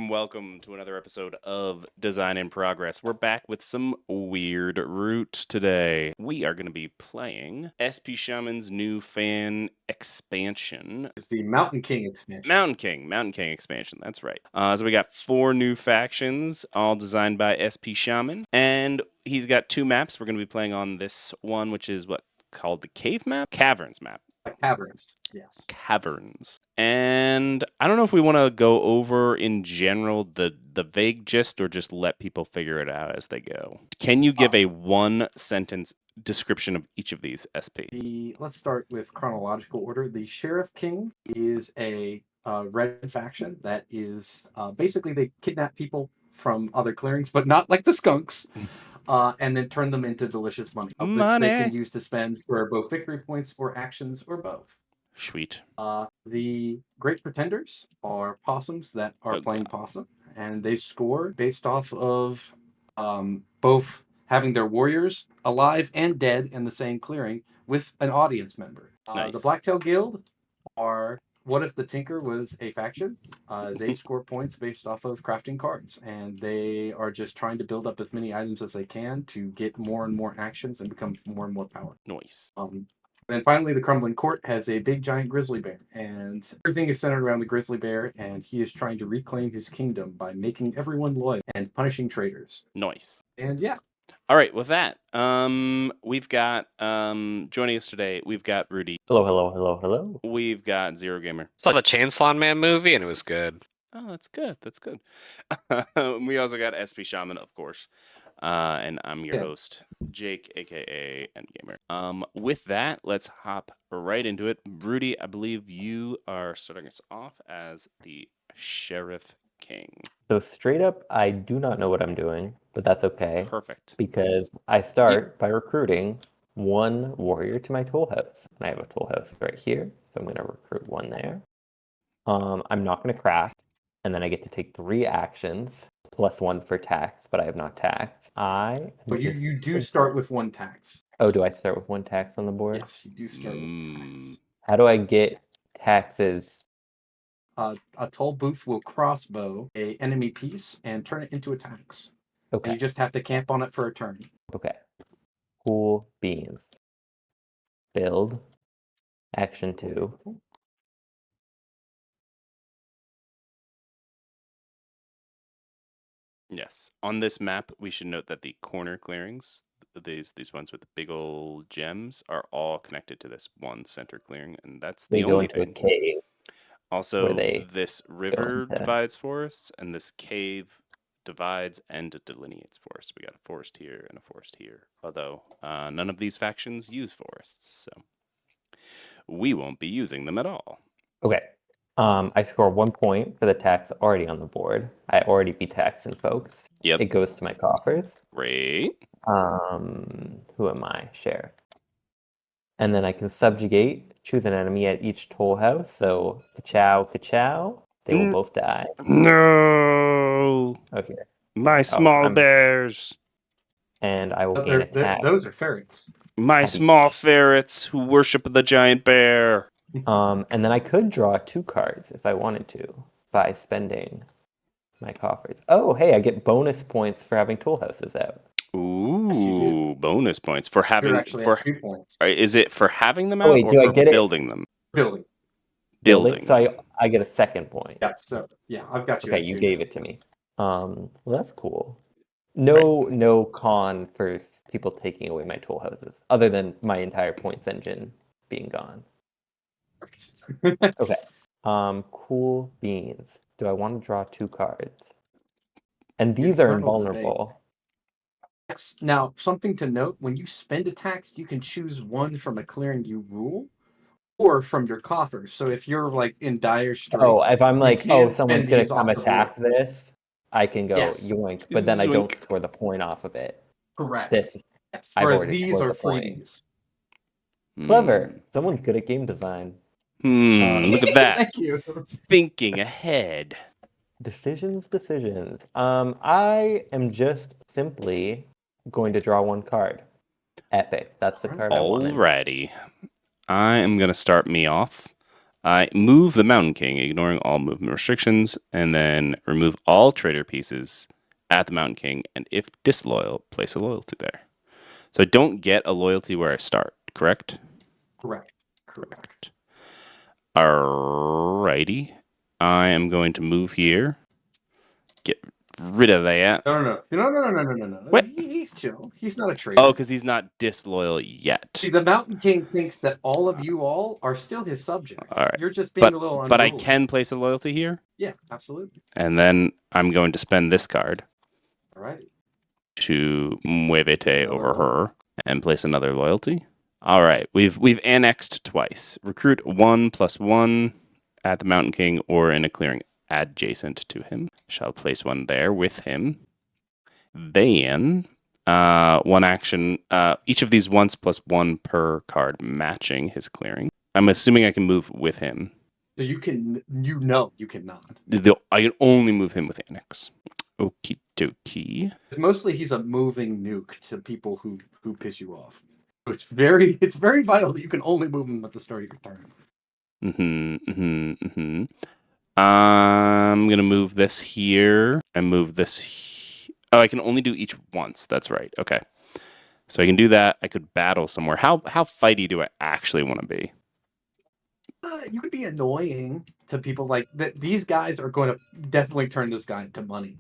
Welcome to another episode of Design in Progress. We're back with some weird root today. We are going to be playing SP Shaman's new fan expansion. It's the Mountain King expansion. Mountain King expansion, that's right. So we got 4 new factions, all designed by SP Shaman, and he's got 2 maps. We're going to be playing on this one, which is what called the cave map? Caverns map. Caverns, yes. Caverns. And I don't know if we want to go over in general the vague gist or just let people figure it out as they go. Can you give a 1-sentence description of each of these SPs? Let's start with chronological order. The Sheriff King is a red faction that is basically they kidnap people from other clearings, but not like the skunks, and then turn them into delicious money, which they can use to spend for both victory points or actions or both. Sweet. The Great Pretenders are possums that are playing possum, and they score based off of both having their warriors alive and dead in the same clearing with an audience member. Nice. The Blacktail Guild are what if the Tinker was a faction? They score points based off of crafting cards, and they are just trying to build up as many items as they can to get more and more actions and become more and more power. Nice. And then finally, the Crumbling Court has a big giant grizzly bear, and everything is centered around the grizzly bear, and he is trying to reclaim his kingdom by making everyone loyal and punishing traitors. Nice. And yeah. All right, with that, we've got joining us today, we've got Rudy. Hello. We've got Zero Gamer. Saw the Chainsaw Man movie and it was good. Oh, that's good. We also got SP Shaman, of course. And I'm your host, Jake, aka Endgamer. With that, let's hop right into it. Rudy, I believe you are starting us off as the Sheriff King. So straight up, I do not know what I'm doing, but that's okay. Perfect. Because I start by recruiting 1 warrior to my tool house. And I have a tool house right here, so I'm going to recruit 1 there. I'm not going to craft, and then I get to take 3 actions, plus 1 for tax, but I have not taxed. But you do start with 1 tax. Oh, do I start with 1 tax on the board? Yes, you do start with tax. How do I get taxes? A tall booth will crossbow a enemy piece and turn it into a tax. Okay. And you just have to camp on it for a turn. Okay. Cool beans. Build. Action 2. Yes. On this map, we should note that the corner clearings, these ones with the big old gems, are all connected to this one center clearing, and that's the only thing. They go into a cave. Also, this river divides forests, and this cave divides and delineates forests. We got a forest here and a forest here. Although, none of these factions use forests, so we won't be using them at all. Okay. I score 1 point for the tax already on the board. I already be taxing folks. Yep. It goes to my coffers. Great. Who am I? Sheriff. And then I can subjugate, choose an enemy at each toll house. So, ka-chow, they will both die. No! Okay. My small bears! And I will gain a tax. Those are ferrets. My small ferrets who worship the giant bear. And then I could draw 2 cards if I wanted to by spending my coffers. Oh, hey, I get bonus points for having tool houses out. Ooh, bonus points for having. For 2 points. Is it for having them out wait, or do for I get building them? Building. So I get a 2nd point. Yeah. So yeah, I've got you. Okay, you gave it to me. Well, that's cool. No con for people taking away my tool houses, other than my entire points engine being gone. Okay. Cool beans. Do I want to draw 2 cards? And these are invulnerable. Now, something to note, when you spend a tax, you can choose 1 from a clearing you rule or from your coffers. So if you're like in dire straits. Oh, if I'm like, someone's going to come attack this, I can go yoink, but then I don't score the point off of it. Correct. These are freebies. Clever. Someone's good at game design. Look at that. Thank you. Thinking ahead. Decisions. I am just simply going to draw 1 card. Epic. That's the card I wanted. Alrighty. I am going to start me off. I move the Mountain King, ignoring all movement restrictions, and then remove all trader pieces at the Mountain King, and if disloyal, place a loyalty there. So I don't get a loyalty where I start, correct? Correct. Alrighty. I am going to move here. Get rid of that. No. What? He's chill. He's not a traitor. Oh, because he's not disloyal yet. See, the Mountain King thinks that all of you all are still his subjects. All right. You're just being a little unruly. But I can place a loyalty here. Yeah, absolutely. And then I'm going to spend this card All right. to muévete over her and place another loyalty. All right. We've annexed twice. Recruit 1+1 at the Mountain King or in a clearing adjacent to him. Shall place one there with him. Then one action. Each of these 1+1 per card matching his clearing. I'm assuming I can move with him. So you cannot. I can only move him with annex. Okie dokie. Mostly he's a moving nuke to people who piss you off. It's very vital that you can only move him at the start of your turn. I'm gonna move this here and move this. Oh, I can only do each once. That's right. Okay. So I can do that. I could battle somewhere. How fighty do I actually want to be? You could be annoying to people like that. These guys are going to definitely turn this guy into money.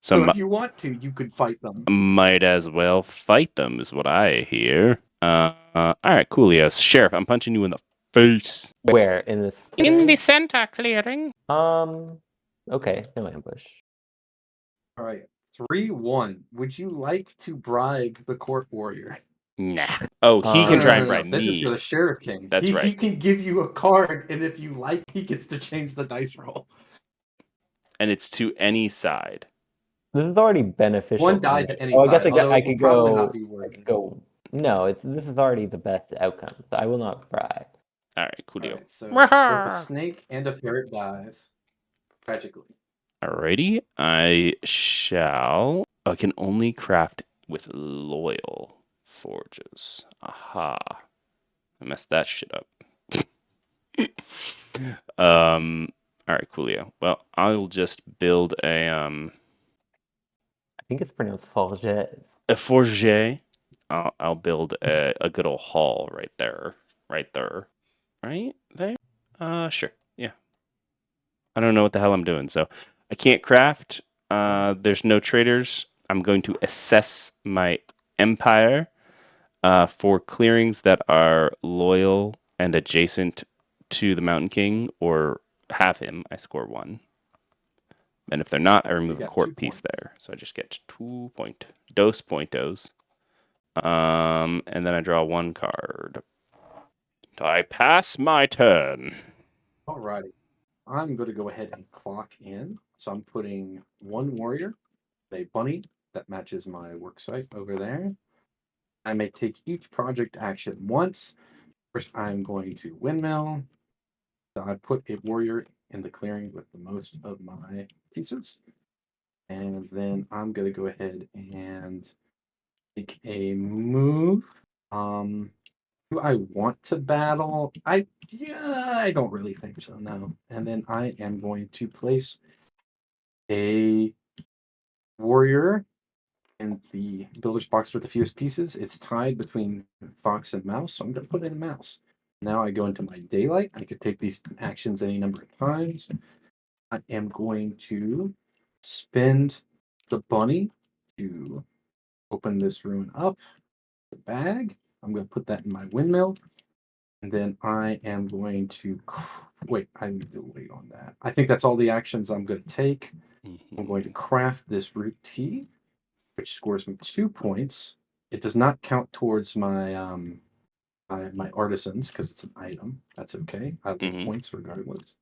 So if you want to, you could fight them. Might as well fight them, is what I hear. All right, Coolios. Sheriff, I'm punching you in the face. Where in this? In the center clearing. Okay, no ambush. All right, 3-1. Would you like to bribe the court warrior? Nah. Oh, he can try and bribe This is me. for the Sheriff King. That's right. He can give you a card, and if you like, he gets to change the dice roll. And it's to any side. This is already beneficial. One die to any I side. guess I although it could will probably go. not be I worth could it. go. No, this is already the best outcome. So I will not bribe. All right, cool deal. Alright, so both a snake and a ferret dies tragically. Alrighty, I shall. I can only craft with loyal forges. Aha. I messed that shit up. Alright, coolio. Well, I'll just build I think it's pronounced forget. a forge. I'll build a good old hall right there. Right there. Right there? Sure. Yeah. I don't know what the hell I'm doing, so I can't craft. There's no traders. I'm going to assess my empire for clearings that are loyal and adjacent to the Mountain King or have him. I score 1. And if they're not, I remove a court piece there. So I just get 2 pointos. And then I draw 1 card. I pass my turn. Alrighty. I'm going to go ahead and clock in. So I'm putting 1 warrior, a bunny that matches my worksite over there. I may take each project action once. First, I'm going to windmill. So I put a warrior in the clearing with the most of my pieces. And then I'm going to go ahead and make a move. Do I want to battle? I don't really think so, no. And then I am going to place a warrior in the builder's box with the fewest pieces. It's tied between fox and mouse, so I'm going to put in a mouse. Now I go into my daylight. I could take these actions any number of times. I am going to spend the bunny to open this ruin up. The bag. I'm going to put that in my windmill. And then I am going to wait. I need to wait on that. I think that's all the actions I'm going to take. I'm going to craft this root tea, which scores me 2 points. It does not count towards my my artisans because it's an item. That's okay. I get points regardless.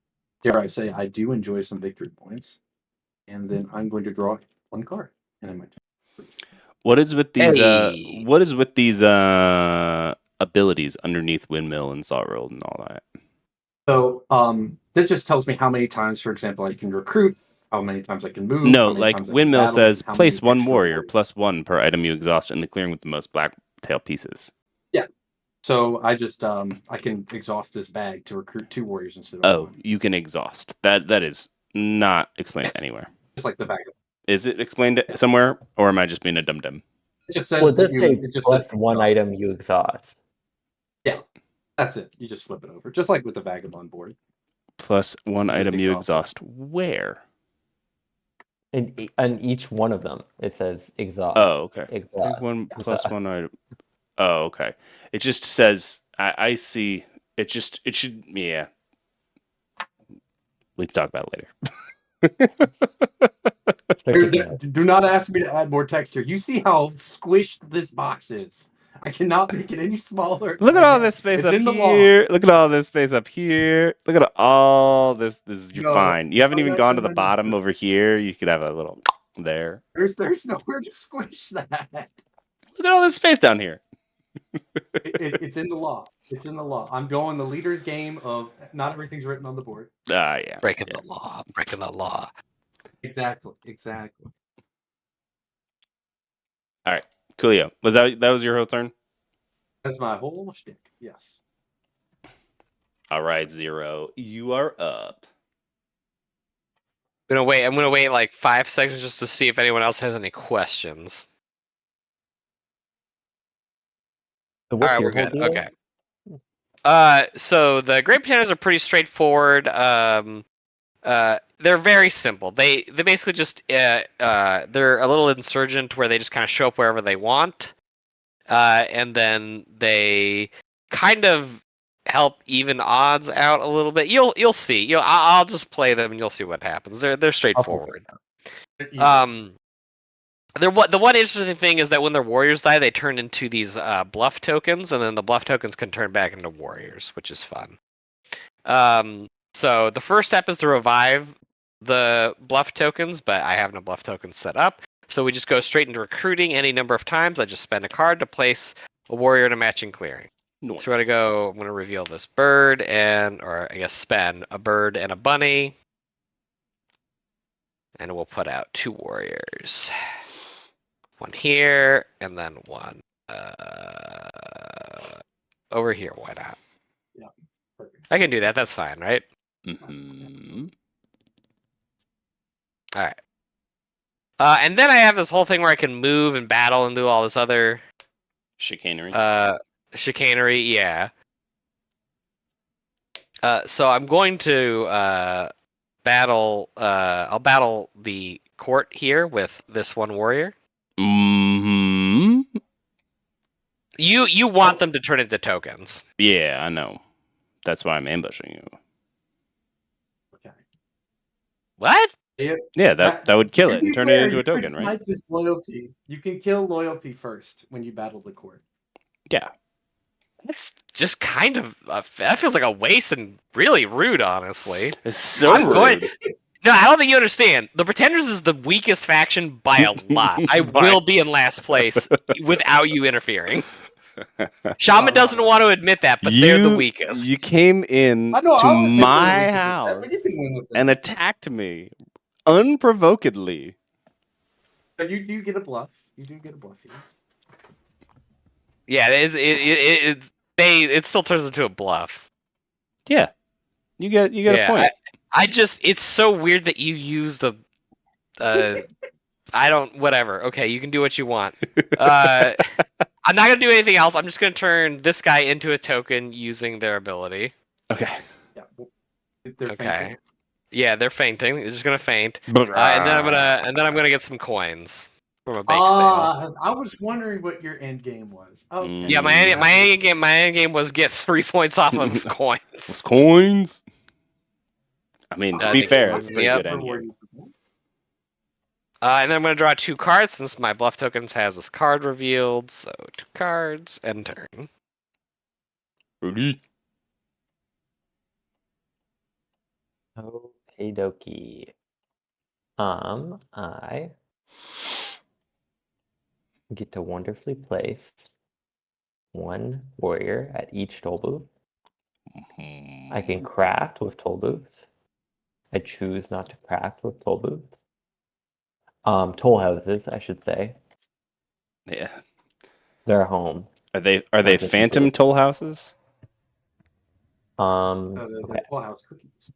Dare I say, I do enjoy some victory points. And then I'm going to draw 1 card, and I might. What is with these? Hey. What is with these abilities underneath windmill and saw rolled and all that? So that just tells me how many times, for example, I can recruit, how many times I can move. No, how many like times I can windmill battle, says, how place many 1 extra warrior warriors. +1 per item you exhaust in the clearing with the most black tail pieces. Yeah. So I just I can exhaust this bag to recruit 2 warriors instead of Oh, 1. you can exhaust. That is not explained Yes. anywhere. Just like the bag. Is it explained somewhere, or am I just being a dum dum? It just Well, says it that does you. say It just plus says one exhaust. item you exhaust. Yeah, that's it. You just flip it over, just like with the vagabond board. Plus one Just item you exhaust exhaust. Where? And each one of them, it says exhaust. Oh, okay. Exhaust. One plus exhaust. one item. Oh, okay. It just says I see. It should yeah. We can talk about it later. Start taking notes. Do not ask me to add more texture. You see how squished this box is. I cannot make it any smaller. Look at all this space It's up in the law. here. Look at all this space up here. Look at all this. You're No. fine. You haven't even gone to the No. bottom over here. You could have a little there. There's nowhere to squish that. Look at all this space down here. It's in the law. It's in the law. I'm going the leader's game of not everything's written on the board. Yeah. Breaking the law. Breaking the law. Exactly. All right, Coolio. That was your whole turn? That's my whole shtick. Yes. All right, Zero. You are up. I'm gonna wait like 5 seconds just to see if anyone else has any questions. So All what's right, your we're whole good. deal? Okay. So the Great Potatoes are pretty straightforward. They're very simple. They basically just they're a little insurgent where they just kind of show up wherever they want, and then they kind of help even odds out a little bit. You'll see. I'll just play them and you'll see what happens. They're straightforward. The one interesting thing is that when their warriors die, they turn into these bluff tokens, and then the bluff tokens can turn back into warriors, which is fun. So the first step is to revive the bluff tokens, but I have no bluff tokens set up. So we just go straight into recruiting any number of times. I just spend a card to place a warrior in a matching clearing. Nice. So I'm gonna reveal this bird or I guess spend a bird and a bunny. And we'll put out 2 warriors. One here, and then one over here. Why not? Yeah. Perfect. I can do that. That's fine, right? Mm-hmm. All right. And then I have this whole thing where I can move and battle and do all this other Chicanery. chicanery. Yeah. So I'm going to battle. I'll battle the court here with this one warrior. Mm-hmm. You want them to turn into tokens. Yeah, I know. That's why I'm ambushing you. Okay. What? Yeah, that would kill To it be and turn fair, it into you a token, could right? snipe this loyalty. You can kill loyalty first when you battle the court. Yeah. That's just kind of that feels like a waste and really rude, honestly. It's so I'm going- rude. No, I don't think you understand. The Pretenders is the weakest faction by a lot. I will be in last place without you interfering. Shaman doesn't want to admit that, but they're the weakest. You came in I know, to I'll admit the my weakest, house but you can win with and it. attacked me unprovokedly. But you do get a bluff. You do get a bluff here. Yeah, it still turns into a bluff. Yeah. You get a point. It's so weird that you use the whatever. Okay, you can do what you want. I'm not gonna do anything else. I'm just gonna turn this guy into a token using their ability. Okay. Yeah. They're Okay. fainting. Yeah, they're fainting. They're just gonna faint. And then I'm gonna get some coins from a bake sale. I was wondering what your end game was. Okay. Yeah, my end game was get 3 points off of It's coins. coins. I mean, to I be think fair, it it's a was- pretty yep. good end game. And then I'm gonna draw 2 cards since my bluff tokens has this card revealed. So 2 cards and turn. Rudy. Okie dokie. I get to wonderfully place 1 warrior at each toll booth. I can craft with toll booths. I choose not to craft with toll booths. Toll houses, I should say. Yeah. They're a home. Are they Okay. phantom toll houses? The Okay. Full House cookies.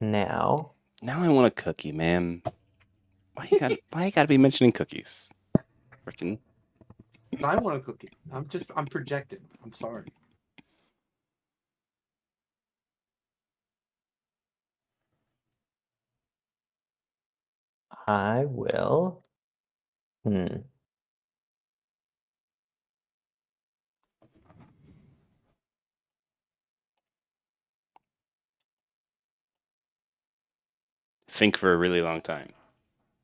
Now, Now I want a cookie, man. Why you gotta be mentioning cookies? Freaking. I want a cookie. I'm projecting. I'm sorry. I will. Think for a really long time.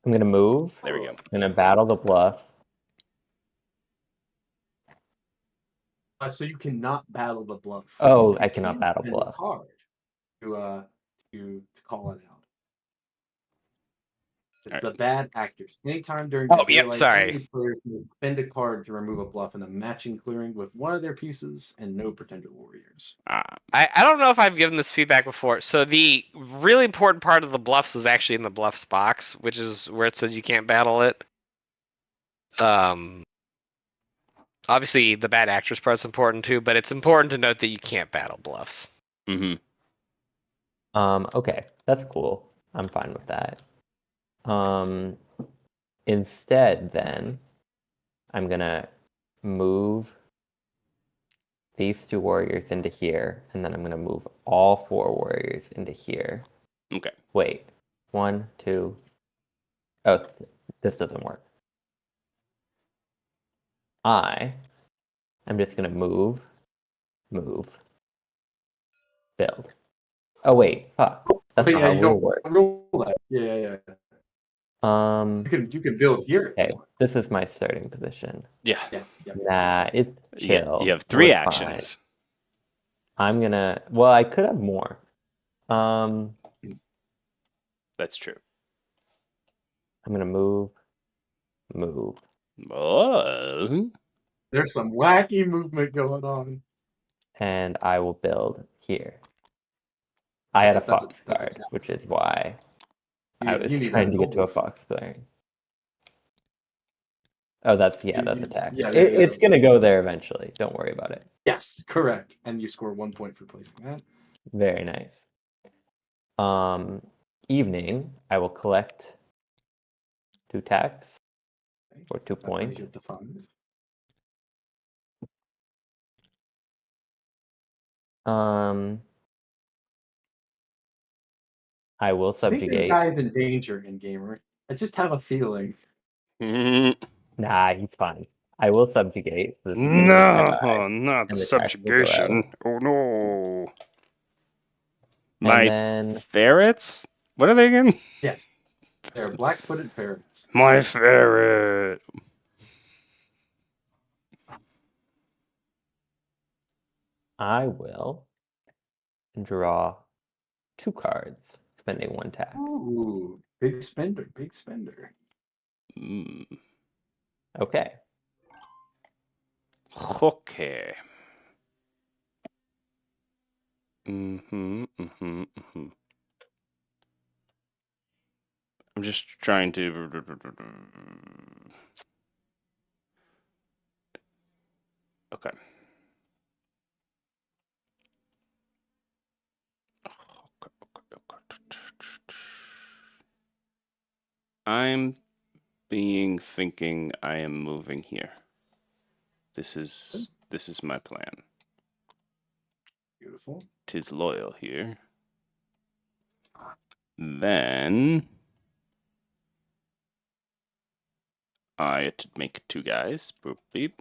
I'm gonna move. There we go. I'm gonna battle the bluff. So you cannot battle the bluff. Oh, You I cannot can battle spend a bluff. card to call it out. It's the bad actors. Anytime during Oh, daylight, yep, sorry. enemy players may spend a card to remove a bluff in a matching clearing with one of their pieces and no pretender warriors. I don't know if I've given this feedback before. So the really important part of the bluffs is actually in the bluffs box, which is where it says you can't battle it. Obviously the bad actors part's important too, but it's important to note that you can't battle bluffs. Mm-hmm. Okay, that's cool. I'm fine with that. Instead, then, I'm gonna move these 2 warriors into here, and then I'm gonna move all 4 warriors into here. Okay. Wait, 1, 2. Oh, this doesn't work. I'm just gonna move, build. Oh wait, fuck. That's But not yeah, how you we don't work. roll that. Yeah. You can build here. Okay, this is my starting position. Yeah. Nah, it's chill. You have 3 We're actions. fine. Well, I could have more. That's true. I'm gonna move. Oh. There's some wacky movement going on. And I will build here. I had a fox card, which is why I was trying to get to a fox clearing. Oh, that's attack. It's gonna go there eventually. Don't worry about it. Yes, correct. And you score 1 point for placing that. Very nice. Evening, I will collect 2 tacks for 2 points. I will subjugate. I think this guy is in danger in gamer. I just have a feeling. Nah, he's fine. I will subjugate. So No, not the subjugation. Oh no. My ferrets? What are they again? Yes. They're black-footed ferrets. My ferret. I will draw 2 cards, spending 1 tack. Ooh, big spender. Okay. Okay. I'm just trying to. Okay. I'm thinking I am moving here. This is my plan. Beautiful. 'Tis loyal here. Then I had to make 2 guys. Boop beep.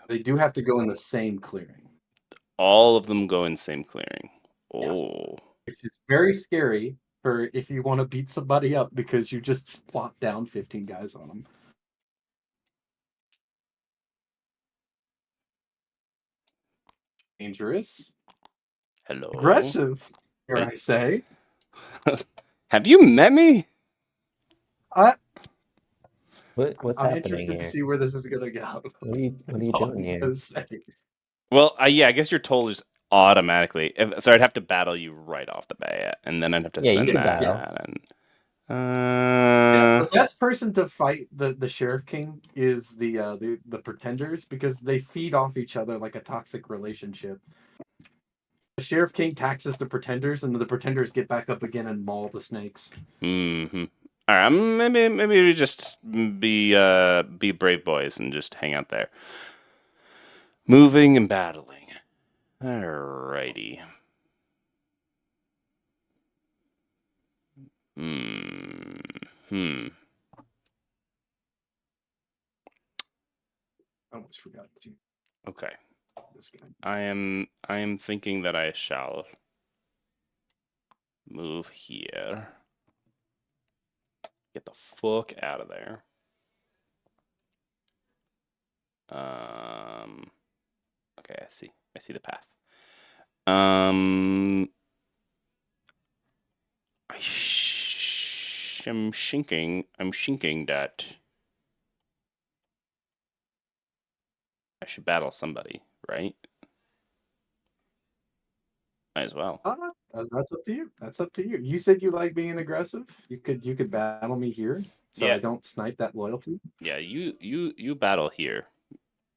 They do have to go in the same clearing. All of them go in same clearing. Oh. Yes. Which is very scary for if you want to beat somebody up because you just plop down 15 guys on them. Dangerous. Hello. Aggressive, dare I say. Have you met me? What's I'm happening interested here? to see where this is going to go. What are you doing here? Well, yeah, I guess your toll is automatically. So I'd have to battle you right off the bat, and then I'd have to spend that. Battle. The best person to fight the Sheriff King is the pretenders because they feed off each other like a toxic relationship. The Sheriff King taxes the pretenders, and the pretenders get back up again and maul the snakes. Mm-hmm. All right, maybe we just be brave boys and just hang out there, moving and battling. Alrighty. Hmm. I almost forgot to Okay. this guy. I am thinking that I shall move here. Get the fuck out of there. Okay, I see the path. I'm thinking that I should battle somebody, right? Might as well. That's up to you. That's up to you. You said you like being aggressive. You could battle me here, so Yeah. I don't snipe that loyalty. Yeah, you battle here.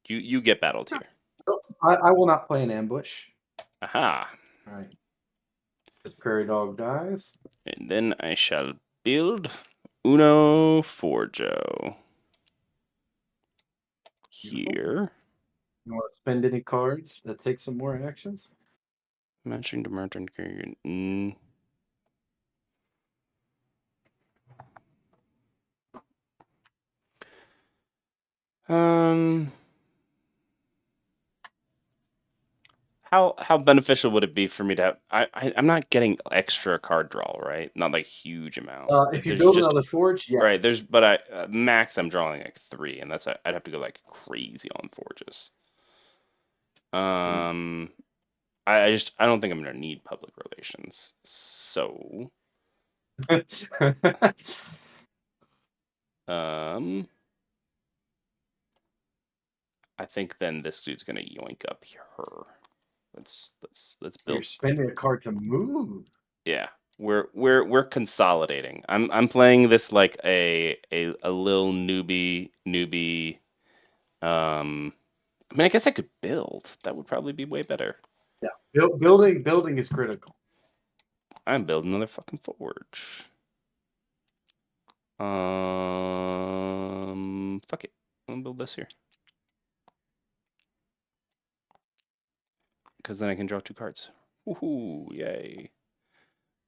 You get battled here. I will not play an ambush. Aha. All right. This prairie dog dies. And then I shall build Uno Forjo. Here. You want to spend any cards that take some more actions? Matching to merchant. Um, how beneficial would it be for me to have? I'm not getting extra card draw, right? Not like huge amount. If you There's build just another forge, yes. right. There's but I max I'm drawing like 3, and I'd have to go like crazy on forges. I don't think I'm gonna need public relations. So I think then this dude's gonna yoink up her. Let's You're build. spending a card to move. Yeah, we're consolidating. I'm playing this like a little newbie. I mean, I guess I could build. That would probably be way better. Yeah, building is critical. I'm building another fucking forge. Fuck it. I'm gonna build this here. Because then I can draw 2 cards. Woohoo! Yay!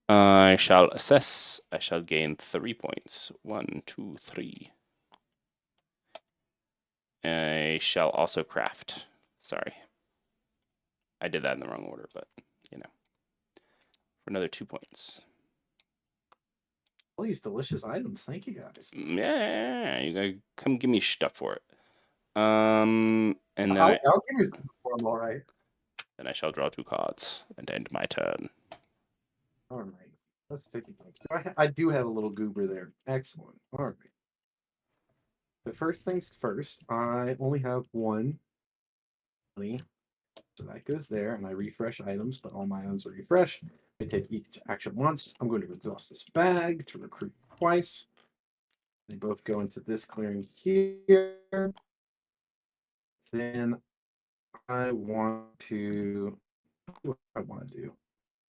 I shall assess. I shall gain 3 points. 1, 2, 3. I shall also craft. Sorry. I did that in the wrong order, but, you know. For another 2 points. All these delicious items. Thank you guys. Yeah, you gotta come give me stuff for it. And then I'll give you some for them, all right. then I shall draw 2 cards and end my turn. All right. Let's take a look. I do have a little goober there. Excellent. All right. The first things first, I only have one. So that goes there, and I refresh items, but all my items are refreshed. I take each action once. I'm going to exhaust this bag to recruit twice. They both go into this clearing here. Then I want to. What do I want to do?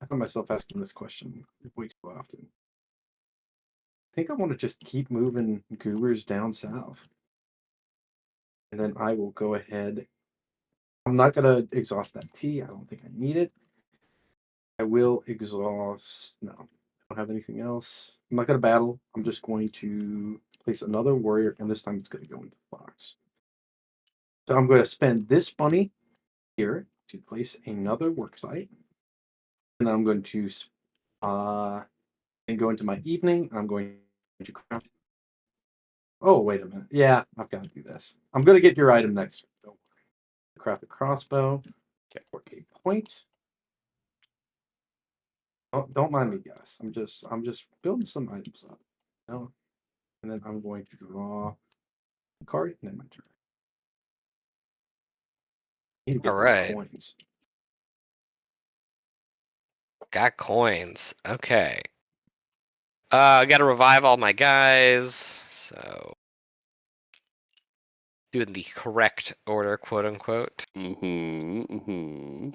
I find myself asking this question way too often. I think I want to just keep moving goobers down south. And then I will go ahead. I'm not going to exhaust that tea. I don't think I need it. I will exhaust. No, I don't have anything else. I'm not going to battle. I'm just going to place another warrior, and this time it's going to go into the box. So I'm going to spend this money here to place another work site. And I'm going to and go into my evening. I'm going to craft. Oh, wait a minute. Yeah, I've got to do this. I'm going to get your item next. Don't worry. Craft a crossbow. Get 4K points. Don't mind me, guys. I'm just building some items up. You know? And then I'm going to draw a card and then my turn. I need to get All those right. coins. Got coins. Okay. I gotta revive all my guys, so doing the correct order, quote unquote. Alright,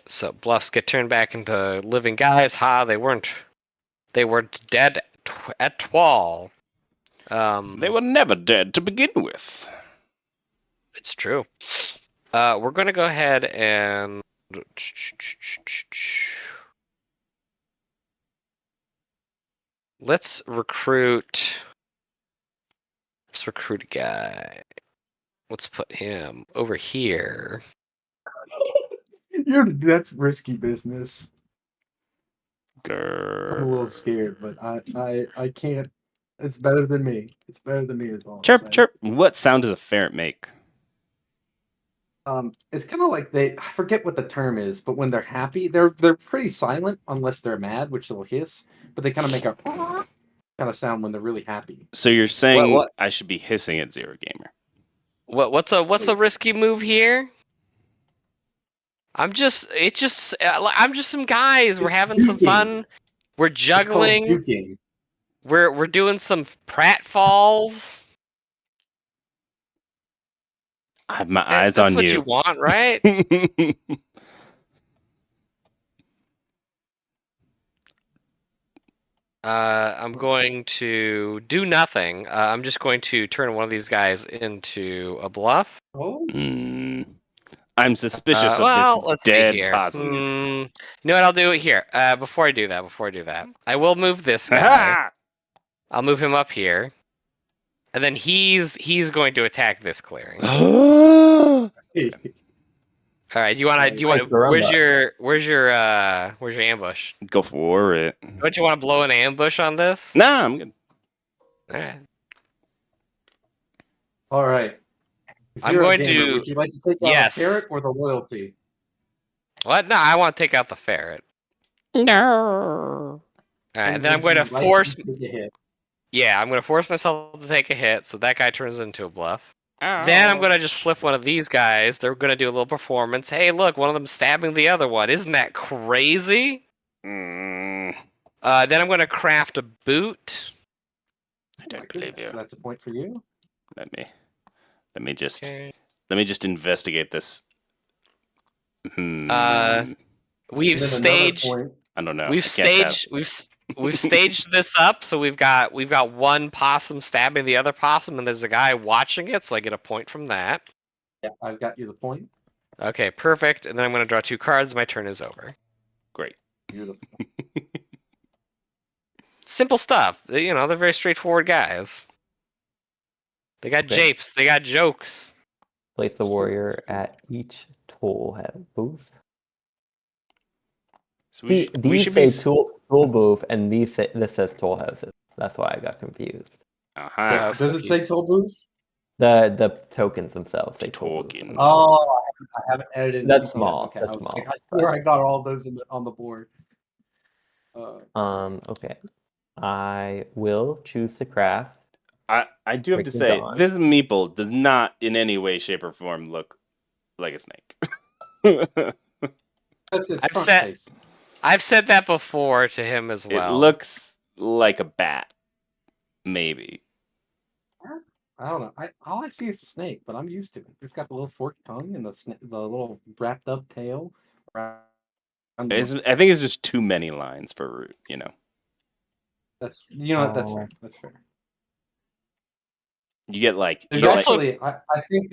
so bluffs get turned back into living guys. Ha, they weren't dead at all. They were never dead to begin with. It's true. We're gonna go ahead and let's recruit a guy. Let's put him over here. That's risky business. I'm a little Grrr. scared, but I can't. It's better than me. It's better than me is all I'm Chirp, saying. chirp. What sound does a ferret make? It's kind of like I forget what the term is, but when they're happy, they're pretty silent unless they're mad, which they'll hiss, but they kind of make a kind of sound when they're really happy. So you're saying What? I should be hissing at Zero Gamer? What's a risky move here? I'm just some guys. We're It's having some duking. fun. We're It's called juggling. duking. We're doing some pratfalls. I have my eyes That's on what you. you want, right? I'm going to do nothing. I'm just going to turn one of these guys into a bluff. Oh, I'm suspicious of Well, this let's see dead here. possum. You know what? I'll do it here. Before I do that, I will move this guy. I'll move him up here, and then he's going to attack this clearing. All right. Where's your ambush? Go for it. Don't you want to blow an ambush on this? Nah, I'm good. All right. all right. I'm Zero going Gamer, to- would you like to take out Yes. a ferret or the loyalty? What? No, I want to take out the ferret. No. All right, and then I'm would going to you like force. to take a hit? Yeah, I'm going to force myself to take a hit, so that guy turns into a bluff. Then I'm going to just flip one of these guys. They're going to do a little performance. Hey, look, one of them stabbing the other one. Isn't that crazy? Mm, Then I'm going to craft a boot. I don't believe you. So that's a point for you. Let me just Okay. investigate this. We've And then another staged. point. I don't know. We've I can't tell. staged. We've staged this up, so we've got one possum stabbing the other possum, and there's a guy watching it, so I get a point from that. Yeah, I've got you the point. Okay, perfect. And then I'm going to draw 2 cards. My turn is over. Great. Beautiful. Simple stuff. They're very straightforward guys. They got Okay. japes. They got jokes. Place the warrior at each tool head booth. So See, we these should say be. tool booth, and this says toll houses. That's why I got confused. Uh-huh. Does it say toll booth? The tokens themselves say toll booth. Tokens. Oh, I haven't edited. That's anything. small, Okay, that's I was small, like, I swear I got all those on the board. Okay. I will choose to craft. I do have to Breaking say, Dawn. this meeple does not in any way, shape, or form look like a snake. That's its I've front set- face. I've said that before to him as well. It looks like a bat. Maybe. I don't know. All I see is a snake, but I'm used to it. It's got the little forked tongue and the little wrapped up tail. I think it's just too many lines for Root, That's what, that's fair. That's fair. You get like There's you get, actually I think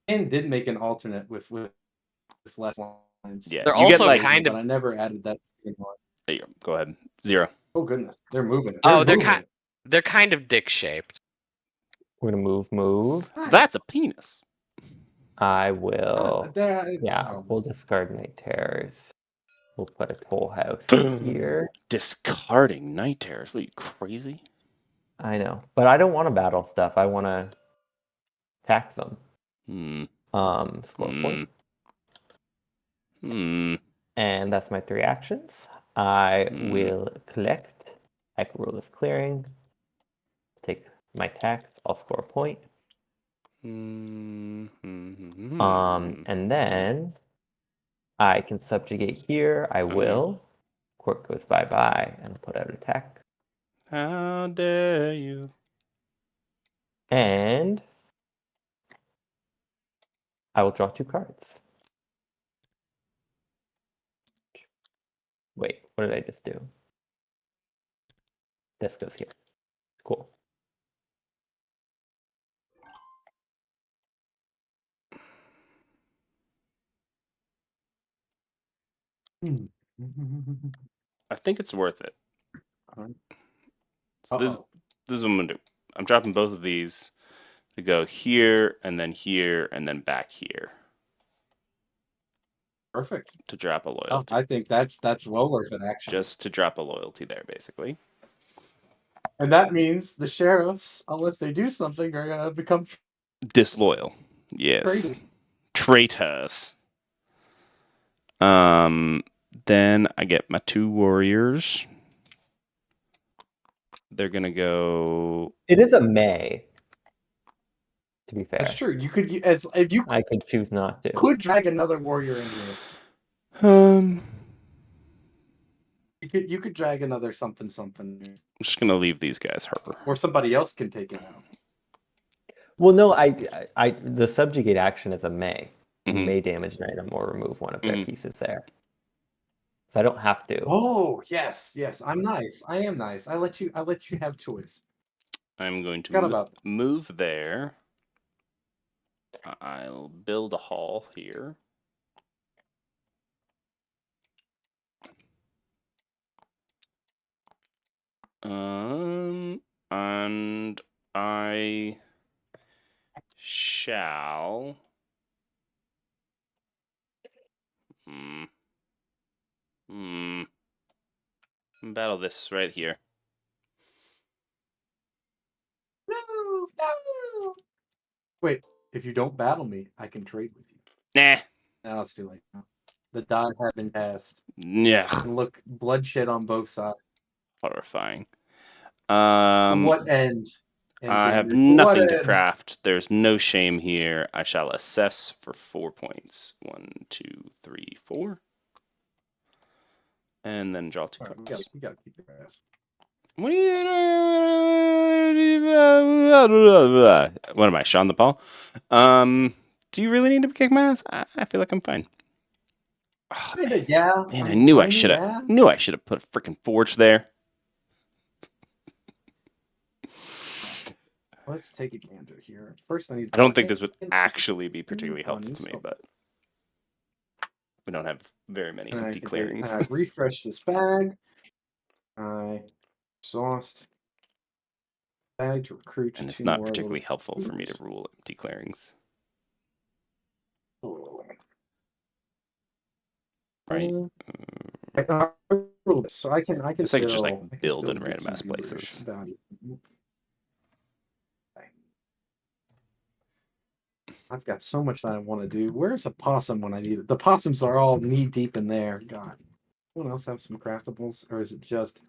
Ken did make an alternate with less lines. Yeah, They're you get also like kind of. but I never added that second one. there you go. Go ahead. 0. Oh goodness, they're moving. They're kind of dick shaped. We're gonna move. That's a penis. I will. Yeah, We'll discard night terrors. We'll put a toll house here. Discarding night terrors. What, are you crazy? I know, but I don't want to battle stuff. I want to attack them. Score a point. And that's my 3 actions. I will collect. I can roll this clearing. Take my tax. I'll score a point. And then I can subjugate here. I will. Of Court goes bye-bye and put out attack. How dare you? And I will draw 2 cards. Wait, what did I just do? This goes here. Cool. I think it's worth it. So Uh-oh. this is what I'm gonna do. I'm dropping both of these to go here and then back here Perfect. to drop a Oh, loyalty. I think that's well worth it, actually. Just to drop a loyalty there, basically. And that means the sheriffs, unless they do something, are gonna become Disloyal. Yes. traitors. Traitors. Then I get my 2 warriors. They're gonna go. It is a May. To be fair, That's true. You could, as if you I could choose not to. could drag another warrior in here. I'm You could drag another something, just gonna leave these guys her. or somebody else can take it out. Well, no, the subjugate action is a May. You Mhm. may damage an item or remove one of their Mhm. pieces there. So I don't have to. Oh yes, I'm nice. I am nice. I let you have choice. I'm going Forgot to about that. move there. I'll build a hall here. And I shall battle this right here. No. Wait, if you don't battle me, I can trade with you. Nah. Now it's too late. The die has been cast. Yeah. And look, bloodshed on both sides. Horrifying. To what end? I have Gamer? nothing What to end? craft. There's no shame here. I shall assess for 4 points. 1, 2, 3, 4. And then draw 2 All right, cards. we gotta keep your ass. What am I, Sean the Paul? Do you really need to kick my ass? I feel like I'm fine. Oh, man. Yeah. Man, I knew I should have put a freaking forge there. Let's take a gander here. First, I need. I don't think this would actually be particularly helpful to me, but we don't have very many empty clearings. I refresh this bag. I exhaust bag to recruit. And it's 2 not more particularly little helpful for me to recruits. rule empty clearings. Right? I rule this, so I can. Guess I could just I can build still in get random some ass gooberish places. value. I've got so much that I want to do. Where's the possum when I need it? The possums are all knee deep in there. God. Anyone else have some craftables? Or is it just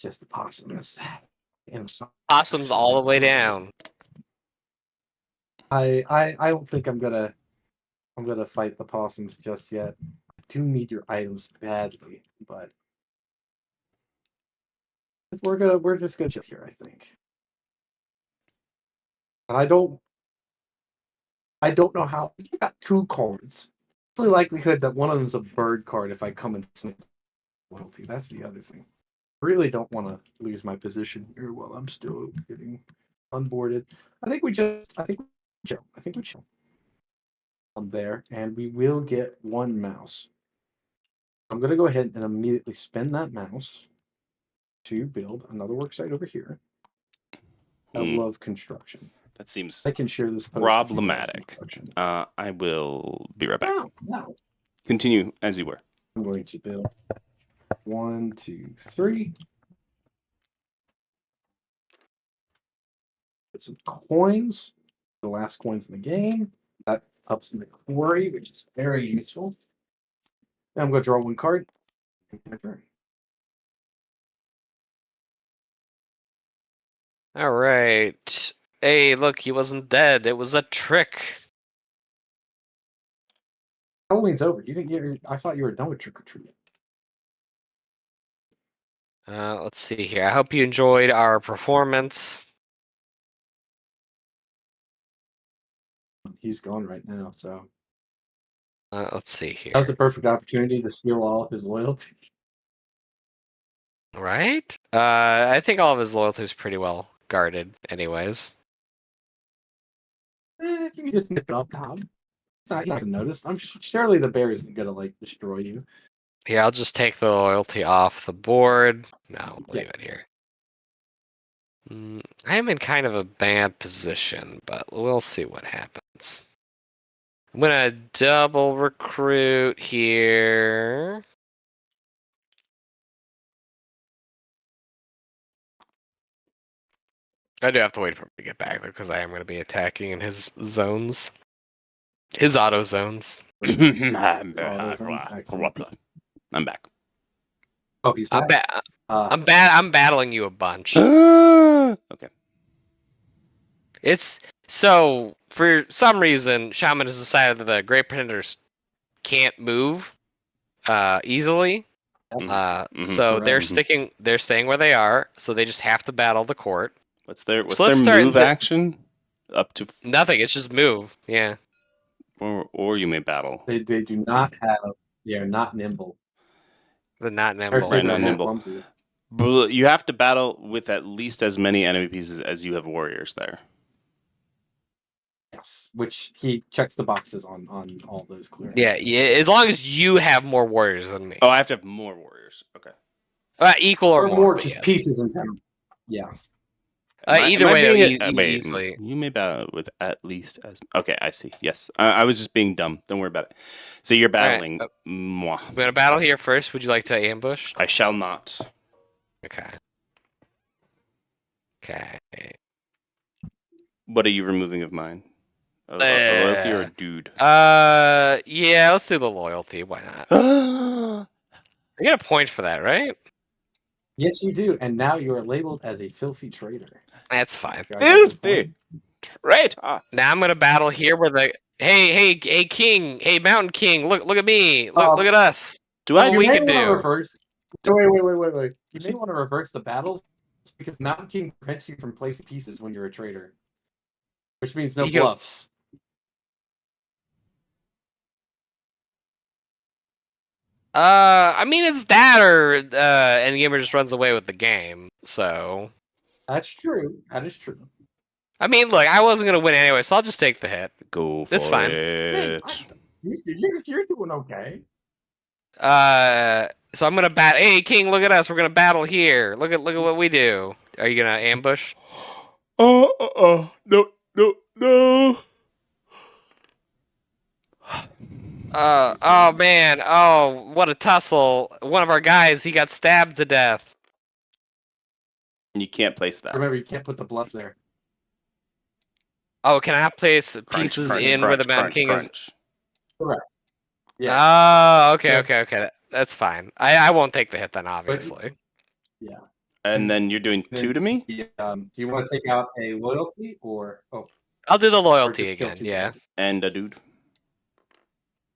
the possums? And Possums all the way down. I don't think I'm gonna fight the possums just yet. I do need your items badly, but we're just gonna chill here, I think. And I don't know how you got 2 cards. What's the likelihood that one of them is a bird card if I come in loyalty? That's the other thing. I really don't want to lose my position here while I'm still getting unboarded. I think we chill. I'm there, and we will get 1 mouse. I'm going to go ahead and immediately spend that mouse to build another worksite over here. I love construction. That seems I can share this post. problematic. I will be right back. No. Continue as you were. I'm going to build 1, 2, 3. Get some coins. The last coins in the game. That ups my quarry, which is very useful. And I'm going to draw 1 card. All right. Hey, look, he wasn't dead. It was a trick. Halloween's over. You didn't get I thought you were done with trick or treat. Let's see here. I hope you enjoyed our performance. He's gone right now, so Let's see here. that was a perfect opportunity to steal all of his loyalty. Right? I think all of his loyalty is pretty well guarded, anyways. You can just nip it off top. It's not gonna notice. Surely the bear isn't gonna like destroy you. Here, I'll just take the loyalty off the board. No, we'll leave it here. I am in kind of a bad position, but we'll see what happens. I'm gonna double recruit here. I do have to wait for him to get back though, because I am going to be attacking in his zones, his auto zones. I'm back. Oh, he's I'm back. I'm battling you a bunch. Okay. It's so for some reason, Shaman has decided that the Great Pretenders can't move easily. So correct. they're staying where they are. So they just have to battle the court. What's their So let's start move action? Up to nothing. It's just move. Yeah. or you may battle. They do not have. They are not nimble. They're not Or nimble. say Right, they're not more nimble. clumsy. But you have to battle with at least as many enemy pieces as you have warriors there. Yes, which he checks the boxes on all those clearings. Yeah. As long as you have more warriors than me. Oh, I have to have more warriors. Okay. Equal or more, just yes. pieces in general. Yeah. Either way, wait, easily. you may battle with at least as. Okay, I see. Yes, I was just being dumb. Don't worry about it. So you're battling. Right. Moi. I'm gonna battle here first. Would you like to ambush? I shall not. Okay. Okay. What are you removing of mine? A loyalty or a dude? Yeah. Let's do the loyalty. Why not? I get a point for that, right? Yes, you do. And now you are labeled as a filthy traitor. That's fine. Filthy traitor. Now I'm gonna battle here where the hey king, hey mountain king, look at me, look at us. Do Look I? what we can may wanna do. reverse. Wait. You may want to reverse the battles because Mountain King prevents you from placing pieces when you're a traitor, which means no You can- bluffs. I mean it's that or Endgamer just runs away with the game. So That's true. That is true. I mean, look, I wasn't gonna win anyway, so I'll just take the hit. Go for It's fine. it. You're doing okay. So I'm gonna bat. Hey, King, look at us. We're gonna battle here. Look at what we do. Are you gonna ambush? No. Oh man. Oh, what a tussle. One of our guys, he got stabbed to death. You can't place that. Remember, you can't put the bluff there. Oh, can I place Crunch, pieces crunch, in crunch, where the Mountain crunch, King is? crunch. Correct. Yeah. Oh, okay, Yeah. okay. That's fine. I won't take the hit then, obviously. Yeah. And then you're doing Then- 2 to me? Do you want to take out a loyalty or I'll do the or loyalty just kill again. 2 Yeah, damage? And a dude.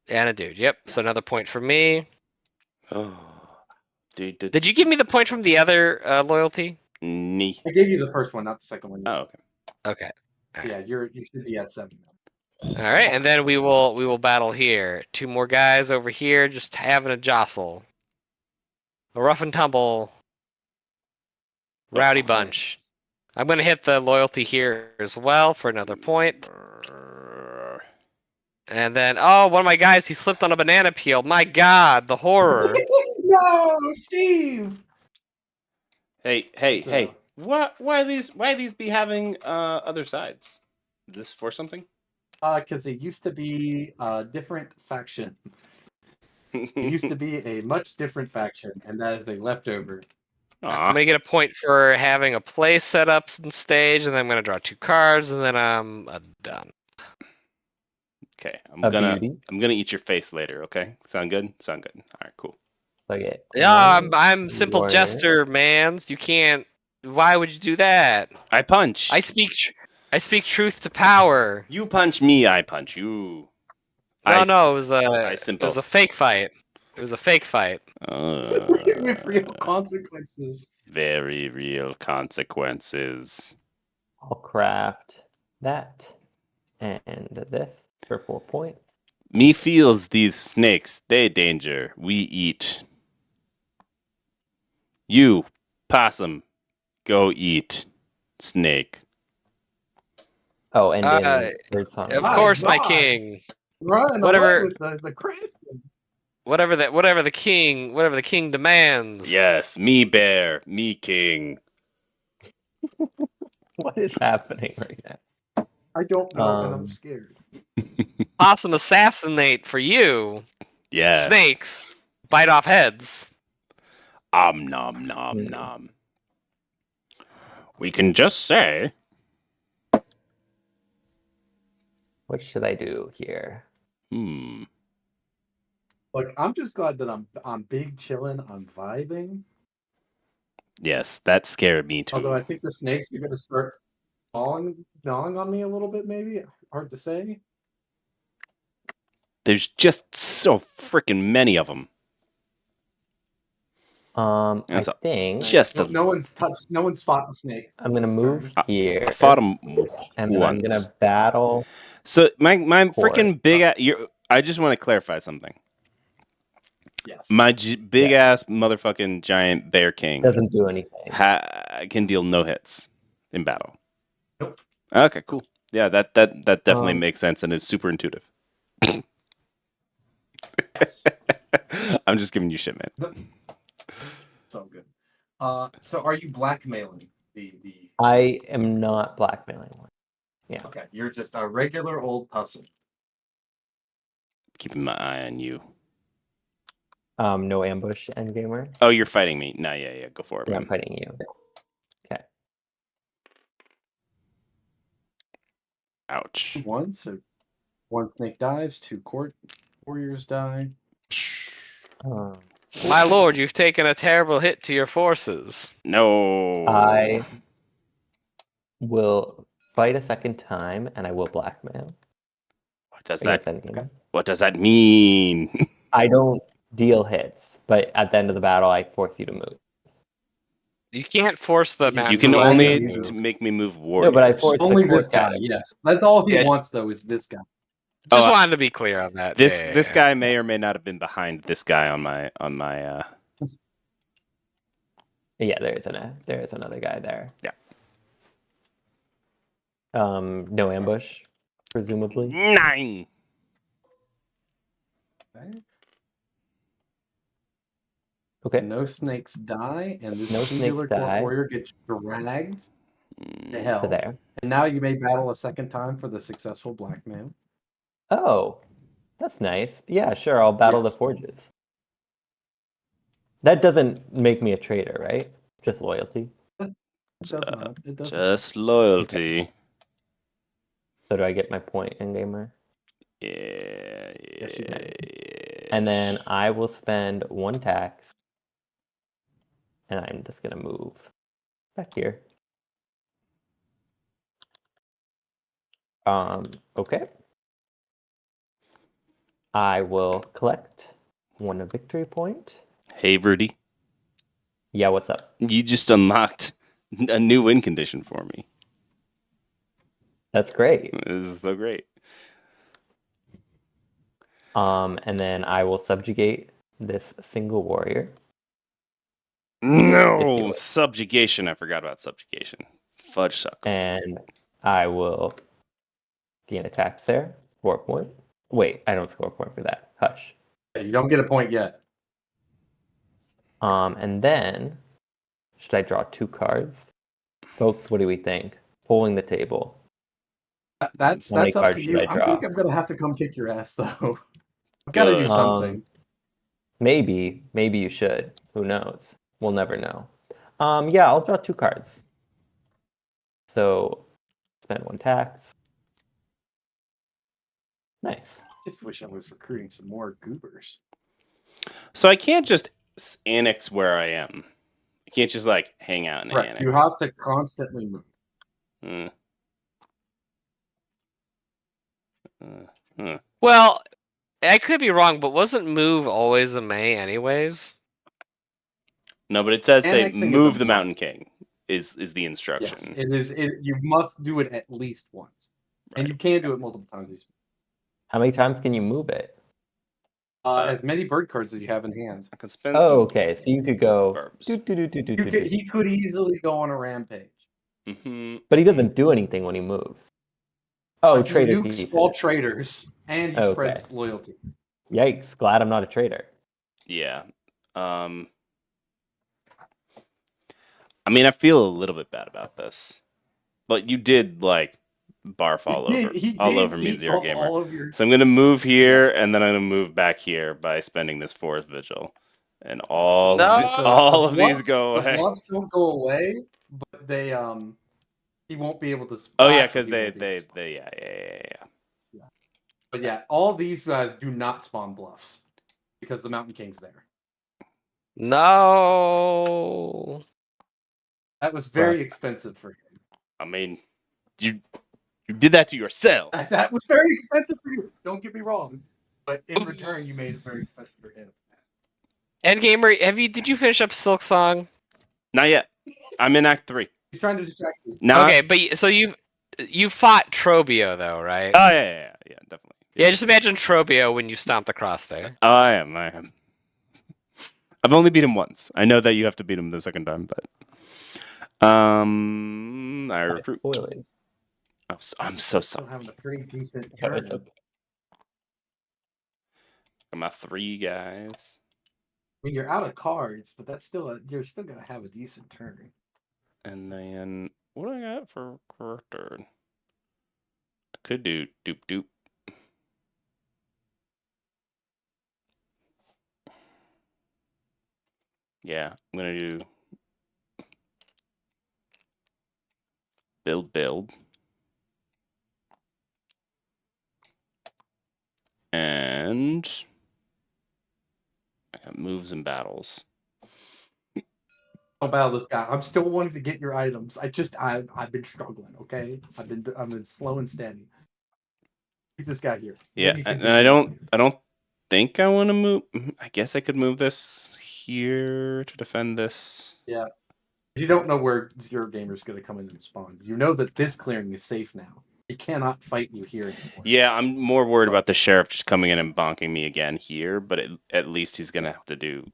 and a dude. Yep. So another point for me. Oh. Dude, Did you give me the point from the other loyalty? Knee. I gave you the first one, not the second one. Oh, okay. Okay. So yeah, you should be at 7 now. All right, and then we will battle here. 2 more guys over here, just having a jostle. A rough and tumble. Rowdy bunch. I'm gonna hit the loyalty here as well for another point. And then, oh, one of my guys, he slipped on a banana peel. My God, the horror. No, Steve. Hey. So- Why these be having other sides? Is this for something? Because it used to be a different faction. It used to be a much different faction, and that is a leftover. I'm gonna get a point for having a play set up on stage, and then I'm gonna draw 2 cards, and then I'm done. Okay, I'm A gonna beauty. eat your face later. Okay, sound good? Sound good. All right, cool. Okay. Yeah, I'm simple warrior. jester, man. You can't. Why would you do that? I punch. I speak truth to power. You punch me. I punch you. No, I it was a simple. fake fight. It was a fake fight. With real consequences. Very real consequences. I'll craft that and this for 4 points. Me feels these snakes, they danger. We eat. You, possum, go eat. Snake. Oh, and Uh, in third song. Of My course, my God. king. Running Whatever- away with the craftsman. Whatever the king demands. Yes, me bear, me king. What is happening right now? I don't know, and I'm Um, scared. Possum assassinate for you. Yes. Snakes bite off heads. Om nom nom Hmm. nom. We can just say What should I do here? Like, I'm just glad that I'm big chilling, I'm vibing. Yes, that scared me too. Although I think the snakes are gonna start gnawing on me a little bit, maybe. Hard to say. There's just so freaking many of them. I That's think just no one's fought the snake. I'm gonna this move turn. here. I fought them and then I'm once. gonna battle. So my Core. freaking big I just want to clarify something. Yes. My big ass motherfucking giant bear king Doesn't do anything. can deal no hits in battle. Nope. Okay, cool. Yeah, that definitely Um, makes sense and is super intuitive. Yes. I'm just giving you shit, man. So good. So are you blackmailing the I am not blackmailing one. Yeah. Okay, you're just a regular old puzzle. Keeping my eye on you. No ambush endgamer. Oh, you're fighting me. No, yeah, go for it, Yeah, man. I'm fighting you. Okay. Ouch. So one snake dies, two warriors die. My lord, you've taken a terrible hit to your forces. No. I will fight a second time, and I will blackmail What does against that? endgamer. What does that mean? I don't deal hits, but at the end of the battle, I force you to move. You can't force the You match. You can Right. only Yeah. make me move No, warriors. but I force Only the core this guy, category. yes. That's all he Yeah. wants though, is this guy. Just Oh, wanted to be clear on that. This Yeah. this guy may or may not have been behind this guy on my Yeah, there is another guy there. Yeah. No ambush, presumably. 9. Okay. No snakes die, and this No singular snakes die. warrior gets dragged to So hell. there. And now you may battle a second time for the successful blackmail. Oh, that's nice. Yeah, sure. I'll battle Yes. the forges. That doesn't make me a traitor, right? Just loyalty. It does not. It does Just loyalty. So do I get my point in gamer? Yeah. Yes, you can. And then I will spend 1 tax, and I'm just gonna move back here. Okay. I will collect 1 victory point. Hey, Rudy. Yeah, what's up? You just unlocked a new win condition for me. That's great. This is so great. And then I will subjugate this single warrior. No, subjugation. I forgot about subjugation. Fudge suckles. And I will gain a tax there. 4 point. Wait, I don't score a point for that. Hush. You don't get a point yet. And then, should I draw 2 cards? Folks, what do we think? Polling the table. That's How many up to cards you. should I I draw? think I'm gonna have to come kick your ass though. I've got to do Good. something. Maybe you should. Who knows? We'll never know. Yeah, I'll draw 2 cards. So, spend 1 tax. Nice. Just wish I was recruiting some more goobers. So I can't just annex where I am. I can't just like hang out in Right. annex. You have to constantly move. Well, I could be wrong, but wasn't move always a May anyways? No, but it does say Annexing is a move the Mountain must. King is the instruction. Yes, it is. You must do it at least once, and Right. you can do it multiple times. How many times can you move it? As many bird cards as you have in hand. I can spend Oh, some okay. So you could go. verbs. He could easily go on a rampage. Mm-hmm. But he doesn't do anything when he moves. Oh, He traitor nukes pieces. all traitors, and he Okay. spreads loyalty. Yikes! Glad I'm not a traitor. Yeah. I mean, I feel a little bit bad about this, but you did like barf all over me, Zero Gamer. All of your... So I'm gonna move here, and then I'm gonna move back here by spending this fourth vigil, and all of these go The away. bluffs don't go away, but they he won't be able to. Oh yeah, actually, because he they won't be able to yeah. But yeah, all these guys do not spawn bluffs because the Mountain King's there. No. That was very expensive for him. I mean, you did that to yourself. That was very expensive for you. Don't get me wrong, but in return, you made it very expensive for him. Endgamer, did you finish up Silk Song? Not yet. I'm in Act 3. He's trying to distract you. Okay, but so you fought Trobio though, right? Oh yeah, definitely. Yeah, just imagine Trobio when you stomped across there. Oh, I am. I've only beat him once. I know that you have to beat him the second time, but I recruit. Spoilers. I'm so Still sorry. having a pretty decent No, turn. it's okay. Got my 3 guys. I mean, you're out of cards, but that's still you're still gonna have a decent turn. And then what do I got for character? I could do doop doop. Yeah, I'm gonna do build. And I got moves and battles. Don't battle this guy. I'm still wanting to get your items. I've been struggling. Okay, I've been slow and steady. Keep this guy here. Yeah, and I don't think I want to move. I guess I could move this here to defend this. Yeah. You don't know where Zero Gamer's going to come in and spawn. You know that this clearing is safe now. He cannot fight you here anymore. Yeah, I'm more worried about the sheriff just coming in and bonking me again here, but at least he's gonna have to do.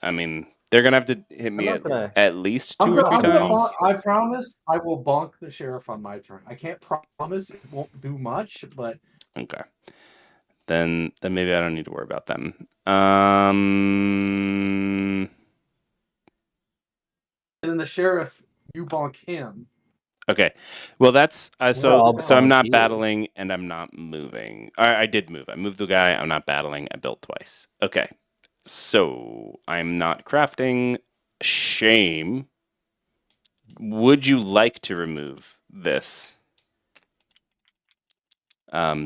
I mean, they're gonna have to hit me at least 2 or 3 times. I promise I will bonk the sheriff on my turn. I can't promise it won't do much, but Okay. Then maybe I don't need to worry about them. and then the sheriff, you bonk him. Okay. Well, that's so I'm not you. battling and I'm not moving. I did move. I moved the guy. I'm not battling. I built twice. Okay. So I'm not crafting. Shame. Would you like to remove this?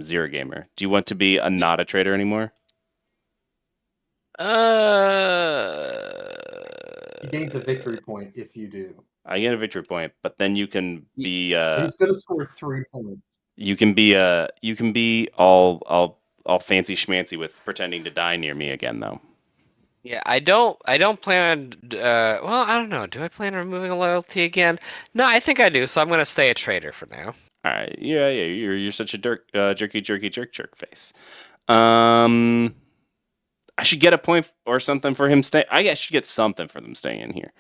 Zero Gamer. Do you want to be not a trader anymore? He gains a victory point if you do. I get a victory point, but then you can be He's gonna score 3 points. you can be all fancy schmancy with pretending to die near me again though. Yeah, I don't plan on. Well, I don't know. Do I plan on removing a loyalty again? No, I think I do. So I'm gonna stay a trader for now. All right, yeah, you're such a jerky jerk face. I should get a point or something for him staying. I should get something for them staying in here.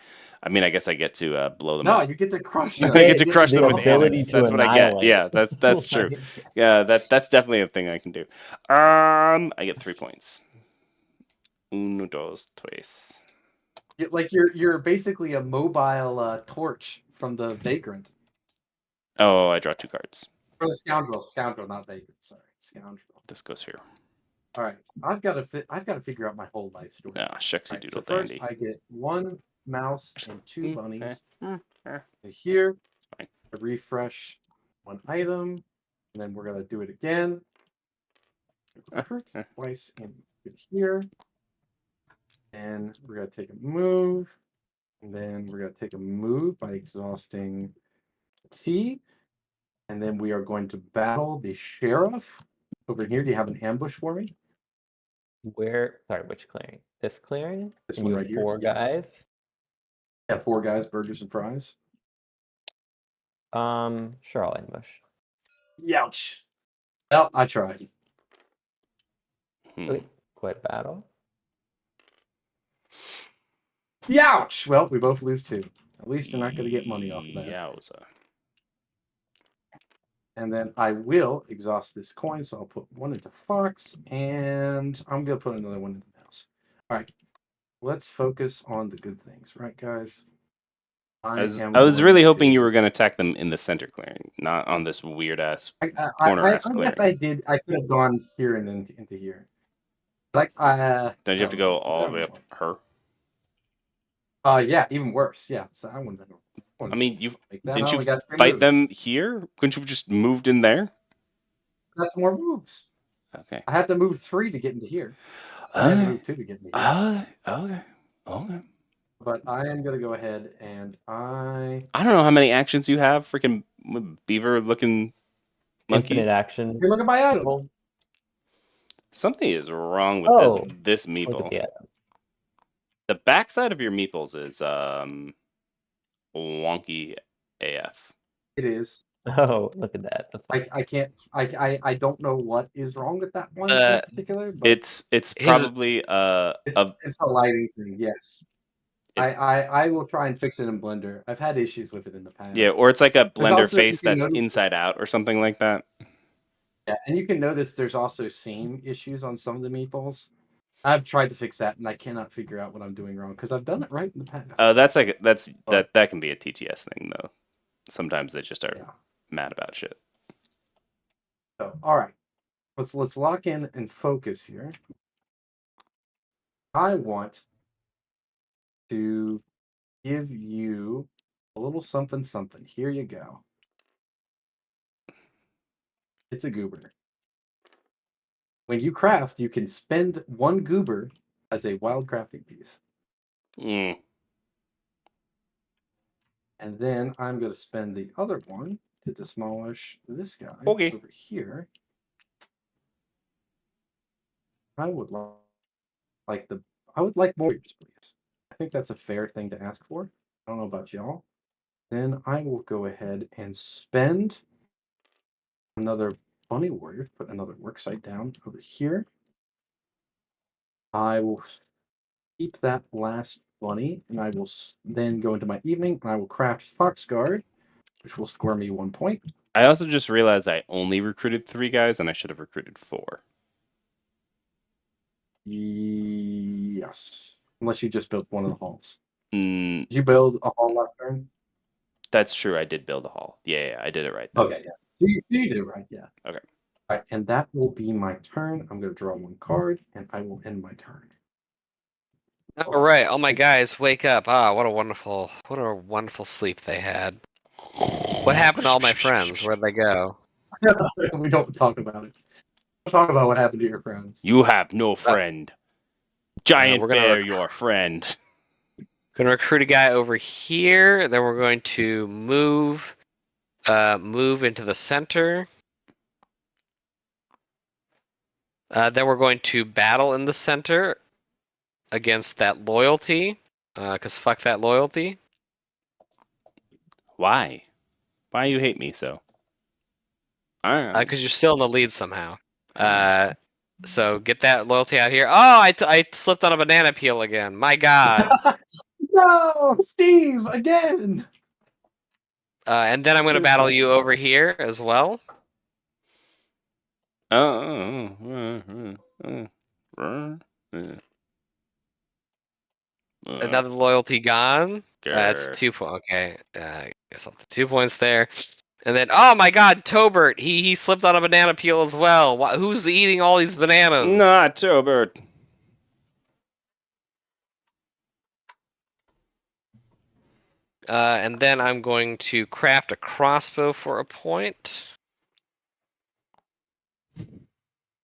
I mean, I guess I get to blow them up. No, you get to crush I them. get to crush them with ability annex. to That's what I get. annihilate. Yeah, that's true. Yeah, that's definitely a thing I can do. I get 3 points. Uno, dos, tres. Like you're basically a mobile torch from the Vagrant. Oh, I draw 2 cards. Or the Scoundrel, not Vagrant. Sorry, Scoundrel. This goes here. All right, I've got to figure out my whole life story. Ah, shucksy Right, doodle so first, dandy. I get 1 mouse and 2 bunnies. Eh. Here, Fine. I refresh 1 item, and then we're gonna do it again. Recruit twice and get here, and we're gonna take a move, and then we're gonna take a move by exhausting T, and then we are going to battle the sheriff over here. Do you have an ambush for me? Where? Sorry, which clearing? This clearing? This And one you right have here? 4 Yes. guys. Yeah, 4 guys, burgers and fries. Sure, I'll ambush. Youch. Well, I tried. Okay, quit battle. Youch! Well, we both lose 2. At least you're not going to get money off of that. Yowza. And then I will exhaust this coin, so I'll put 1 into Fox, and I'm going to put another 1 into Mouse. All right, let's focus on the good things, right, guys? I was really hoping you were going to attack them in the center clearing, not on this weird ass corner ass I clearing. guess I did. I could have gone here and then into here. Like, Don't you have to go all the way up her? Yeah, even worse. Yeah, so I wouldn't. I mean, didn't you got fight 3 them moves. here? Couldn't you have just moved in there? That's more moves. Okay. I had to move 3 to get into here. I had to move 2 to get into here. Okay. But I am gonna go ahead and I don't know how many actions you have. Freaking beaver-looking monkeys. Infinite action. You're looking at my animal. Something is wrong with this Look at meeple. the The backside of your meeples is wonky AF. It is. Oh, look at that. That's I can't. I don't know what is wrong with that one in particular. But it's probably it's a lighting thing. Yes. I will try and fix it in Blender. I've had issues with it in the past. Yeah, or it's like a Blender also, face that's inside out or something like that. Yeah, and you can notice there's also seam issues on some of the meeples. I've tried to fix that, and I cannot figure out what I'm doing wrong because I've done it right in the past. That can be a TTS thing though. Sometimes they just are mad about shit. So, all right, let's lock in and focus here. I want to give you a little something. Here you go. It's a goober. When you craft, you can spend 1 goober as a wild crafting piece. And then I'm going to spend the other 1 to demolish this guy over here. I would like more, please. I think that's a fair thing to ask for. I don't know about y'all. Then I will go ahead and spend another bunny warrior, put another worksite down over here. I will keep that last bunny, and I will then go into my evening, and I will craft Fox Guard, which will score me 1 point. I also just realized I only recruited 3 guys, and I should have recruited 4. Yes. Unless you just built one of the halls. Did you build a hall last turn? That's true. I did build a hall. Yeah, I did it right then. Okay, yeah. You did it right, yeah. Okay. All right, and that will be my turn. I'm going to draw 1 card, and I will end my turn. All right, all my guys, wake up! Ah, what a wonderful sleep they had. What happened to all my friends? Where'd they go? We don't talk about it. We'll talk about what happened to your friends. You have no friend. Giant bear, your friend. Gonna recruit a guy over here. Then we're going to move into the center. Then we're going to battle in the center against that loyalty. Because fuck that loyalty. Why? Why you hate me so? Because you're still in the lead somehow. So get that loyalty out here. Oh, I slipped on a banana peel again. My God. No, Steve, again. And then I'm going to battle you over here as well. Another loyalty gone. That's 2 points. Okay, I guess I'll have 2 points there. And then, oh my God, Tobert, he slipped on a banana peel as well. Who's eating all these bananas? Not Tobert. And then I'm going to craft a crossbow for a point.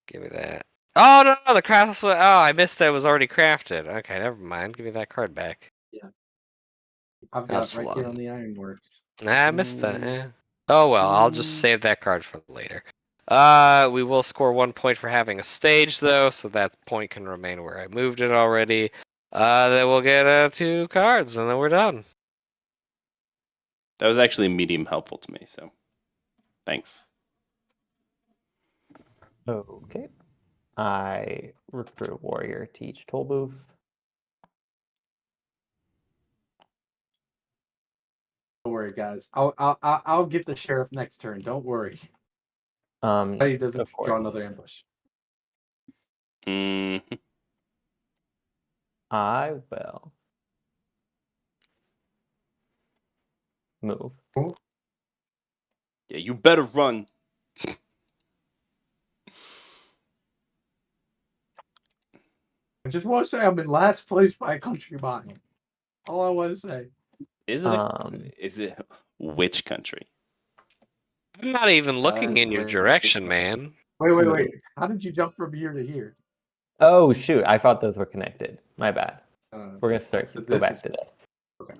Give me that. Oh no, the crossbow. Oh, I missed that it was already crafted. Okay, never mind. Give me that card back. Yeah. I've got it right here on the Ironworks. I missed that. Oh well, I'll just save that card for later. We will score 1 point for having a stage though, so that point can remain where I moved it already. Then we'll get 2 cards, and then we're done. That was actually medium helpful to me, so thanks. Okay. I recruit a warrior to each toll booth. Don't worry, guys. I'll get the sheriff next turn. Don't worry. He doesn't Of draw course. another ambush. Mm, I will move. yeah, you better run. I just want to say I'm in last place by a country mile. All I want to say. Is it which country? I'm not even looking That's in your great. direction, man. Wait. How did you jump from here to here? Oh shoot! I thought those were connected. My bad. We're gonna So go back is- to this. Okay.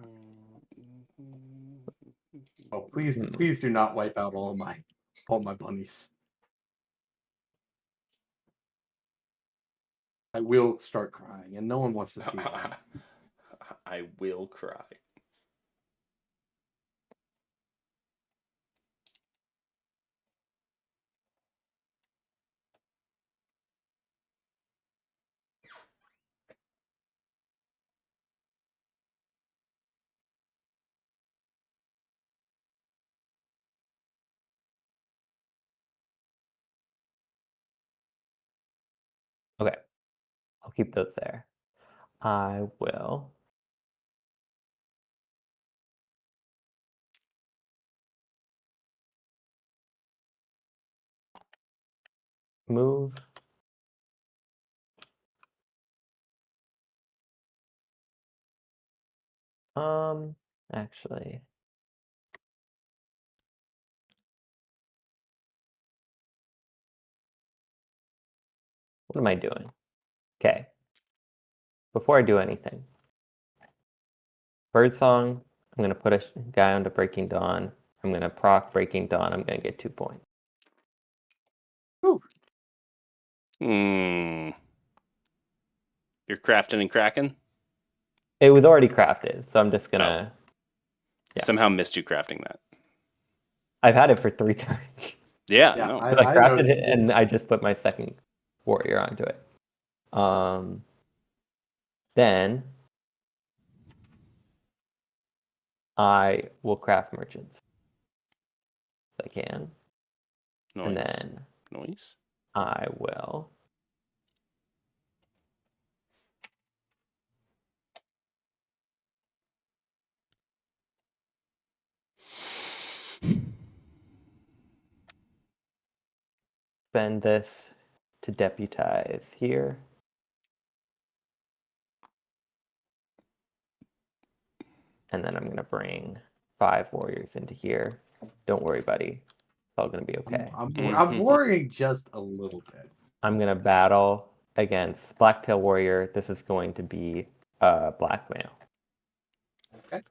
Oh, please do not wipe out all my bunnies. I will start crying, and no one wants to see that. I will cry. Okay. I'll keep those there. I will move. Actually, what am I doing? Okay. Before I do anything, Birdsong, I'm going to put a guy onto Breaking Dawn. I'm going to proc Breaking Dawn. I'm going to get 2 points. You're crafting and cracking? It was already crafted, so I'm just going to... Yeah. Somehow missed you crafting that. I've had it for 3 turns. Yeah, Yeah, no. I crafted it, and I just put my second warrior onto it. Then I will craft merchants if I can. Noise. And then Noise. I will spend this to deputize here. And then I'm going to bring 5 warriors into here. Don't worry, buddy. It's all going to be okay. I'm worrying just a little bit. I'm going to battle against Blacktail Warrior. This is going to be blackmail. Okay.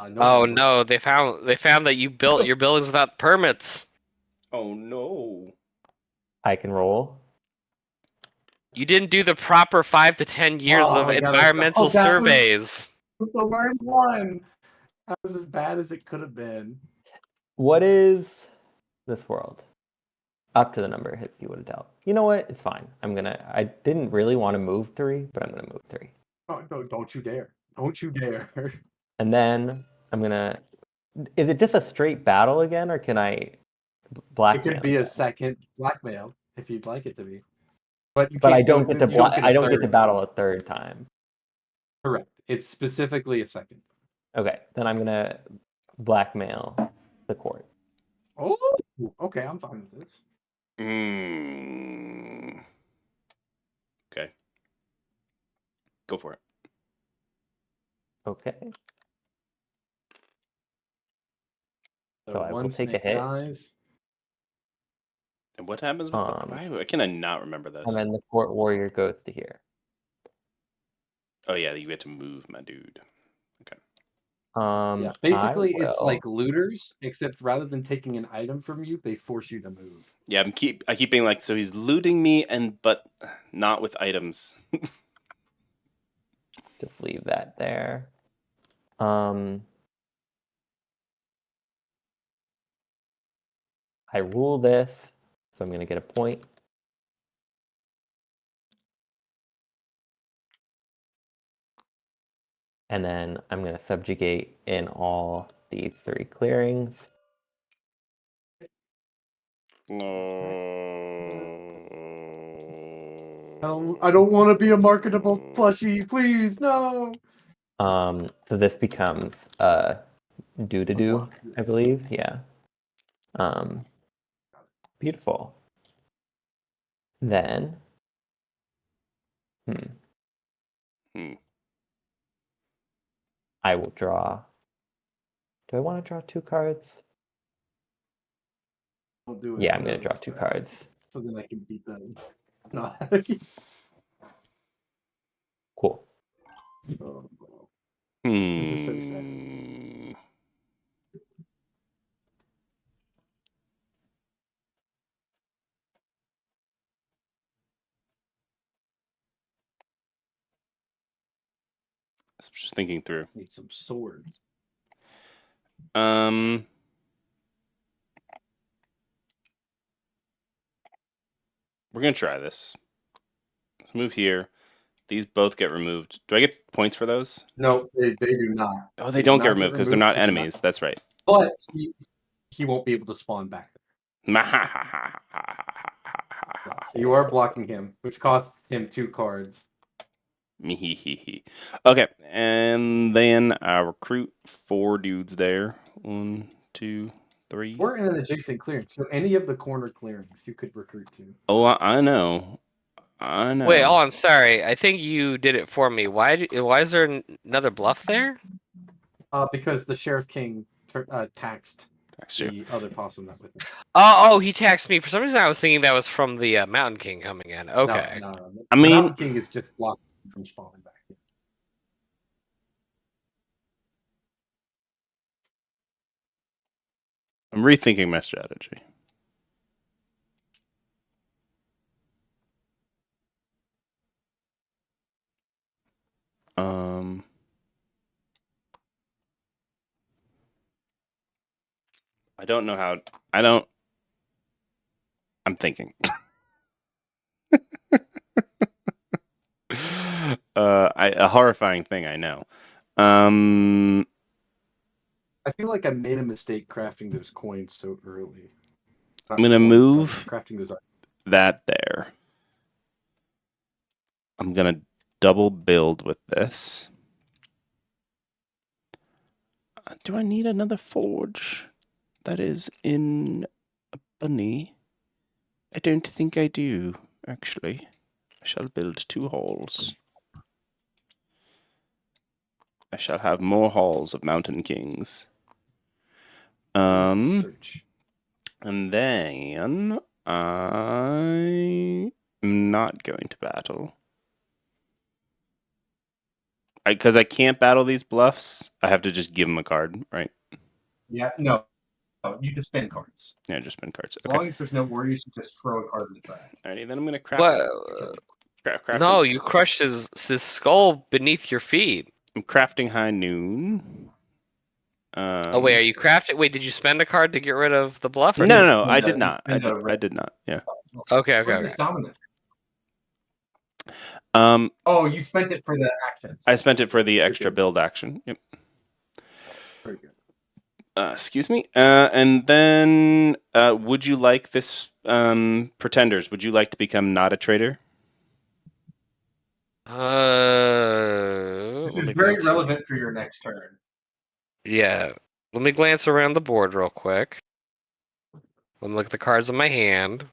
No, they found that you built your buildings without permits. Oh no. I can roll. You didn't do the proper 5 to 10 years of environmental surveys. That's the worst one. That was as bad as it could have been. What is this world? Up to the number of hits you would have dealt. You know what? It's fine. I didn't really want to move 3, but I'm gonna move 3. Oh, no, don't you dare. Don't you dare. And then I'm gonna... Is it just a straight battle again, or can I blackmail? It could be a second blackmail if you'd like it to be. But I don't get to I don't get to battle a 3rd time. Correct. It's specifically a second. Okay, then I'm gonna blackmail the court. Oh, okay. I'm fine with this. Okay. Go for it. Okay. So I will one take a snake hit. dies. And what happens? Why can I not remember this? And then the court warrior goes to here. Oh yeah, you get to move, my dude. Okay. Yeah, basically it's like looters, except rather than taking an item from you, they force you to move. Yeah, I keep being like, so he's looting me, but not with items. Just leave that there. I rule this, so I'm going to get a point. And then I'm going to subjugate in all these 3 clearings. I don't want to be a marketable plushie, please, no. So this becomes do, block, I yes. believe. Yeah. Beautiful. Then, I will draw. Do I want to draw 2 cards? I'll do it. Yeah, I'm going to draw 2 cards. So then I can beat them. No. Cool. Oh, no. Hmm. This is so sad. I'm just thinking through. Need some swords. We're gonna try this. Let's move here. These both get removed. Do I get points for those? No, they do not. Oh, they don't do get not removed because they're not enemies. That's right. But he won't be able to spawn back. So you are blocking him, which costs him 2 cards. Okay, and then I recruit 4 dudes there. 1, 2, 3. Or in an adjacent clearing. So any of the corner clearings you could recruit to. Oh, I know. I know. Wait, I'm sorry. I think you did it for me. Why is there another bluff there? Because the Sheriff King taxed you. the other possum that with him. Oh, he taxed me. For some reason, I was thinking that was from the Mountain King coming in. Okay. No. I The mean- Mountain King is just blocking from spawning back. I'm rethinking my strategy. I don't know how. I'm thinking. A horrifying thing, I know. I feel like I made a mistake crafting those coins so early. I'm gonna move crafting those. that there. I'm gonna double build with this. Do I need another forge that is in a bunny? I don't think I do, actually. I shall build 2 halls. I shall have more halls of Mountain Kings. Search. And then I'm not going to battle. Because I can't battle these bluffs, I have to just give them a card, right? Yeah, no. You just spend cards. Yeah, just spend cards. As long as there's no worries, you just throw a card in the trash. Alrighty, then I'm going to craft. No, you crushed his skull beneath your feet. I'm crafting High Noon. Oh wait, are you crafting? Wait, did you spend a card to get rid of the bluff? No, I did not. I did not. Yeah. Okay. Dominance. Oh, you spent it for the actions. I spent it for the extra build action. Yep. Very good. Excuse me. And then, would you like this, pretenders? Would you like to become not a traitor? This is very relevant for your next turn. Yeah. Let me glance around the board real quick. Let me look at the cards in my hand.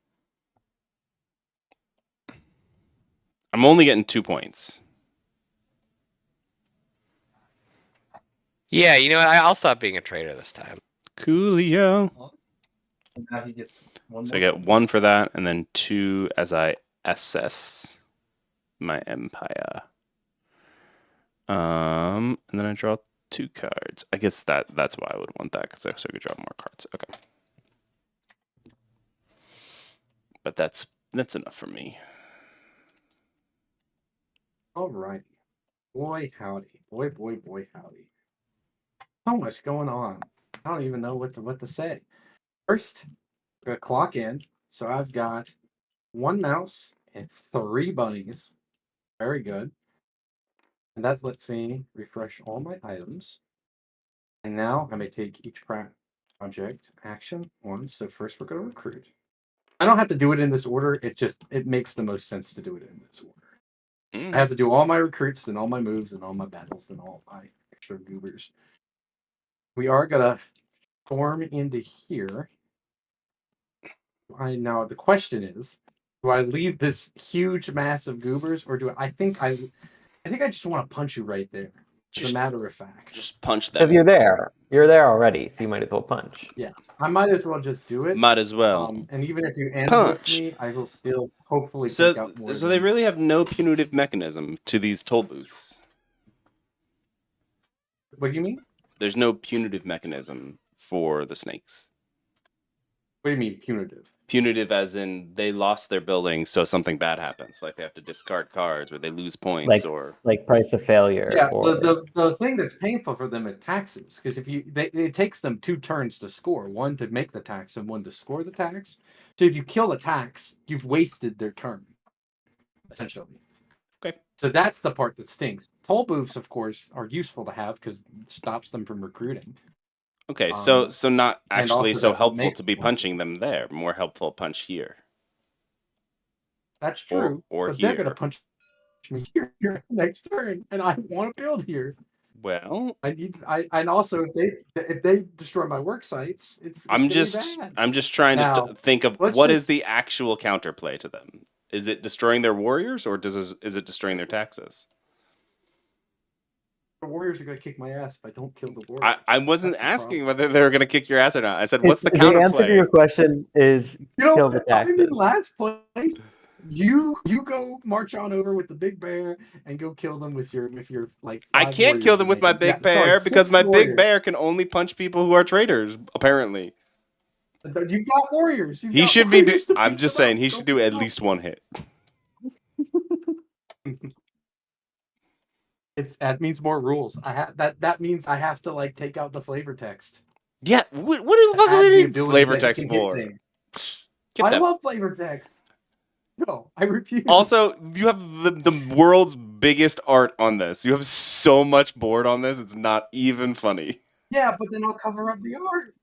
I'm only getting 2 points. Yeah, you know what? I'll stop being a traitor this time. Coolio. Now he gets 1 So I get 1 for that, and then 2 as I assess my empire. And then I draw 2 cards. I guess that's why I would want that, because I could draw more cards. Okay. But that's enough for me. All right. Boy, howdy. Boy, howdy. So much going on. I don't even know what to say. First, gonna clock in. So I've got 1 mouse and 3 bunnies. Very good. And that lets me refresh all my items. And now I'm gonna take each project action once. So first we're gonna recruit. I don't have to do it in this order. It makes the most sense to do it in this order. I have to do all my recruits and all my moves and all my battles and all my extra goobers. We are gonna form into here. Now the question is, do I leave this huge mass of goobers, or do I think I just want to punch you right there. As a matter of fact, just punch them. Because you're there. You're there already, so you might as well punch. Yeah, I might as well just do it. Might as well. And even if you ambush me, I will still hopefully take out more. So they really have no punitive mechanism to these toll booths. What do you mean? There's no punitive mechanism for the snakes. What do you mean punitive? Punitive as in they lost their building, so something bad happens, like they have to discard cards or they lose points, like price of failure. Yeah, or... the thing that's painful for them is taxes, because it takes them 2 turns to score, 1 to make the tax and 1 to score the tax. So if you kill the tax, you've wasted their turn, essentially. Okay. So that's the part that stinks. Toll booths, of course, are useful to have because it stops them from recruiting. Okay, so not actually so helpful to be punching them there. More helpful punch here. That's true. Or but here. They're going to punch me here next turn, and I want to build here. Well, and also if they destroy my work sites, it's I'm bad. just trying to think of what is the actual counterplay to them. Is it destroying their warriors, or is it destroying their taxes? The warriors are going to kick my ass if I don't kill the warriors. I wasn't asking whether they were going to kick your ass or not. I said, what's the counterplay? The answer to your question is kill the taxes. I'm in last place. You go march on over with the big bear and go kill them with your like. I can't kill them with my big bear because my big bear can only punch people who are traitors. Apparently, you've got warriors. He should be. I'm just saying he should do at least 1 hit. That means more rules. That means I have to like take out the flavor text. Yeah, what the fuck are we need flavor text for? I love flavor text. No, I refuse. Also, you have the world's biggest art on this. You have so much board on this, it's not even funny. Yeah, but then I'll cover up the art.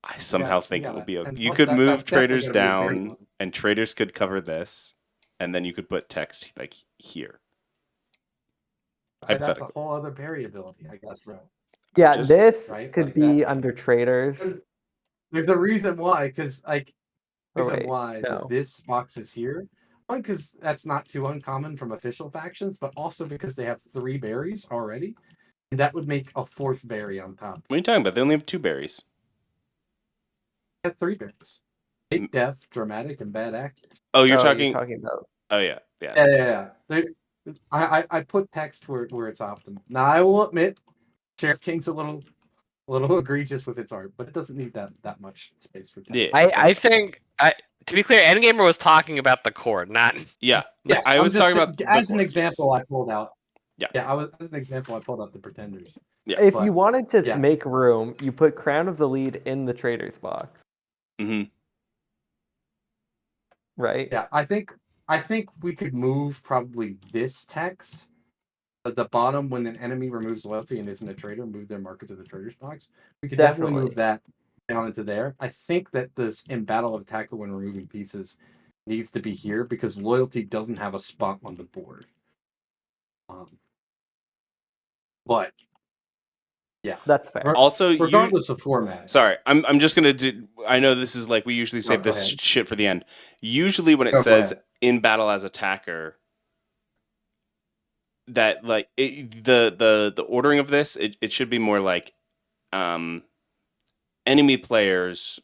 I somehow think it would be okay. You could move traders down, and traders could cover this, and then you could put text like here. That's a whole other variability, I guess. Right? Yeah, this could be under traders. There's a reason why, because this box is here. One, because that's not too uncommon from official factions, but also because they have 3 berries already, and that would make a 4th berry on top. What are you talking about? They only have 2 berries. They have 3 berries. Fake death, dramatic, and bad actors. Oh, you're talking about. Oh yeah. I put text where it's optimal. Now I will admit, Sheriff King's a little egregious with its art, but it doesn't need that much space for text. Yeah, I think to be clear, Endgamer was talking about the core, not I was talking about as an example. I pulled out. As an example. I pulled out the Pretenders. Yeah, if you wanted to make room, you put Crown of the Lead in the traders box. Mm-hmm. Right. Yeah, I think we could move probably this text at the bottom when an enemy removes loyalty and isn't a trader, move their marker to the traders box. We could definitely move that down into there. I think that this in Battle of Attacker when removing pieces needs to be here because loyalty doesn't have a spot on the board. But yeah, that's fair. Also, regardless of format. Sorry, I'm just gonna do. I know this is like we usually save this shit for the end. Usually, when it says in battle as attacker, that like the ordering of this, it should be more like enemy players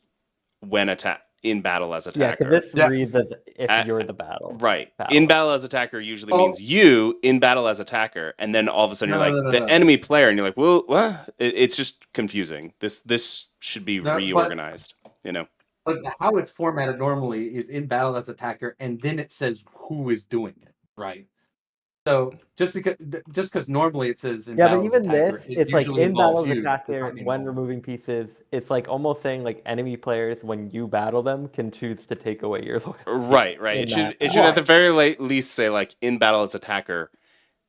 when in battle as attacker. Yeah, because this reads as if you're the battle. Right. In battle as attacker usually means you in battle as attacker, and then all of a sudden you're enemy player, and you're like, well, what? It's just confusing. This should be reorganized. But how it's formatted normally is in battle as attacker, and then it says who is doing it. Right. So just because normally it says in Yeah, but battles even attacker, this, it it's like usually in involves battles you. attacker when removing pieces. It's like almost saying like enemy players when you battle them can choose to take away your loyalty. Right. in that It should at the Right. very least say like in battle as attacker,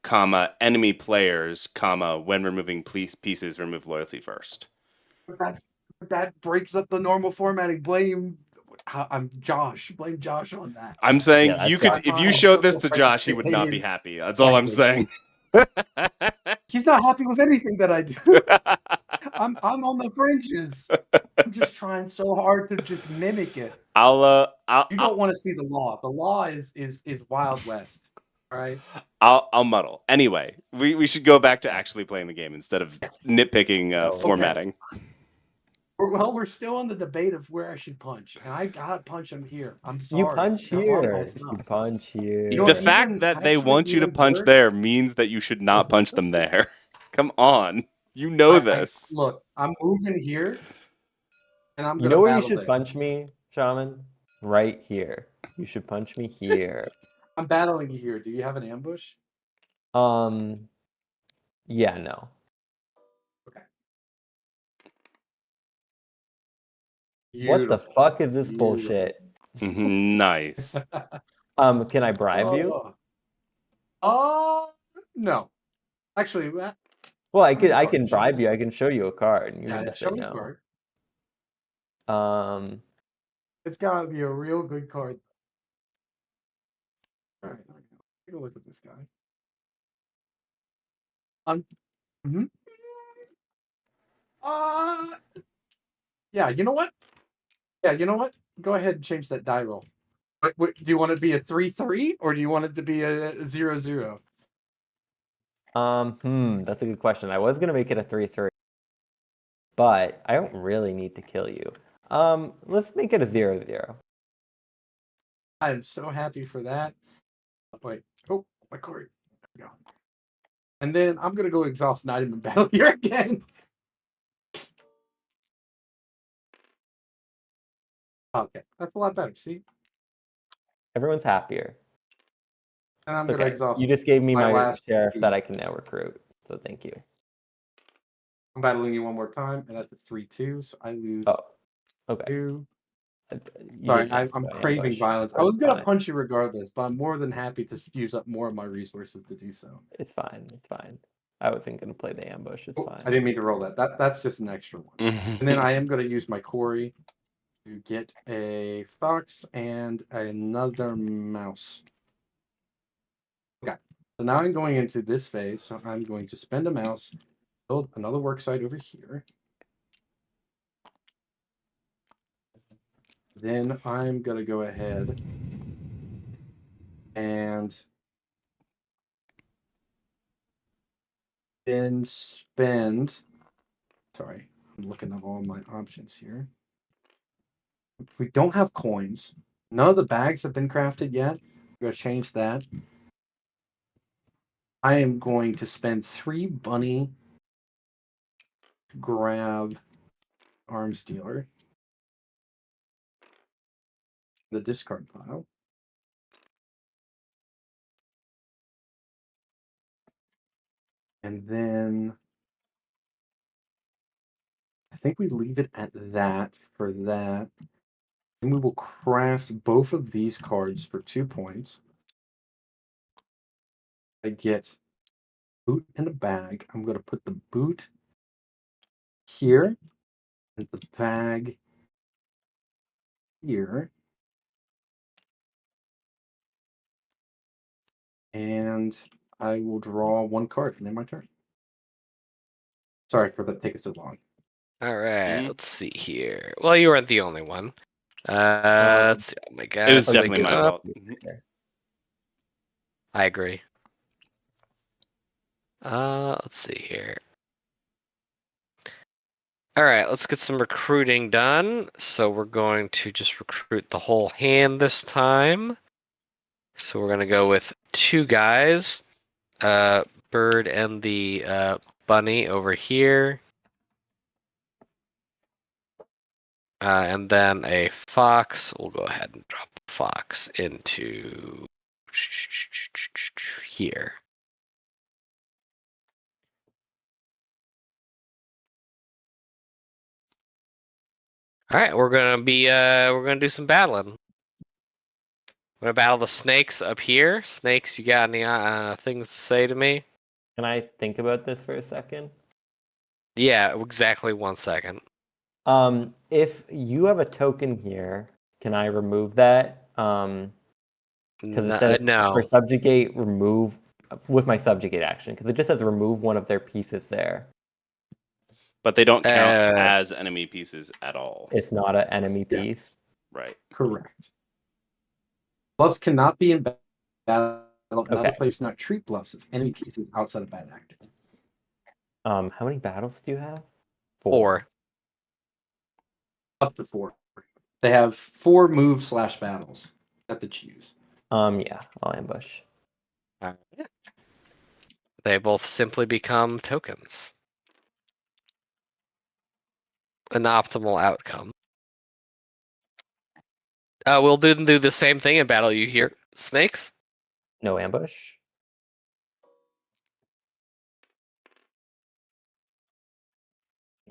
comma enemy players, comma when removing pieces, remove loyalty first. That breaks up the normal formatting. I'm Josh. Blame Josh on that. I'm saying Yeah, you that's could, Josh. if you showed this to Josh, he would not be happy. That's all I'm saying. He's not happy with anything that I do. I'm on the fringes. I'm just trying so hard to just mimic it. You don't want to see the law. The law is Wild West. All right. I'll muddle. Anyway, we should go back to actually playing the game instead of nitpicking formatting. Well, we're still on the debate of where I should punch, and I gotta punch him here. I'm sorry. You punch here. You punch here. The fact that they want you to punch there means that you should not punch them there. Come on, you know this. Look, I'm moving here, and I'm You gonna know where you battle should there. punch me, Shaman? Right here. You should punch me here. I'm battling you here. Do you have an ambush? Yeah, no. Okay. What the fuck is this bullshit? Nice. Can I bribe you? No. Actually, Well, I can bribe you. I can show you a card, and you can just say show me a no. card. It's gotta be a real good card. All right, take a look at this guy. Yeah, you know what? Go ahead and change that die roll. Do you want it to be a 3-3 or do you want it to be a 0-0? That's a good question. I was gonna make it a 3-3, but I don't really need to kill you. Let's make it a 0-0. I am so happy for that. Wait, my card. There we go. And then I'm gonna go exhaust an item in battle here again. Okay, that's a lot better. See, Everyone's happier. and I'm Okay. gonna exhaust. You just gave me my last sheriff key. that I can now recruit, so thank you. I'm battling you one more time, and that's a 3-2, so I lose. Oh, okay. 2. You Sorry, didn't ask I'm about craving ambush. violence. I That's was gonna fine. punch you regardless, but I'm more than happy to use up more of my resources to do so. It's fine. It's fine. I wasn't gonna play the ambush. It's fine. I didn't mean to roll that. That's just an extra one. And then I am gonna use my quarry to get a fox and another mouse. Okay. So now I'm going into this phase. So I'm going to spend a mouse, build another work site over here. Then I'm gonna go ahead and then spend. Sorry, I'm looking at all my options here. We don't have coins. None of the bags have been crafted yet. We're gonna change that. I am going to spend 3 bunny to grab arms dealer. The discard pile. And then I think we leave it at that for that. And we will craft both of these cards for 2 points. I get boot in a bag. I'm going to put the boot here and the bag here. And I will draw 1 card and end my turn. Sorry for that taking so long. All right, let's see here. Well, you weren't the only one. Let's see. Oh my god. It was definitely my fault. I agree. Let's see here. All right, let's get some recruiting done. So we're going to just recruit the whole hand this time. So we're gonna go with 2 guys, Bird and the bunny over here, and then a fox. We'll go ahead and drop the fox into here. All right, we're gonna do some battling. I'm gonna battle the snakes up here. Snakes, you got any things to say to me? Can I think about this for a second? Yeah, exactly 1 second. If you have a token here, can I remove that? Because it says No. for subjugate, remove with my subjugate action. Because it just says remove one of their pieces there. But they don't count Uh, as enemy pieces at all. It's not an enemy Yeah. piece. Right. Correct. Bluffs cannot be in battle. And other Okay. players cannot treat bluffs as enemy pieces outside of bad acting. How many battles do you have? 4. Up to 4. They have 4 move/battles at the choose. Yeah, I'll ambush. They both simply become tokens. An optimal outcome. We'll do the same thing in battle. You hear snakes? No ambush.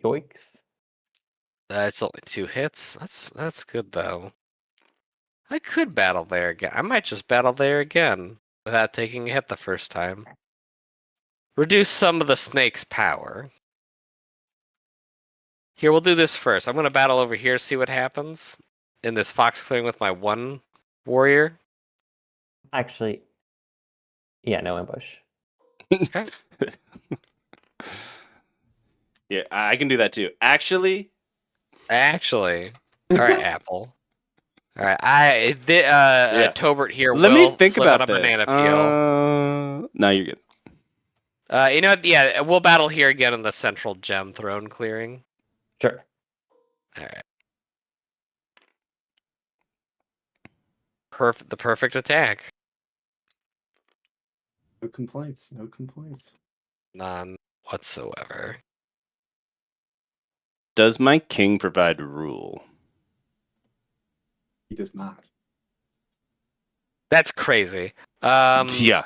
Yoiks. It's only 2 hits. That's good though. I could battle there again. I might just battle there again without taking a hit the first time. Reduce some of the snake's power. Here, we'll do this first. I'm going to battle over here, see what happens in this fox clearing with my 1 warrior. Actually, yeah, no ambush. Okay. Yeah, I can do that too. Actually, Actually, all right, Apple. All right, Yeah. Tobert here let me will think slip on about a this. banana peel. No, you're good. You know what? Yeah, we'll battle here again in the central gem throne clearing. Sure. All right. The perfect attack. No complaints. No complaints. None whatsoever. Does my king provide rule? He does not. That's crazy. Yeah.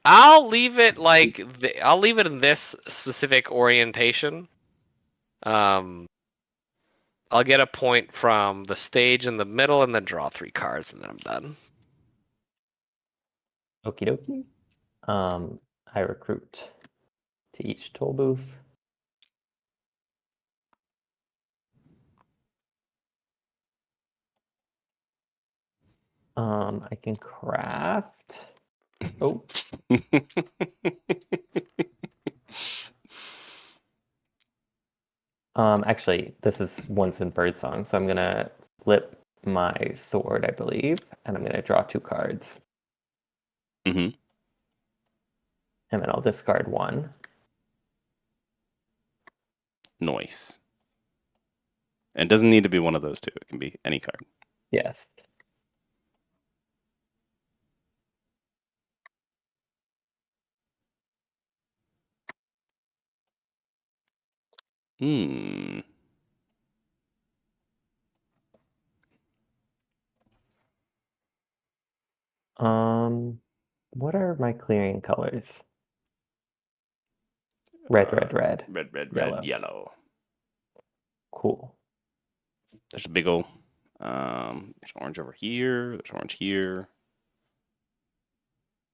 I'll leave it I'll leave it in this specific orientation. I'll get a point from the stage in the middle and then draw 3 cards and then I'm done. Okie dokie. I recruit to each toll booth. I can craft. Oh, actually, this is once in birdsong, so I'm gonna flip my sword, I believe, and I'm gonna draw 2 cards. Mhm. And then I'll discard 1. Nice. And it doesn't need to be one of those 2. It can be any card. Yes. Hmm. What are my clearing colors? Red, red, red. Red, Yellow. yellow. Cool. There's a big old there's orange over here, there's orange here.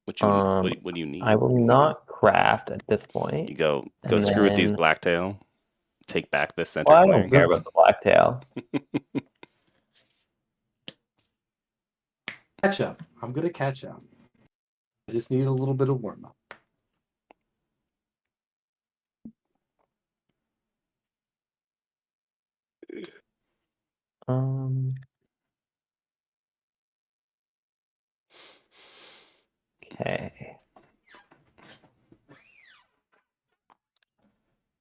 What do you need? I will not craft at this point. You go And screw with these then- blacktail. Take back this center Well, I clearing. don't care about the blacktail. Catch up. I'm gonna catch up. I just need a little bit of warm up. Okay.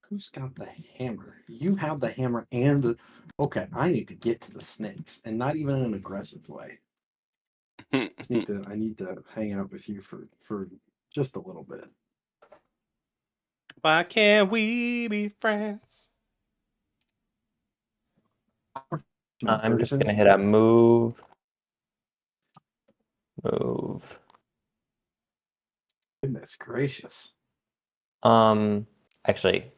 Who's got the hammer? You have the hammer and the. Okay, I need to get to the snakes, and not even in an aggressive way. I need to hang out with you for just a little bit. Why can't we be friends? I'm just gonna hit a move. Move. Goodness gracious. Actually,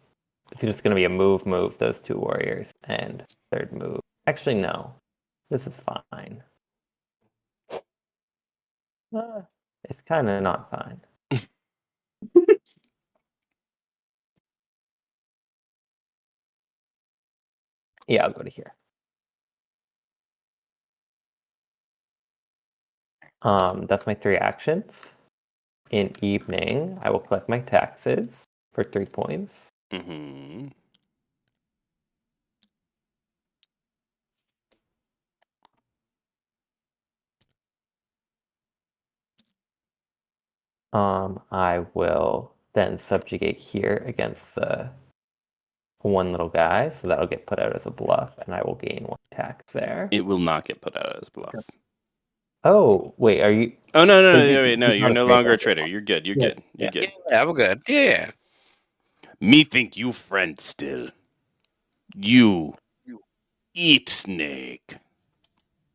It's just going to be a move, those 2 warriors, and third move. Actually, no. This is fine. It's kind of not fine. Yeah, I'll go to here. That's my 3 actions. In evening, I will collect my taxes for 3 points. Mm-hmm. I will then subjugate here against the one little guy, so that'll get put out as a bluff, and I will gain 1 tax there. It will not get put out as bluff. Oh, wait, are you? Oh no, So wait, no, he's you're not a no traitor longer a anymore. traitor. You're good. You're Yeah. good. You're good. Yeah, I'm good. Yeah. Me think you friend still. You eat snake.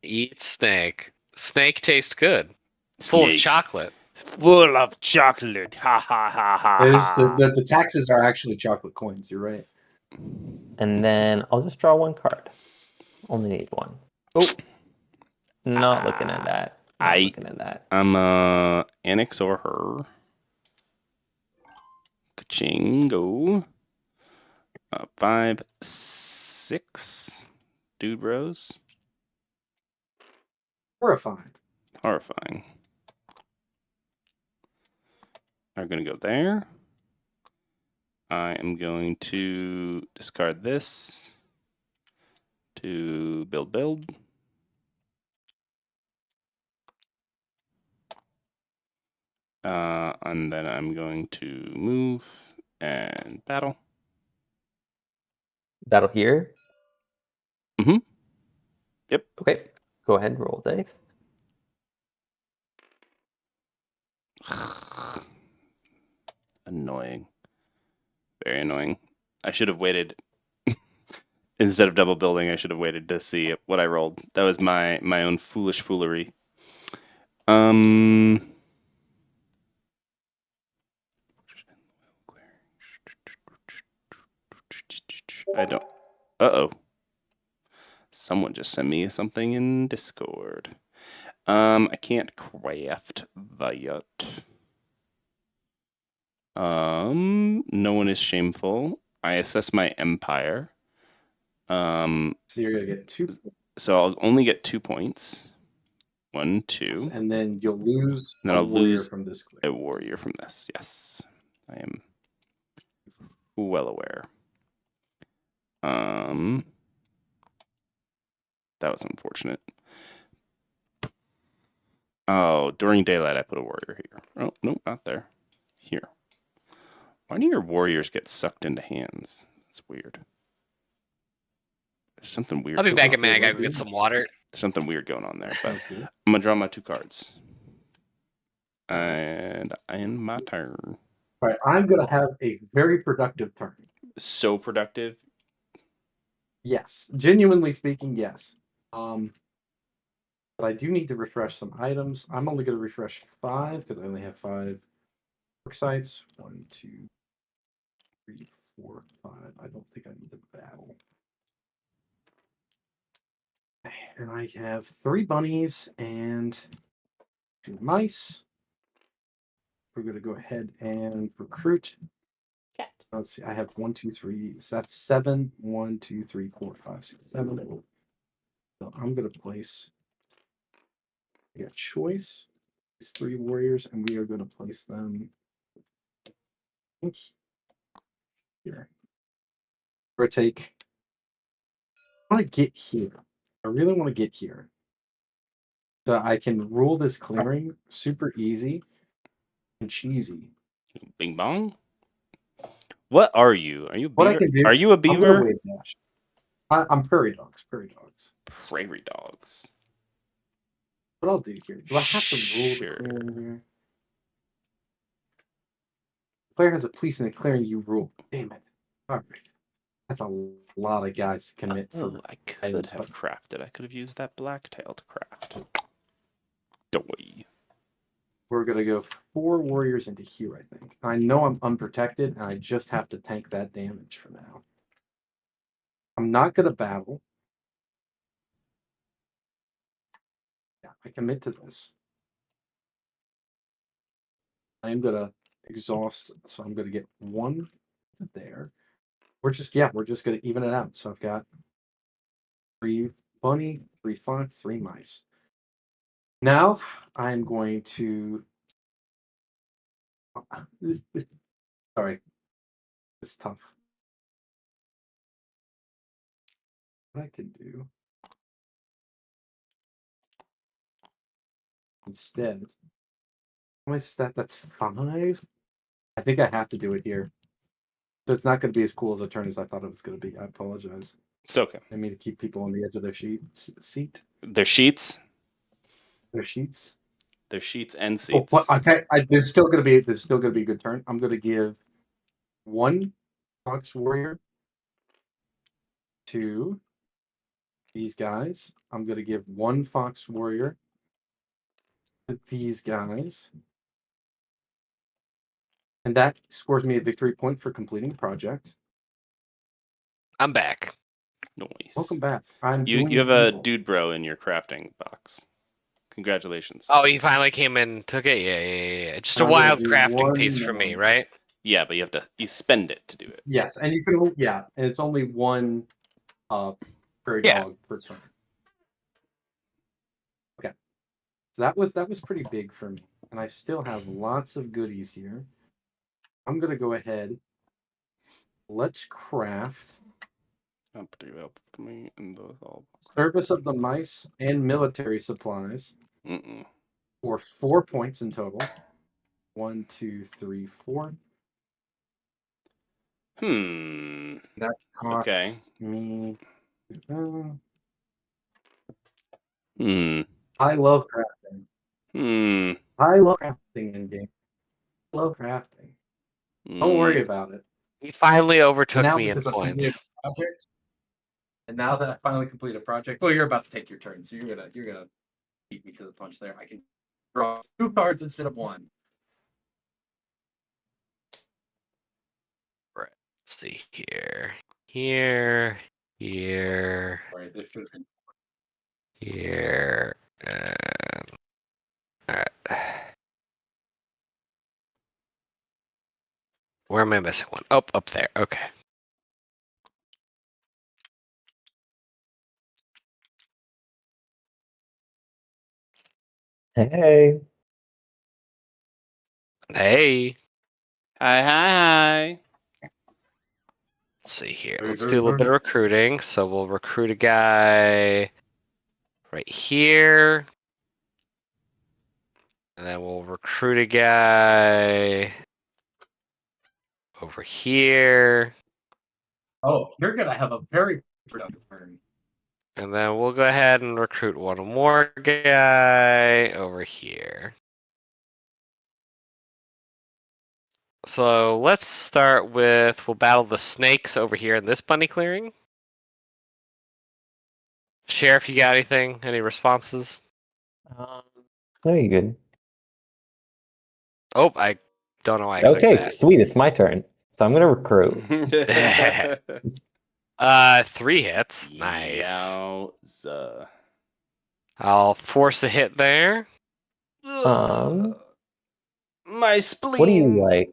Eat snake. Snake tastes good. Full of Snake. chocolate. Full of chocolate. Ha ha ha ha There's ha. the taxes are actually chocolate coins. You're right. And then I'll just draw 1 card. Only need 1. Oh, not looking at that. Not looking at that. I'm annex or her. Ka-ching, go. 5, 6. Dude bros. Horrifying. Horrifying. I'm going to go there. I am going to discard this to build. And then I'm going to move and battle. Battle here? Mm-hmm. Yep. Okay, go ahead, roll dice. Annoying. Very annoying. I should have waited. Instead of double building, I should have waited to see what I rolled. That was my own foolish foolery. I don't. Uh-oh. Someone just sent me something in Discord. I can't craft that. No one is shameful. I assess my empire. So you're gonna get 2, So I'll only get 2 points. 1, 2. and then you'll lose Then a I'll warrior lose from this clear. a warrior from this. Yes, I am well aware. That was unfortunate. Oh, during daylight, I put a warrior here. Oh, no, not there. Here. Why do your warriors get sucked into hands? That's weird. There's something weird. I'll be back Because in a minute. I they gotta would go get be. some water. There's something weird going on there. But Sounds good. I'm gonna draw my 2 cards. And I end my turn. All right, I'm gonna have a very productive turn. So productive. Yes, genuinely speaking, yes. But I do need to refresh some items. I'm only going to refresh 5 because I only have 5 work sites. 1, 2, 3, 4, 5. I don't think I need a battle. And I have 3 bunnies and 2 mice. We're going to go ahead and recruit. Let's see. I have 1, 2, 3. So that's 7. 1, 2, 3, 4, 5, 6, 7. So I'm going to place a choice. These 3 warriors, and we are going to place them here. Or take. I want to get here. I really want to get here. So I can rule this clearing super easy and cheesy. Bing bong. What are you? Are you a What I beaver? can do? Are you a I'm gonna beaver? wave dash. I'm prairie dogs. Prairie dogs. Prairie dogs. What I'll do here? Do I have to rule Sure. the clearing here? Player has a police in a clearing. You rule. Damn it! All right. That's a lot of guys to commit for. Oh, I could items, have but- crafted. I could have used that blacktail to craft. Doy. We're gonna go 4 warriors into here, I think. I know I'm unprotected, and I just have to tank that damage for now. I'm not gonna battle. Yeah, I commit to this. I'm gonna exhaust, so I'm gonna get 1 there. We're just gonna even it out. So I've got 3 bunny, 3 fox, 3 mice. Now I'm going to. Sorry, it's tough. What I can do instead. How much is that? That's 5. I think I have to do it here. So it's not going to be as cool as a turn as I thought it was going to be. I apologize. It's okay. I mean to keep people on the edge of their seat. Their sheets. Their sheets. Their sheets and Oh, seats. but okay, there's still going to be a good turn. I'm going to give 1 fox warrior to these guys. I'm going to give 1 fox warrior to these guys. And that scores me a victory point for completing the project. I'm back. Nice. Welcome back. I'm You doing have a evil. dude bro in your crafting box. Congratulations. Oh, he finally came in and took it? Yeah. Just a I'm gonna wild do crafting 1 piece for me, more. right? Yeah, but you spend it to do it. Yes, and you can and it's only 1 prairie Yeah. dog per turn. Okay. So that was pretty big for me. And I still have lots of goodies here. I'm gonna go ahead. Let's craft Service of the Mice and military supplies for 4 points in total. 1, 2, 3, 4. That costs Okay. me. Hmm. I love crafting. I love crafting in game. I love crafting. Don't worry about it. He finally And overtook now me in because I've completed points. a project, and now that I finally completed a project, well, you're about to take your turn, so you're gonna beat me to the punch there. I can draw 2 cards instead of 1. Right. Let's see here. Here. Right, this should have been Here. Where am I missing one? Oh, up there. Okay. Hey. Hey. Hi. Let's see here. Hey, Let's hey, do a little bit hey. of recruiting. So we'll recruit a guy right here. And then we'll recruit a guy over here. Oh, you're gonna have a very productive turn. And then we'll go ahead and recruit one more guy over here. So let's start with, we'll battle the snakes over here in this bunny clearing. Sheriff, you got anything? Any responses? No, you good. Oh, I don't know why I clicked Okay, sweet. It's my turn. So I'm gonna recruit. that. 3 hits. Nice. Yowza. I'll force a hit there. My spleen. What do you like?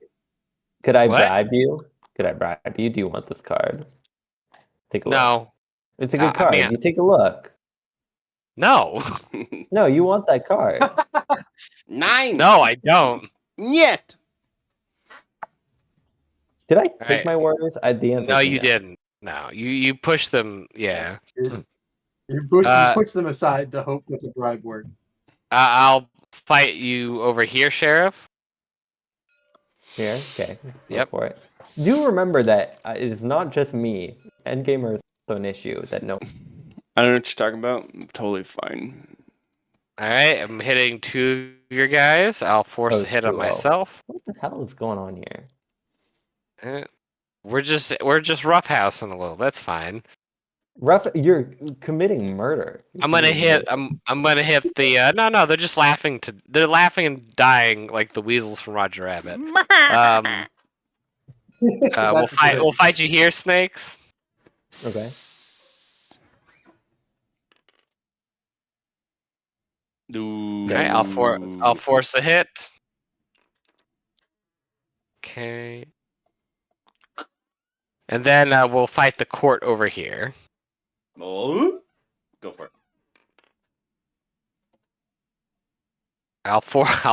Could I What? bribe you? Could I bribe you? Do you want this card? Take a look. No. It's a good I card. mean, You take a look. no. No, you want that card. 9. No, I don't. Yet. Did I take Right. my warriors? The answer No, is you no. didn't. No, you pushed them. Yeah. You push them aside to hope that the bribe worked. I'll fight you over here, Sheriff. Here, okay. Yep. Go for it. Do remember that it is not just me. Endgamer is also an issue that no. I don't know what you're talking about. I'm totally fine. All right, I'm hitting 2 of your guys. I'll force a it's hit on 2-0. myself. What the hell is going on here? We're just roughhousing a little. That's fine. You're committing murder. I'm gonna hit. I'm gonna hit the. No, they're just laughing. They're laughing and dying like the weasels from Roger Rabbit. We'll That's fight. good. We'll fight you here, snakes. Okay. Ooh. Okay, I'll force a hit. Okay. And then we'll fight the court over here. Oh, go for it. I'll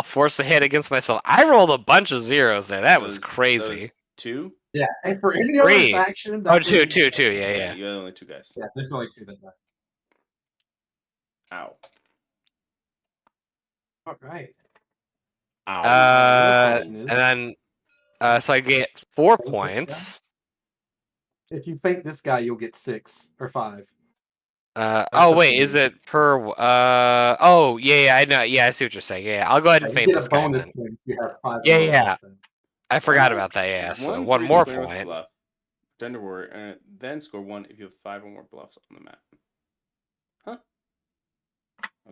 force a hit against myself. I rolled a bunch of zeros there. That was crazy. Those 2? Yeah, and for any other Three. faction, Oh, that would two. be- Yeah. You got only 2 guys. Yeah, there's only 2 that die. Ow. All right. Ow. question is- And then so I get 4 Faint this points. If you faint this guy, you'll get 6 or 5. Oh up wait, to is you. it per? Oh yeah, I know. Yeah, I see what you're saying. Yeah, I'll go ahead and You faint get this a guy. bonus Then. when you have 5. Yeah, or more yeah. health then. I forgot about that. Yeah, so one for each more player with point. bluff. Pretender warrior, then score 1 if you have 5 or more bluffs on the map. Huh?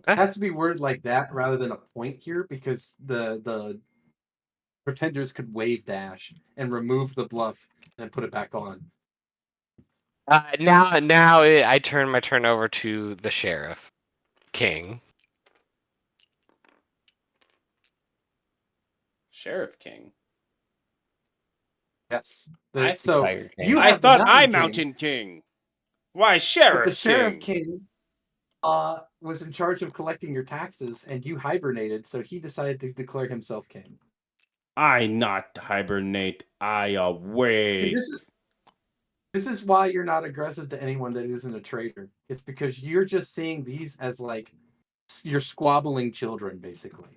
It has to be worded like that rather than a point here because the pretenders could wave dash and remove the bluff and put it back on. Now I turn my turn over to the sheriff king. Sheriff King. Yes. I- So Tiger King. you I have the thought I Mountain King, Mountain King. Why, but Sheriff the Sheriff King? King was in charge of collecting your taxes, and you hibernated, so he decided to declare himself king. I not hibernate. I awake. This is why you're not aggressive to anyone that isn't a traitor. It's because you're just seeing these as like you're squabbling children, basically.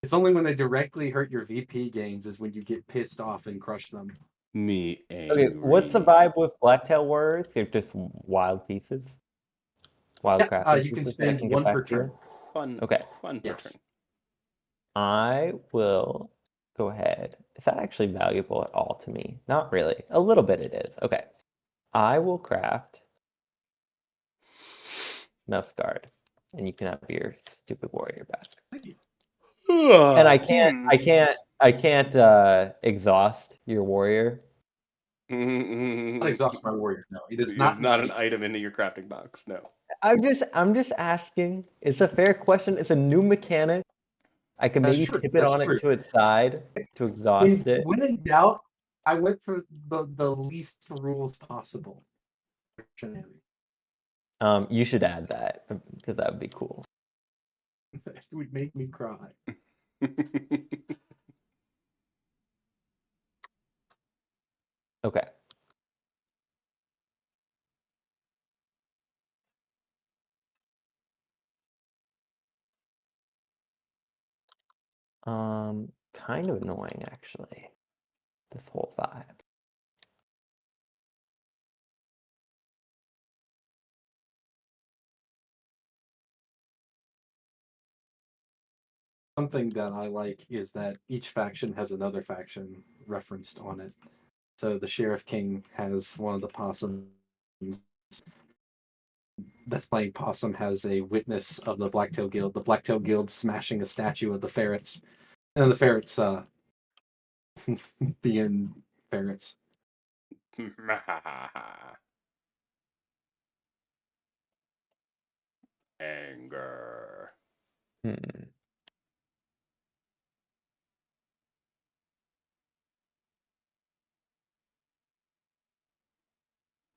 It's only when they directly hurt your VP gains is when you get pissed off and crush them. Me angry. Okay, what's the vibe with Blacktail Warriors? They're just wild pieces. Wild Yeah, crafting you can pieces that I spend get 1 back per to you? turn. Fun. Okay. Fun per Yes. turn. I will go ahead. Is that actually valuable at all to me? Not really. A little bit it is. Okay. I will craft Mouse Guard, and you can have your stupid warrior back. And I can't exhaust your warrior. Not exhaust my warrior. No, it is It's not. not an item into your crafting box. No. I'm just asking. It's a fair question. It's a new mechanic. I can That's maybe true. tip it That's on true. it to its side to exhaust it. When in doubt, I went for the least rules possible. You should add that because that would be cool. It would make me cry. Okay. Kind of annoying actually. This whole vibe. Something that I like is that each faction has another faction referenced on it. So the Sheriff King has one of the possums that's playing possum has a witness of the Blacktail Guild. The Blacktail Guild smashing a statue of the ferrets, and the ferrets being ferrets. Anger.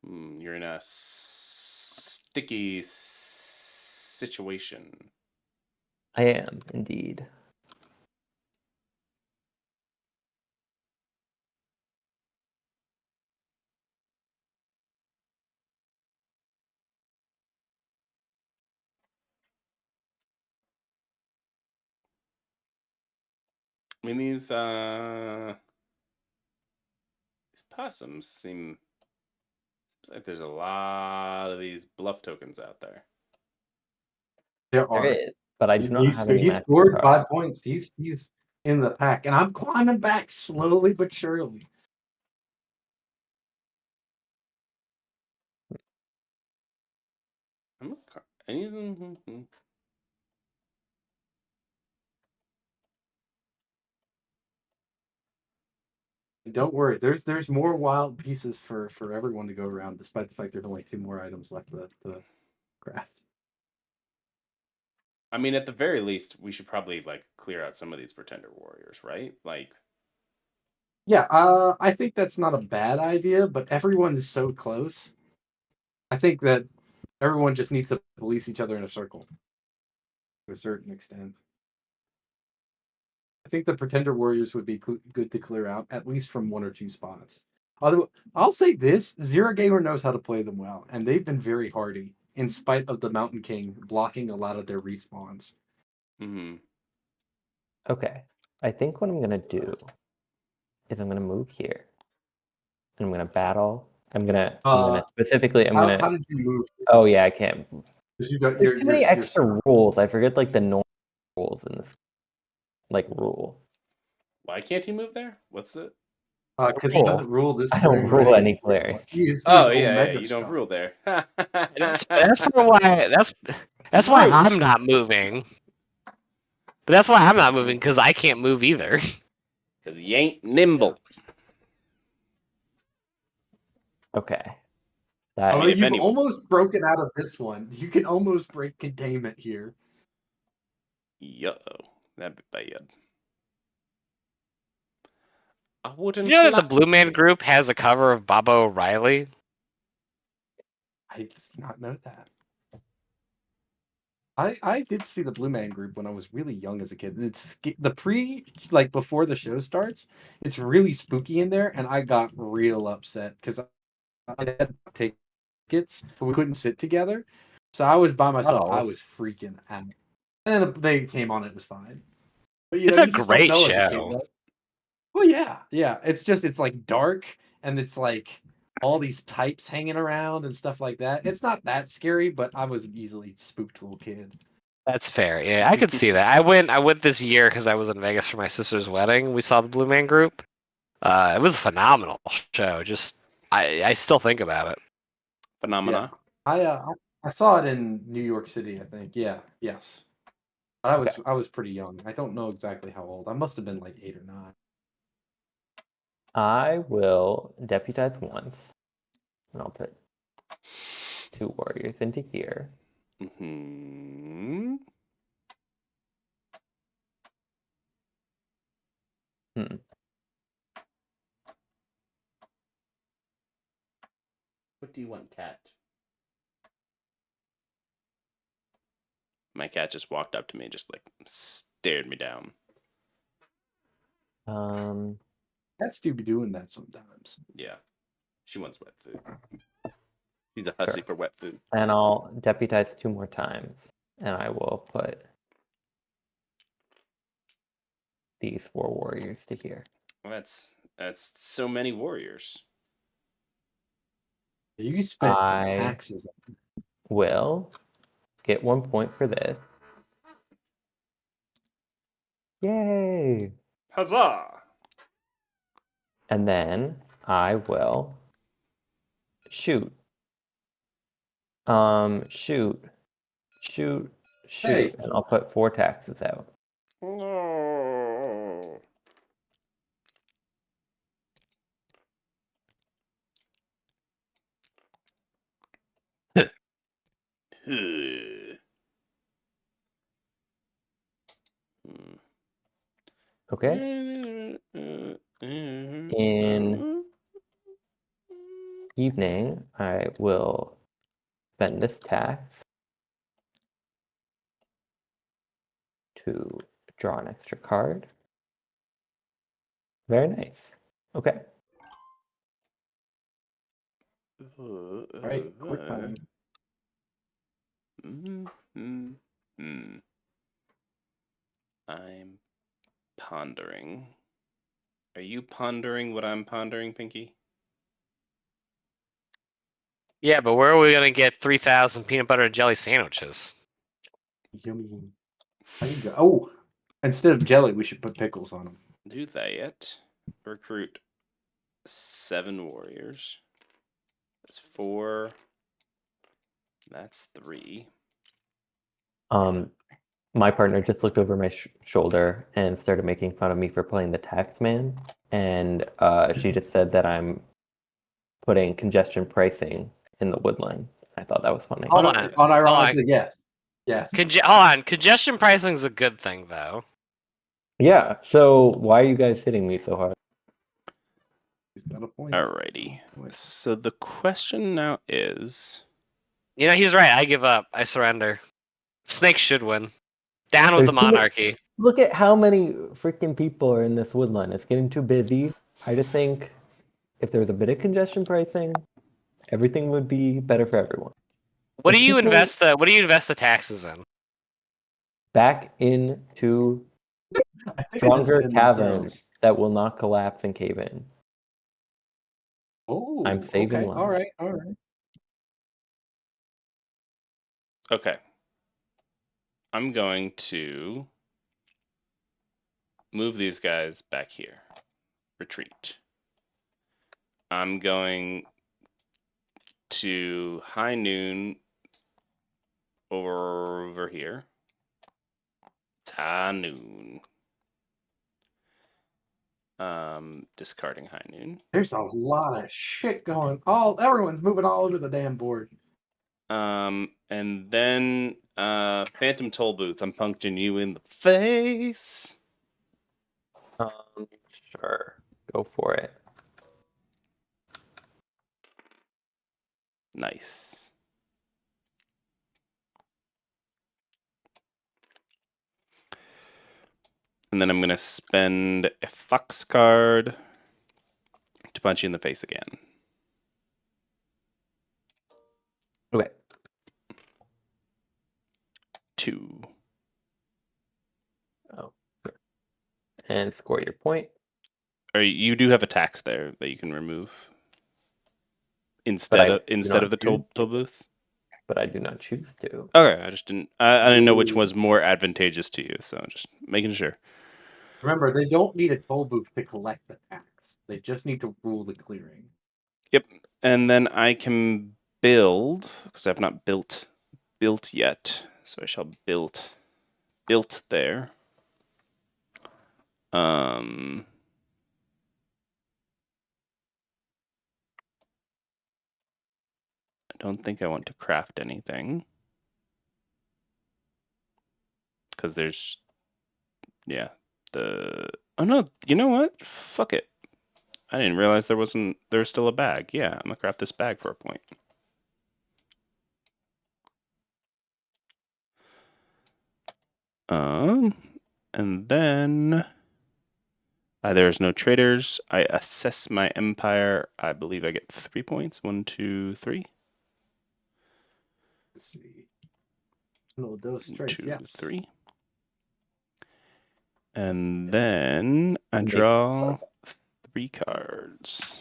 You're in a sticky situation. I am indeed. I mean, these possums seems like there's a lot of these bluff tokens out there. There are. There is, but I do not have any. He magic scored cards. 5 points. He's in the pack, and I'm climbing back slowly but surely. And he's Don't worry, there's more wild pieces for everyone to go around, despite the fact there's only 2 more items left to craft. I mean, at the very least, we should probably like clear out some of these pretender warriors, right? Like, Yeah, I think that's not a bad idea, but everyone is so close. I think that everyone just needs to police each other in a circle to a certain extent. I think the pretender warriors would be good to clear out, at least from 1 or 2 spots. Although I'll say this, Zero Gamer knows how to play them well, and they've been very hardy, in spite of the Mountain King blocking a lot of their respawns. mm-hmm. Okay. I think what I'm gonna do is I'm gonna move here. And I'm gonna battle. I'm gonna specifically I'm How gonna did you move? oh yeah, I can't. 'Cause you don't, There's too many extra rules. I forget like the normal rules in this like rule. Why can't he move there? What's the? Because he doesn't rule this I don't clearing rule right? any clearing. He is Oh whole yeah, mega you don't stuff. rule there. That's for why that's why Right. I'm not moving. But that's why I'm not moving, because I can't move either. Because you ain't nimble. Okay. Although mean, if you've anyone- almost broken out of this one. You can almost break containment here. Yo, that'd be bad. I wouldn't. You know that the Blue Man Group has a cover of Baba O'Reilly? I did not know that. I did see the Blue Man Group when I was really young as a kid. It's the before the show starts. It's really spooky in there, and I got real upset because I had tickets, but we couldn't sit together. So I was by myself. Oh. I was freaking out. And then they came on. It was fine. But It's a you just don't great know as a kid. show. Well, yeah. It's like dark, and it's like all these types hanging around and stuff like that. It's not that scary, but I was an easily spooked little kid. That's fair. Yeah, I could see that. I went this year because I was in Vegas for my sister's wedding. We saw the Blue Man Group. It was a phenomenal show. Just I still think about it. Phenomena. Yeah. I saw it in New York City, I think. Yeah, yes. But I was pretty young. I don't know exactly how old. I must have been like 8 or 9. I will deputize once. And I'll put 2 warriors into here. Mm-hmm. What do you want, cat? My cat just walked up to me and just like stared me down. Cats do be doing that sometimes. Yeah. She wants wet food. She's a hussy for wet food. And I'll deputize 2 more times. And I will put these 4 warriors to here. Well, that's so many warriors. You spent some taxes. Will get 1 point for this. Yay! Huzzah! And then I will shoot. Shoot. Hey. And I'll put 4 taxes out. No. Okay? In evening, I will spend this tax to draw an extra card. Very nice. Okay. Right, quick time. I'm pondering. Are you pondering what I'm pondering, Pinky? Yeah, but where are we gonna get 3,000 peanut butter and jelly sandwiches? Yummy. How you go? Oh, instead of jelly, we should put pickles on them. Do that. Recruit 7 warriors. That's 4. That's 3. My partner just looked over my shoulder and started making fun of me for playing the tax man, and she just said that I'm putting congestion pricing in the Woodland. I thought that was funny. Hold on. Unironically, yes. Yes. Hold on. Congestion pricing is a good thing, though. Yeah. So why are you guys hitting me so hard? He's got a point. Alrighty. So the question now is... You know, he's right. I give up. I surrender. Snakes should win. Down with There's the too many- monarchy. Look at how many freaking people are in this Woodland. It's getting too busy. I just think if there was a bit of congestion pricing, everything would be better for everyone. What do If you people- invest the taxes in? Back into I think stronger it's in caverns themselves. that will not collapse and cave in. Oh, I'm saving okay. one. All right. All right. Okay. I'm going to move these guys back here. Retreat. I'm going to high noon over here. It's high noon. Discarding high noon. There's a lot of shit going. Everyone's moving all over the damn board. And then Phantom Toll Booth. I'm puncturing you in the face. Sure. Go for it. Nice. And then I'm going to spend a Fox card to punch you in the face again. Okay. 2. Oh. And score your point. Or you do have a tax there that you can remove I instead do of not the choose toll booth. But I do not choose to. Okay, I just didn't. I didn't know which was more advantageous to you, so just making sure. Remember, they don't need a toll booth to collect the tax. They just need to rule the clearing. Yep, and then I can build because I've not built yet, so I shall built there. I don't think I want to craft anything because there's, yeah, oh no, you know what? Fuck it. I didn't realize there's still a bag. Yeah, I'm gonna craft this bag for a point. And then there's no traders. I assess my empire. I believe I get 3 points. 1, 2, 3. Let's see. No, those 1, traits, 2, yes. 3. And then I draw 3 cards.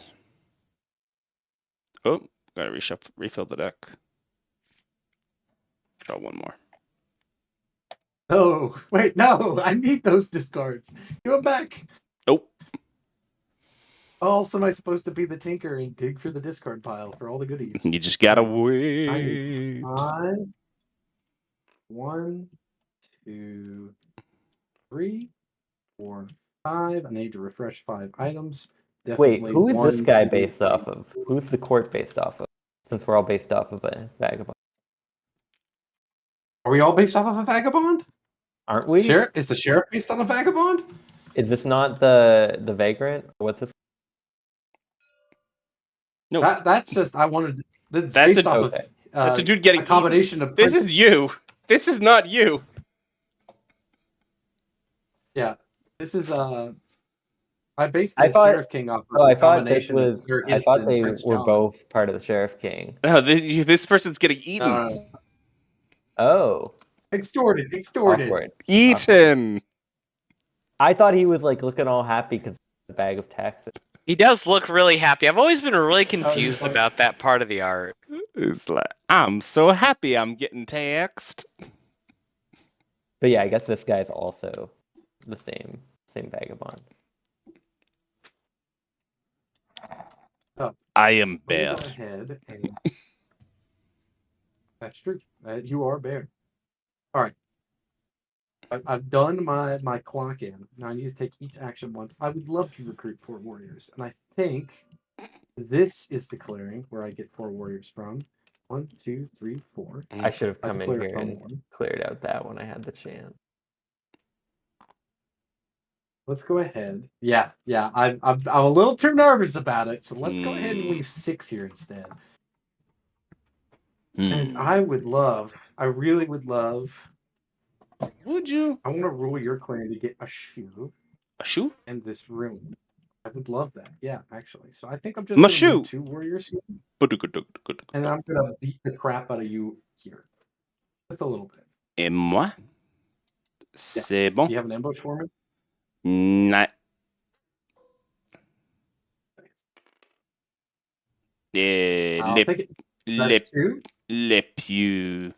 Oh, gotta refill the deck. Draw 1 more. Oh, wait, no, I need those discards. Give them back. Nope. Oh, also, am I supposed to be the tinker and dig for the discard pile for all the goodies? You just gotta Right. wait. 5. 1, 2, 3, 4, 5. I need to refresh 5 items. Wait, Definitely who is this 1, guy 2, based 3. off of? Who's the court based off of? Since we're all based off of a vagabond. Are we all based off of a vagabond? Aren't we? Sheriff? Is the sheriff based on a vagabond? Is this not the vagrant? What's this? No, That's just I wanted. That's That's based a- off okay. of. that's a dude getting a combination of. This is you. This is not you. Yeah. This is I based I the thought- Sheriff King off of Oh, a I thought this combination of was. Sir I thought Hiss they and Prince were John. both part of the Sheriff King. No, this person's getting eaten. No. Oh, Extorted. awkward. Eaten. I thought he was like looking all happy because the bag of taxes. He does look really happy. I've always been really confused like- about that part of the art. It's like, I'm so happy I'm getting taxed. But yeah, I guess this guy's also the same vagabond. I am Go bear. ahead and... That's true. You are Bear. All right. I've done my clock in. Now I need to take each action once. I would love to recruit 4 warriors, and I think this is the clearing where I get 4 warriors from. 1, 2, 3, 4. I should have I come in declare here from and 1. cleared out that when I had the chance. Let's go ahead. Yeah. I'm a little too nervous about it, so let's go ahead and leave 6 here instead. And I really would love. Would you? I want to rule your clan to get a shoe A shoe? in this room. I would love that. Yeah, actually. So I think I'm just My going to move shoe. 2 warriors here, Et and I'm going to beat the crap out of you here. Just a little bit. moi? Yes. C'est bon? Do you have an ambush for me? Non. I'll take it. That's 2. Les pieux.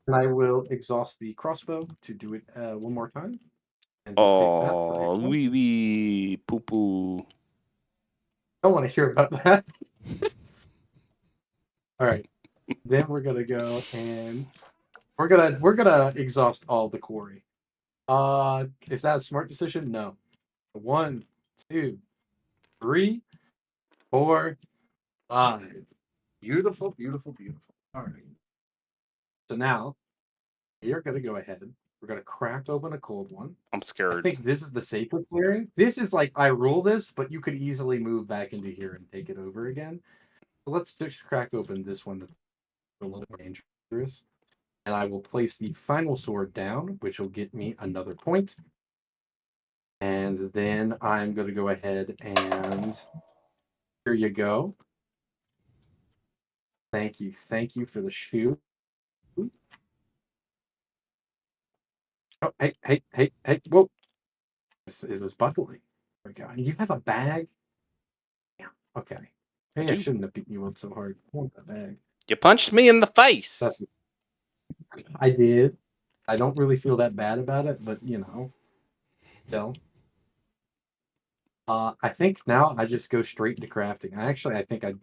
And I will exhaust the crossbow to do it one more time. And just take that for Oh, action. oui, poo poo. I don't want to hear about that. All right. Then we're gonna go and we're gonna exhaust all the quarry. Is that a smart decision? No. 1, 2, 3, 4, 5. Beautiful. All right. So now you're gonna go ahead. We're gonna crack open a cold one. I'm I scared. think this is the safer clearing. This is like I rule this, but you could easily move back into here and take it over again. So let's just crack open this one that's a little more dangerous. And I will place the final sword down, which will get me another point. And then I'm going to go ahead and here you go. Thank you for the shoe. Oh, hey! Whoa! It was buckling. There we go. And you have a bag. Yeah. Okay. Maybe I shouldn't have beaten you up so hard. I want that bag. You punched me in the face. I did. I don't really feel that bad about it, but still. I think now I just go straight into crafting. I think I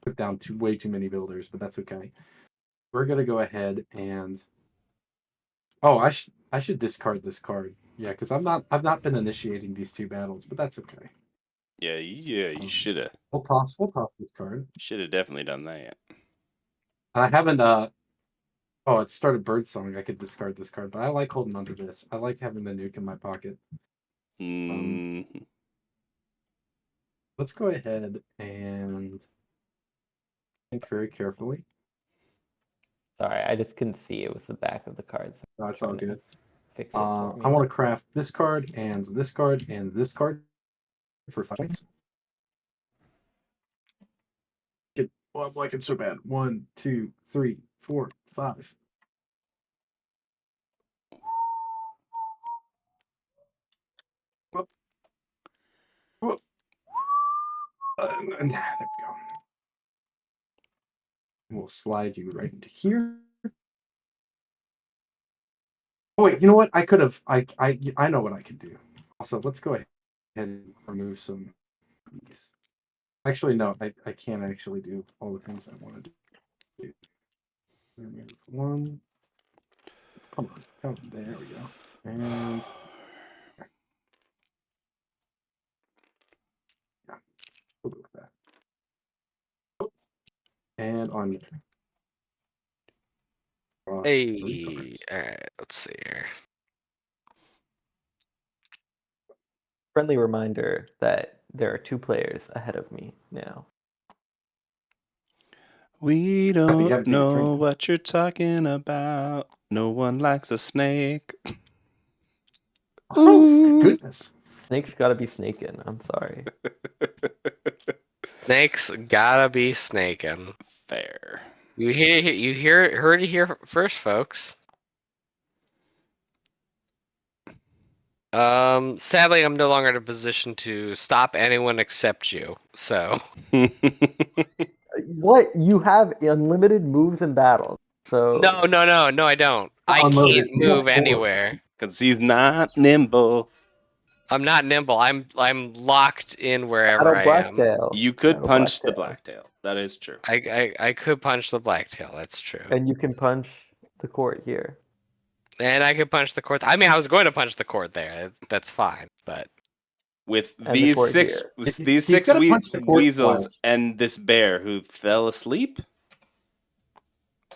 put down way too many builders, but that's okay. We're gonna go ahead and I should discard this card. Yeah, because I've not been initiating these 2 battles, but that's okay. Yeah, you should have. We'll toss this card. Should have definitely done that. I haven't it started birdsong. I could discard this card, but I like holding onto this. I like having the nuke in my pocket. Let's go ahead and think very carefully. Sorry, I just couldn't see it with the back of the cards. No, it's all good. Fix it for me. I want to craft this card and this card and this card for fights. I'm liking so bad. 1, 2, 3, 4, 5. Whoop. And there we go. We'll slide you right into here. Oh wait, you know what? I could have. I know what I could do. Also, let's go ahead and remove some. Actually, no. I can't actually do all the things I want to do. Remove 1. Come on. There we go. And yeah, we'll go with that. Oh, and on you. Hey, all right, let's see here. Friendly reminder that there are 2 players ahead of me now. We you don't have to know drink. what you're talking about. No one likes a snake. Oh, goodness. Snake's gotta be snaking. I'm sorry. Snakes gotta be snaking. Fair. Heard it here first, folks. Sadly, I'm no longer in a position to stop anyone except you. So What? You have unlimited moves in battle. So no, I don't. I Unloaded. can't He's got move 4. anywhere. Because he's not nimble. I'm not nimble. I'm locked in wherever Battle I am. Blacktail. You could Battle punch the Blacktail. blacktail. That is true. I could punch the blacktail. That's true. And you can punch the court here. And I could punch the court. I mean, I was going to punch the court there. That's fine, but With And the these court six, here. these He's six gonna punch the court weasels twice. and this bear who fell asleep.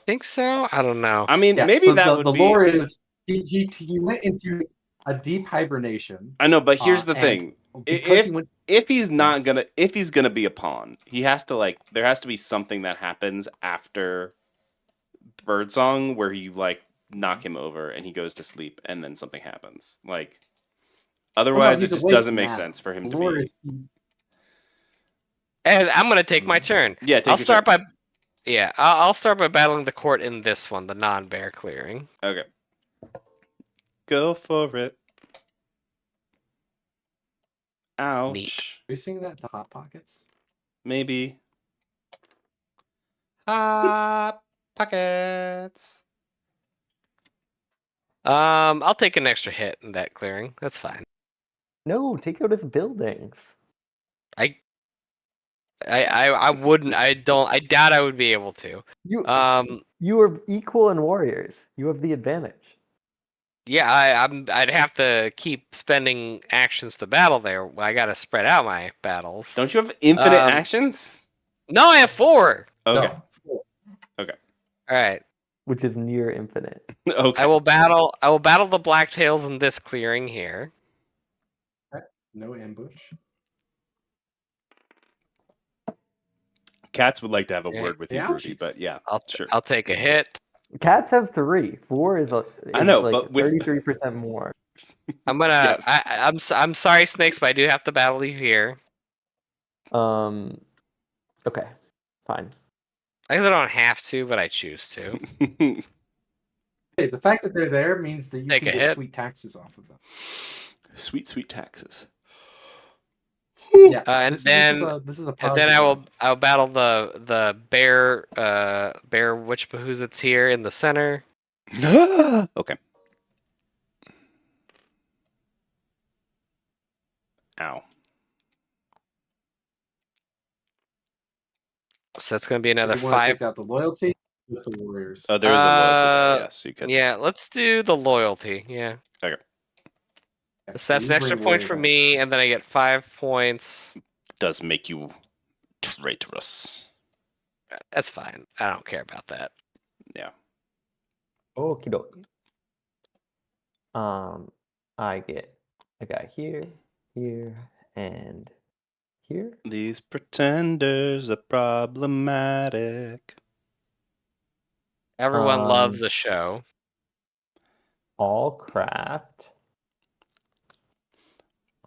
think so. I don't know. I mean, Yeah, maybe so that the would be. lore is he went into a deep hibernation. I know, but here's the and thing: because he went, if he's not Yes. gonna, if he's gonna be a pawn, he has to like. There has to be something that happens after Birdsong where you like knock him over and he goes to sleep, and then something happens. Like, otherwise, it he's just awake doesn't make now. sense for him The to lore be. is And I'm gonna take my turn. Yeah, take I'll your start turn. by. Yeah, I'll start by battling the court in this one, the non-bear clearing. Okay, go for it. Ouch. Neat. Are you seeing that? The Hot Pockets? Maybe. Hot pockets. I'll take an extra hit in that clearing. That's fine. No, take out his buildings. I wouldn't. I don't. I doubt I would be able to. You Um. you are equal in warriors. You have the advantage. Yeah, I'd have to keep spending actions to battle there. I gotta spread out my battles. Don't you have infinite Um, actions? No, I have 4. Okay. No. All right. Which is near infinite. Okay. I will battle the blacktails in this clearing here. No ambush. Oh, Cats would like to have a Yeah. word with you, Yeah, Rudy, but yeah, sure. I'll take a hit. Cats have 3. 4 is I know, like but with 33% more. I'm gonna. Yes. I'm sorry, Snakes, but I do have to battle you here. Okay, fine. I guess I don't have to, but I choose to. Hey, the fact that they're there means that you Take can a get hit. sweet taxes off of them. Sweet, sweet taxes. Yeah, And this then is a and then positive. I'll battle the bear witch who's it's here in the center. Okay. Ow. So that's gonna be another You want to 5. take out the loyalty? Just the warriors. Oh, there is a loyalty there. Yes, you could. Yeah, let's do the loyalty. Yeah. Okay. So that's you an extra bring point warrior for back. me, and then I get 5 points. Does make you traitorous. That's fine. I don't care about that. Yeah. Okie dokie. I get a guy here, here, and here. These pretenders are problematic. Everyone loves a show. All craft.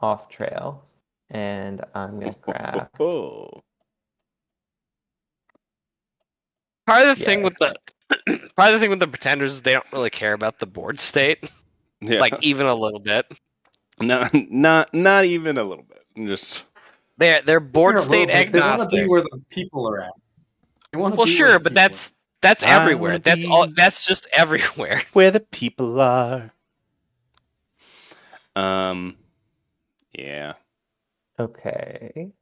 Off trail. And I'm gonna craft. Oh. Part of the Yeah, thing with the part of the thing with the pretenders is they don't really care about the board state, Yeah. like even a little bit. not even a little bit. Just They're board state They want to agnostic. be where the people are at. They want to Well, be where sure, the but people that's I everywhere. wanna That's all. be- That's just everywhere. where the people are. Yeah. Okay.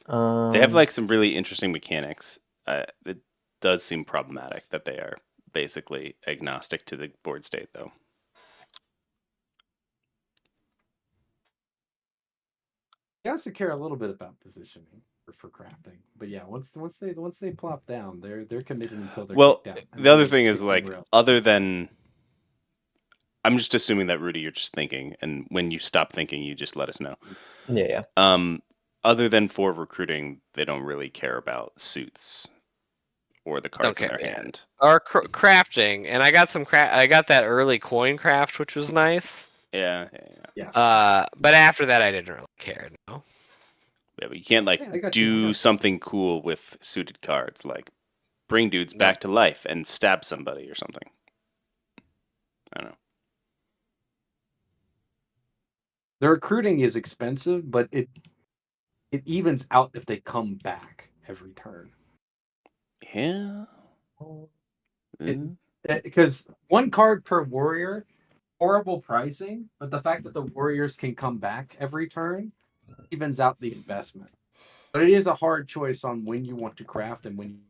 They have like some really interesting mechanics. It does seem problematic that they are basically agnostic to the board state, though. They also care a little bit about positioning for crafting. But yeah, once they plop down, they're committed until they're Well, kicked out. the other They thing get is like, somewhere else. other than, I'm just assuming that Rudy, you're just thinking, and when you stop thinking, you just let us know. Yeah. Other than for recruiting, they don't really care about suits or the cards in Okay, their yeah. hand. Or crafting, and I got some I got that early coin craft, which was nice. Yeah. Yes. But after that, I didn't really care. No. Yeah, but you can't like Yeah, I got you, I do got something cool with suited cards, like bring dudes No. back to life and stab somebody or something. I don't know. The recruiting is expensive, but it evens out if they come back every turn. Yeah. Because one card per warrior, horrible pricing, but the fact that the warriors can come back every turn evens out the investment. But it is a hard choice on when you want to craft and when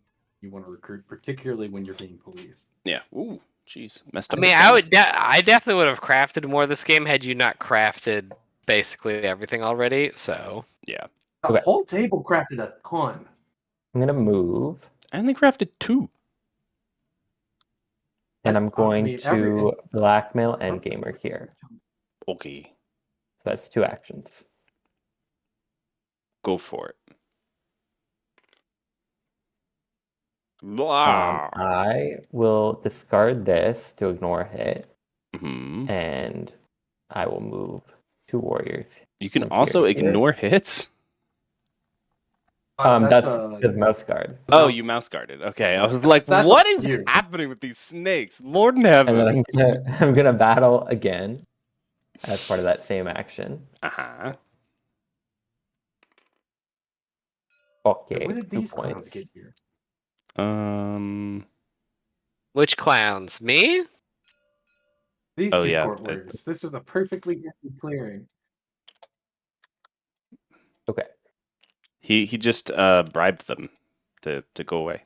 you want to recruit, particularly when you're being policed. Yeah. Ooh. Jeez, messed I up. mean, the I plan. would. I definitely would have crafted more this game had you not crafted basically everything already. So Yeah, The Okay. whole table crafted a ton. I'm gonna move, I only crafted 2. and That's I'm fine. I going mean, to blackmail Endgamer here. Okay, So that's 2 actions. go for it. Blah. I will discard this to ignore a hit, Mhm. and I will move 2 warriors. You can from here also to here. ignore hits. That's the mouse guard. Oh, you mouse guarded. Okay, I was like, That's what up is to you. happening with these snakes? Lord in And heaven. then I'm gonna battle again as part of that same action. Uh-huh. Okay, Where did 2 these clowns points. get here? which clowns? Me? These Oh, two yeah, court warriors. This was a perfectly empty clearing. Okay. He just bribed them to go away.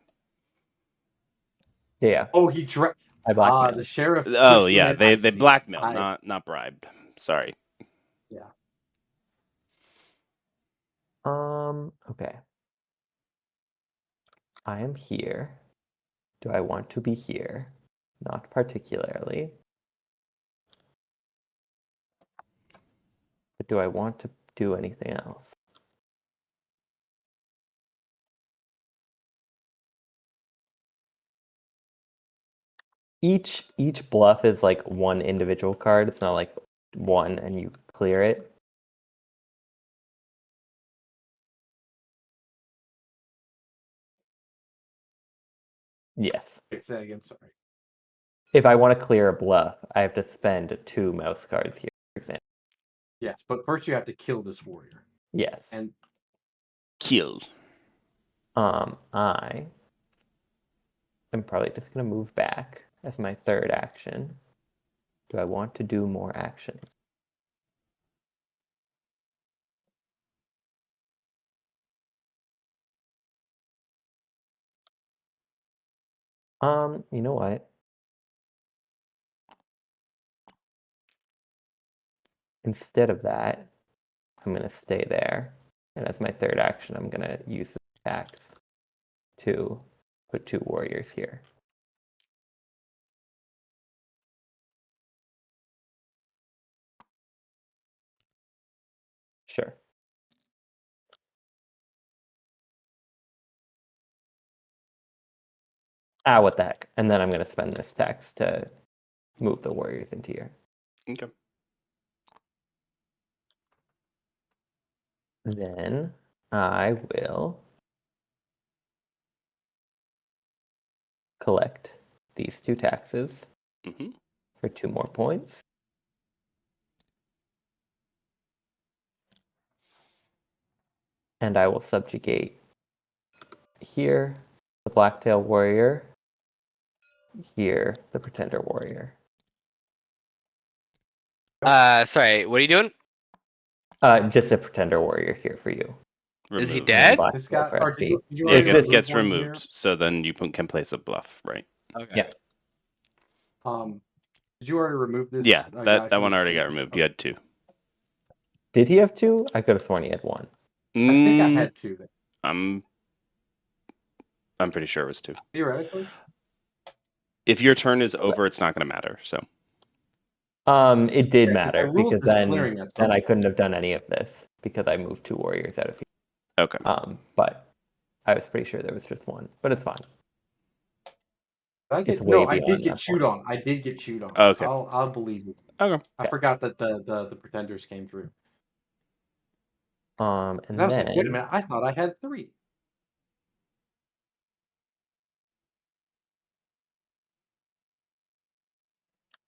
Yeah, Oh, he dra- I blackmailed. the sheriff. Oh pushed him yeah, in. they I they see. blackmailed, not bribed. Sorry. Okay. I am here. Do I want to be here? Not particularly. But do I want to do anything else? Each bluff is like one individual card. It's not like one and you clear it. Yes. Wait, say again. Sorry. If I want to clear a bluff, I have to spend 2 mouse cards here, for example. Yes, but first you have to kill this warrior. Yes. And Kill. I am probably just gonna move back as my 3rd action. Do I want to do more actions? You know what? Instead of that, I'm gonna stay there. And as my 3rd action, I'm gonna use the axe to put 2 warriors here. Sure. Ah, what the heck? And then I'm gonna spend this tax to move the warriors into here. Okay. Then I will collect these 2 taxes Mhm. for 2 more points. And I will subjugate here the Blacktail Warrior, here the Pretender Warrior. Sorry. What are you doing? Just a Pretender Warrior here for you. Is he Remove. dead? Black this guy. for Or did SP. you, did you Yeah, already it It's gets remove one here? removed, so then you can place a bluff, right? Okay. Yeah. Did you already remove this? Yeah, guy that from one the already got screen? removed. Okay. You had 2. Did he have 2? I could have sworn he had 1. I think I Mm, had 2 there. I'm pretty sure it was 2. Theoretically. If your turn is over, it's not going to matter. So It did Yeah, 'cause I matter ruled because this clearing at some then I point. couldn't have done any of this because I moved 2 warriors out of here. okay. But I was pretty sure there was just 1, but it's fine. It's way no, I beyond did get that chewed point. on. I did get chewed on. Okay. I'll believe you. Okay. I forgot that the pretenders came through. And 'Cause I was then like, wait a minute, I thought I had 3.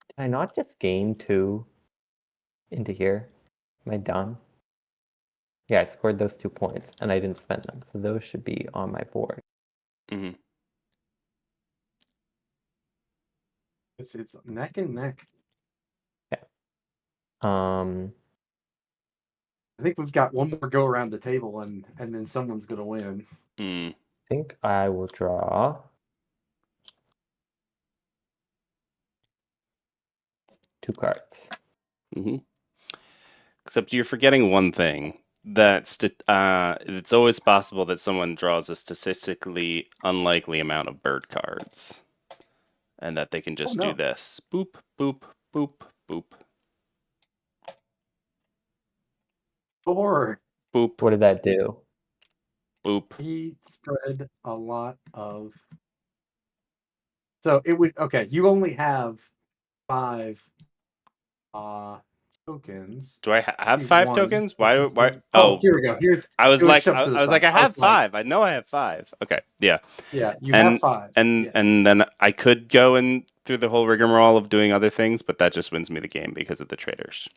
did I not just gain 2 into here? Am I done? Yeah, I scored those 2 points and I didn't spend them, so those should be on my board. Mhm. It's neck and neck. Um, I think we've got one more go around the table, and then someone's gonna win. Mm. I think I will draw 2 cards. Mm-hmm. Except you're forgetting one thing. It's always possible that someone draws a statistically unlikely amount of bird cards. And that they can just do this. Boop, boop, boop, boop. Or Boop, What did that do? boop. he spread a lot of. So it would you only have 5 tokens. Do I have See 5 one. tokens? Why? Oh, Oh, here we go. I was it was like, shoved I, to the I was like, side. I have was like, 5. I know I have 5. Okay, yeah. Yeah, you And have 5. and Yeah. and then I could go in through the whole rigmarole of doing other things, but that just wins me the game because of the traders.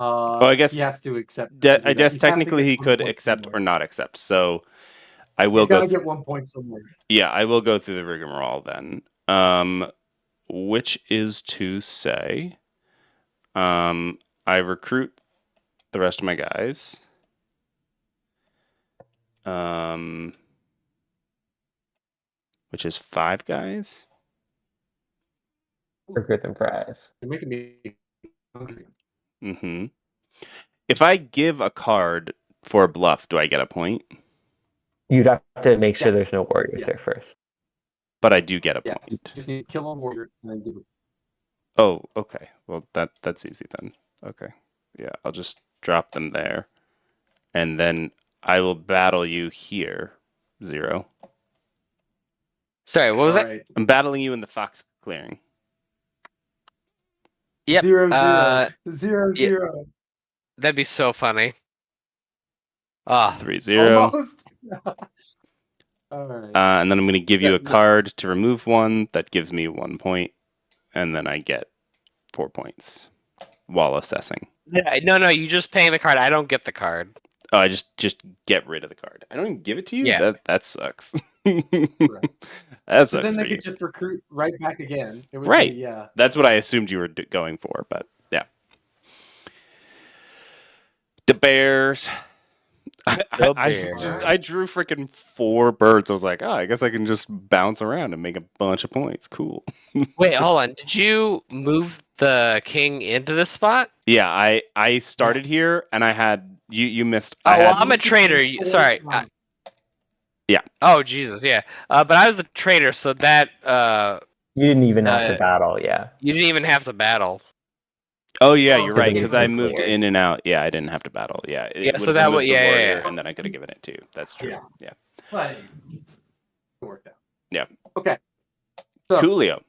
I guess he has to accept. I guess technically he could accept or not accept. So I will You go. gotta get 1 point somewhere. Yeah, I will go through the rigmarole then. Which is to say, I recruit the rest of my guys. Which is 5 guys. Recruit and prize. You're making me hungry. Mm-hmm. If I give a card for a bluff, do I get a point? You'd have to make sure there's no warriors Yeah. there first. But I do get a Yeah, point. just need to kill a warrior and then give it. Oh, okay. Well, that's easy then. Okay. Yeah, I'll just drop them there. And then I will battle you here, 0. Sorry, what was that? Right. I'm battling you in the fox clearing. Yep. 0, 0. 0, yeah. 0. That'd be so funny. Ah, 3-0. Almost. All right. And then I'm going to give you a card to remove 1. That gives me 1 point. And then I get 4 points while assessing. no, you just paying the card. I don't get the card. Oh, I just get rid of the card. I don't even give it to you? Yeah. That sucks. Right. That So sucks then they for you. could just recruit right back again. It would Right. Be, yeah. That's what I assumed you were going for, but yeah. The Bears. I drew freaking 4 birds. I was like, oh, I guess I can just bounce around and make a bunch of points. Cool. Wait, hold on. Did you move the king into this spot? Yeah, I started here and I had you missed. I'm a traitor. Sorry. Yeah. Oh Jesus, yeah. But I was the traitor, so that You didn't even have to battle, yeah. you didn't even have to battle. Oh yeah, you're right. Because Because I moved in and out. Yeah, I didn't have to battle. Yeah, it so would that have would removed the warrior, and then I could have given it too. That's true. Yeah. But it worked out. Yeah. Okay. So, Coolio.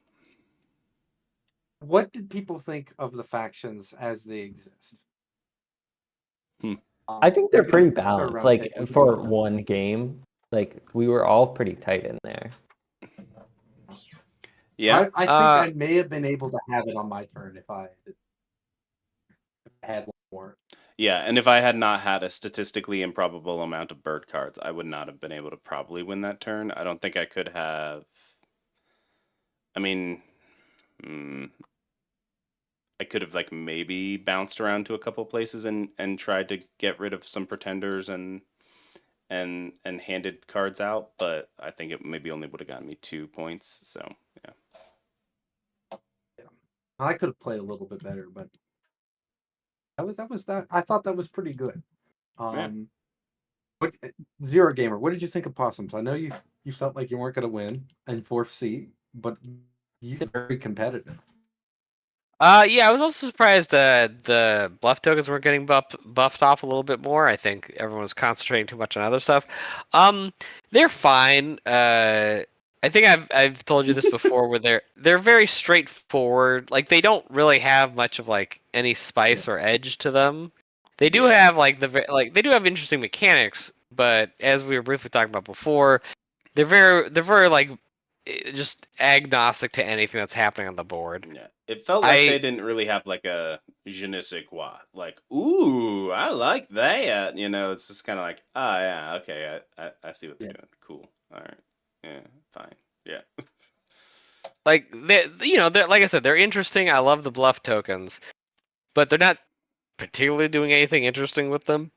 what did people think of the factions as they exist? I think they're maybe pretty let's start balanced. around Like table. for one game, like we were all pretty tight in there. Yeah. I think I may have been able to have it on my turn if I had one more. Yeah, and if I had not had a statistically improbable amount of bird cards, I would not have been able to probably win that turn. I don't think I could have. I mean, I could have like maybe bounced around to a couple places and tried to get rid of some pretenders and handed cards out, but I think it maybe only would have gotten me 2 points. So yeah. I could have played a little bit better, but that was that. I thought that was pretty good. What Zero Gamer? What did you think of Possums? I know you felt like you weren't going to win in 4th seat, but you did very competitive. Yeah, I was also surprised that the bluff tokens were getting buffed off a little bit more. I think everyone was concentrating too much on other stuff. They're fine. I think I've told you this before, where they're very straightforward. Like they don't really have much of like any spice or edge to them. They do have they do have interesting mechanics, but as we were briefly talking about before, they're very like just agnostic to anything that's happening on the board. Yeah, it felt like they didn't really have like a je ne sais quoi. Like, ooh, I like that. You know, it's just kind of like, oh yeah, okay, I see what they're doing. Cool. All right. Yeah, fine. Yeah. Like they're like I said, they're interesting. I love the bluff tokens, but they're not particularly doing anything interesting with them.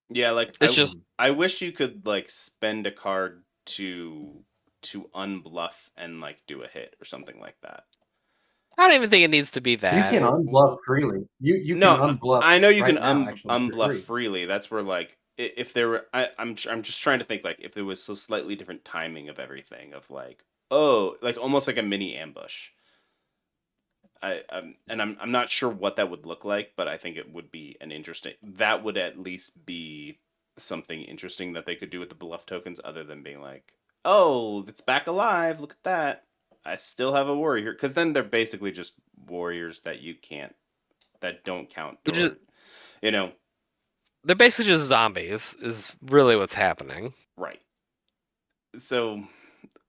Yeah, like it's I wish you could like spend a card to unbluff and like do a hit or something like that. I don't even think it needs to be You that. can unbluff freely. You No, can unbluff. I know you right can now, actually, for unbluff free. freely. That's where like if there were, I'm just trying to think like if there was a slightly different timing of everything of like like almost like a mini ambush. I'm not sure what that would look like, but I think it would be an interesting. That would at least be something interesting that they could do with the bluff tokens, other than being like, oh, it's back alive. Look at that. I still have a warrior, because then they're basically just warriors that you can't that don't count Which is, or you know they're basically just zombies, is really what's happening. right. So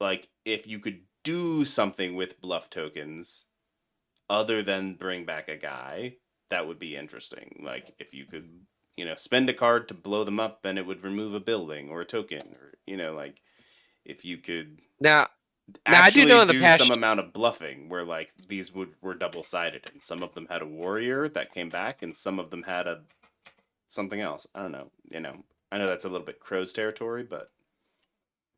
like if you could do something with bluff tokens other than bring back a guy, that would be interesting. Like if you could spend a card to blow them up and it would remove a building or a token, or like if you could Now, I do actually know in the do some past. amount of bluffing where like these were double sided and some of them had a warrior that came back and some of them had a something else. I don't know. I know that's a little bit Crow's territory, but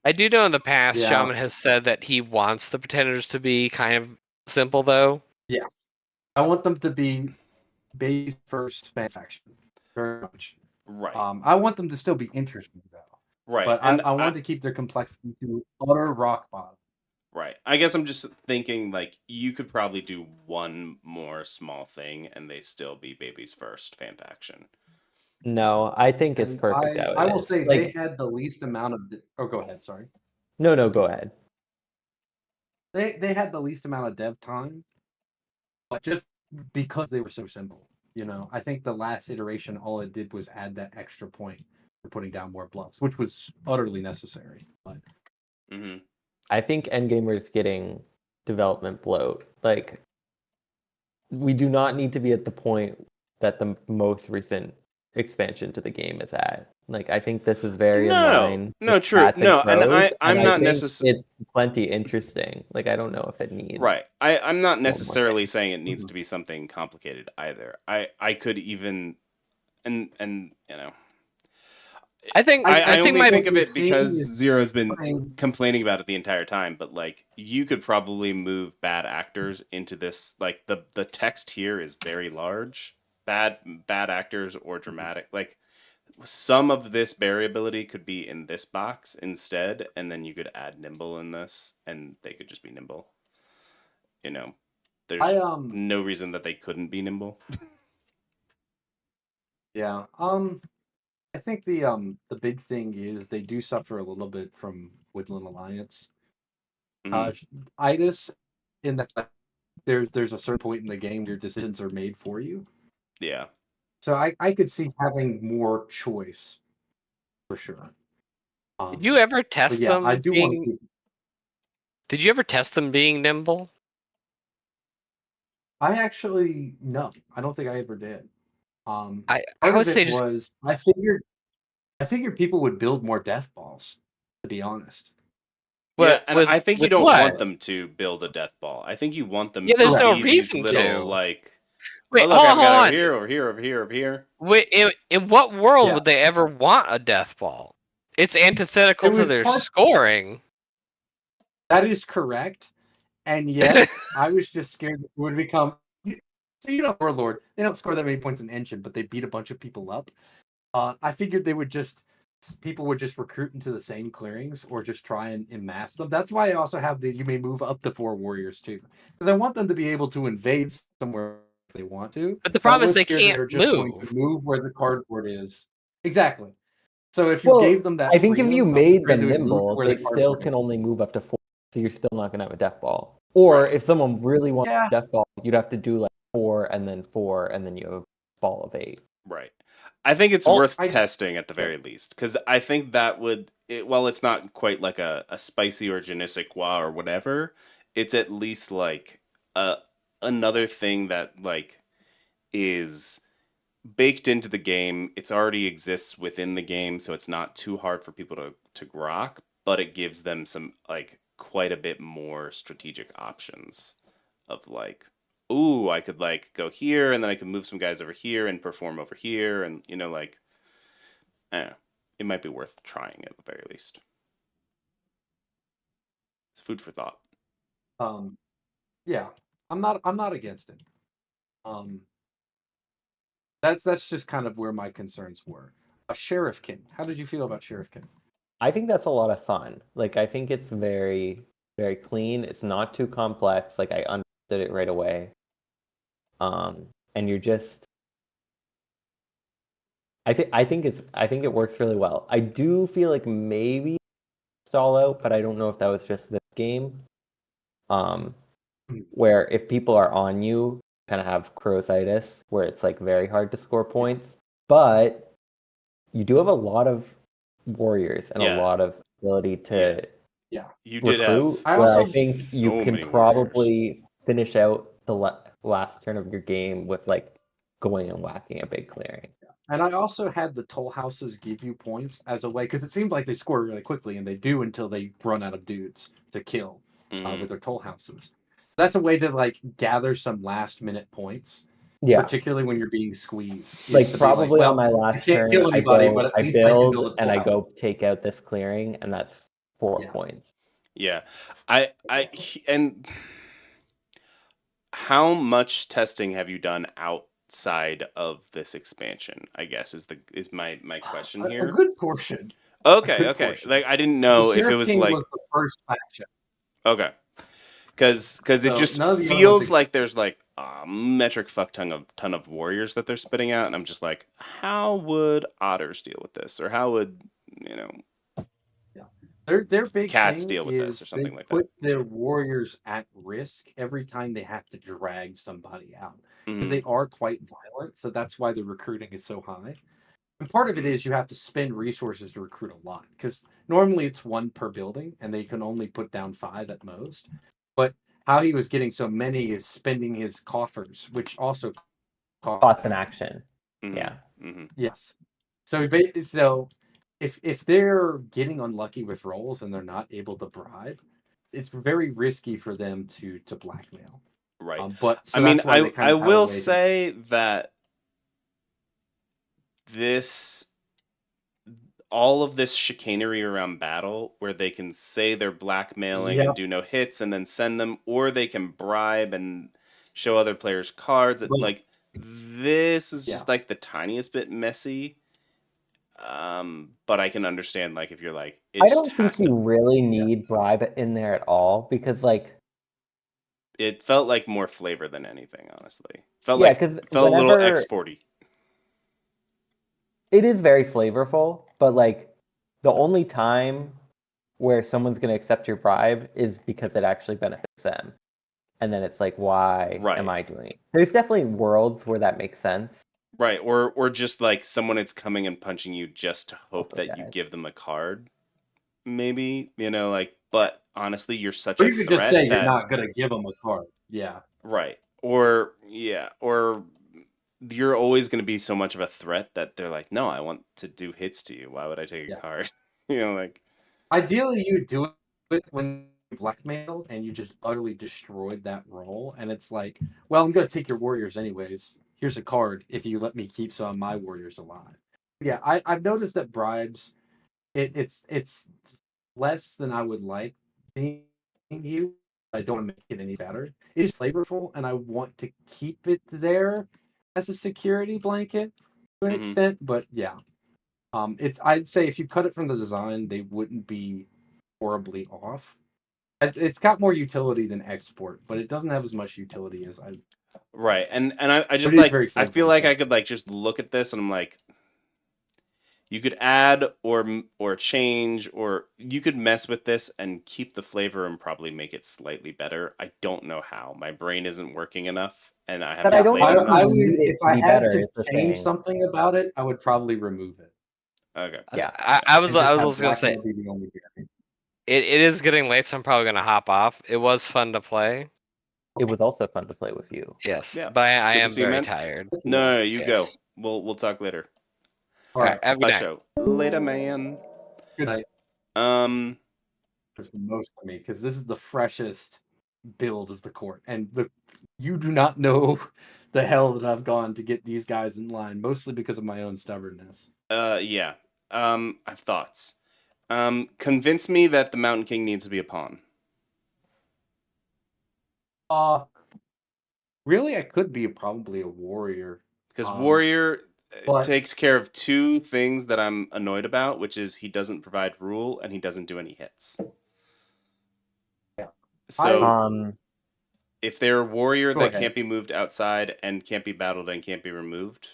I do know in the past, Yeah. Shaman has said that he wants the pretenders to be kind of simple, though. Yes. I want them to be base first faction. Very much. right, I want them to still be interesting, though. right, But and I want to keep their complexity to utter rock bottom. right. I guess I'm just thinking like you could probably do one more small thing and they still be babies first fan faction. No, I think it's And perfect how I it will is. say Like, they had the least amount of. Oh, go ahead. Sorry. no, go ahead. They had the least amount of dev time, but just because they were so simple. I think the last iteration, all it did was add that extra point for putting down more bluffs, which was utterly necessary. But Mm-hmm. I think Endgamer is getting development bloat. Like, we do not need to be at the point that the most recent expansion to the game is at. Like, I think this is very in line. No, with true. Path and No, and Crows, I'm and I not think necessarily it's plenty interesting. Like, I don't know if it needs right. I'm not one more necessarily thing. saying it needs Mhm. to be something complicated either. I could even and I think I think only my think of you're it because seeing is Zero's been trying- complaining about it the entire time, but like you could probably move bad actors into this. Like the text here is very large. Bad actors or dramatic. Like some of this variability could be in this box instead, and then you could add nimble in this, and they could just be nimble. There's I no reason that they couldn't be nimble. yeah. I think the big thing is they do suffer a little bit from Woodland Alliance. Mhm. Itis, in that there's a certain point in the game where decisions are made for you. Yeah. So I could see having more choice for sure. did you ever But test yeah, I them do want to being? keep. Did you ever test them being nimble? I actually no, I don't think I ever did. I Part would of say it just was I figured people would build more death balls. To be honest. Yeah, what and I think you with don't want what? them to build a death ball. I think you want them Yeah, to there's no be these reason little to. like, oh Wait, look, I've hold got over on. here, over here, over here, over here. Wait, in what world Yeah. would they ever want a death ball? It's antithetical It to was their part. scoring. That is correct, and yet I was just scared that it would become. So Warlord, they don't score that many points in Engine, but they beat a bunch of people up. I figured people would just recruit into the same clearings or just try and amass them. That's why I also have you may move up to 4 warriors too, because I want them to be able to invade somewhere if they want to. But the But I problem is was they scared they can't were just going to move. move where the cardboard is. Exactly. So if you Well, gave them that I think if you freedom, made afraid them they would move to nimble, where they the still cardboard can is. only move up to 4, so you're still not gonna have a death ball. Or Right. if someone really wants Yeah. a death ball, you'd have to do like 4 and then 4, and then you have a ball of 8. Right. I think it's Oh, worth I testing at the very least, because I think that would, while it's not quite like a spicy or je ne sais quoi or whatever, it's at least like a another thing that like is baked into the game. It's already exists within the game, so it's not too hard for people to grok, but it gives them some like quite a bit more strategic options of like, ooh, I could like go here and then I could move some guys over here and perform over here and like it might be worth trying at the very least. It's food for thought. Yeah. I'm not against it. That's just kind of where my concerns were. A Sheriff King. How did you feel about Sheriff King? I think that's a lot of fun. Like, I think it's very, very clean. It's not too complex. Like, I understood it right away. And you're just, I think it works really well. I do feel like maybe stall out, but I don't know if that was just this game. Where if people are on you, kind of have crowsitis, where it's like very hard to score points. But you do have a lot of warriors and a Yeah. lot of ability to You did have recruit. I Where I also- think you so can many warriors. probably finish out the last turn of your game with like going and whacking a big clearing. And I also had the toll houses give you points as a way, because it seems like they score really quickly, and they do until they run out of dudes to kill Mhm. with their toll houses. That's a way to like gather some last minute points, Yeah. particularly when you're being squeezed. is Like to be probably well, on my I last can't turn, kill I anybody, go, but at I least I can build a build, and toll I house. go take out this clearing, and that's 4 Yeah. points. Yeah. And how much testing have you done outside of this expansion? I guess is my question A here. good portion. Okay, good okay. portion. Like I didn't The know if it Sheriff was King like was the first faction. okay, because it So just none of the other feels ones like there's like a metric fuck ton of warriors that they're spitting out, and I'm just like, how would otters deal with this, or how would Their big cats thing deal with this, or is they something like that? put their warriors at risk every time they have to drag somebody out, because Mhm. they are quite violent. So that's why the recruiting is so high. And part of it is you have to spend resources to recruit a lot, because normally it's one per building and they can only put down 5 at most. But how he was getting so many is spending his coffers, which also cost Thoughts in action. Mhm. Yeah. Mhm. Yes. So if they're getting unlucky with rolls and they're not able to bribe, it's very risky for them to blackmail. Right. But so I mean, that's why they kind I of have a will way to. say that this all of this chicanery around battle where they can say they're blackmailing and Yep. do no hits and then send them, or they can bribe and show other players cards. But- Like this is Yeah. just like the tiniest bit messy. But I can understand like if you're like it I just don't think has you to. really need bribe in there at all because, like, It felt like more flavor than anything, honestly. Felt yeah, like because felt a little whenever exporty. it is very flavorful, but like the only time where someone's going to accept your bribe is because it actually benefits them. And then it's like, why am Right. I doing it? There's definitely worlds where that makes sense. Right, or just like someone is coming and punching you just to hope Also, that you guys. give them a card, maybe like. But honestly, you're such Or a you could just say threat you're that not gonna give them a card. Yeah. right, or you're always going to be so much of a threat that they're like, no, I want to do hits to you. Why would I take a Yeah. card? Like Ideally, you do it when you blackmail and you just utterly destroyed that roll, and it's like, well, I'm gonna take your warriors anyways. Here's a card if you let me keep some of my warriors alive. Yeah, I've noticed that bribes, it's less than I would like being you. I don't want to make it any better. It is flavorful, and I want to keep it there as a security blanket to an Mhm. extent. But yeah, I'd say if you cut it from the design, they wouldn't be horribly off. It's got more utility than export, but it doesn't have as much utility as I. right, and I just But it is like very I feel flavorful. like I could like just look at this and I'm like, you could add or change, or you could mess with this and keep the flavor and probably make it slightly better. I don't know how. My brain isn't working enough, and I But haven't I don't played think enough. I you would, need it if to I be had better, to is the change thing. something about it, I would probably remove it. Okay. Yeah. I was And just I was have also gonna say blackmail be the only variant. it is getting late, so I'm probably gonna hop off. It was fun to play, It was also fun to play with you. yes, Yeah. but I Good to am see you, very man. tired. No, you go. Yes. We'll talk later. All right. Have a good Bye, night. show. Later, man. Good night. Um. There's the most to me because this is the freshest build of the court, and you do not know the hell that I've gone to get these guys in line, mostly because of my own stubbornness. Yeah. I have thoughts. Convince me that the Mountain King needs to be a pawn. Uh Really, I could be probably a warrior. Because warrior but- takes care of two things that I'm annoyed about, which is he doesn't provide rule and he doesn't do any hits. Yeah. So if they're a warrior Go that ahead. can't be moved outside and can't be battled and can't be removed,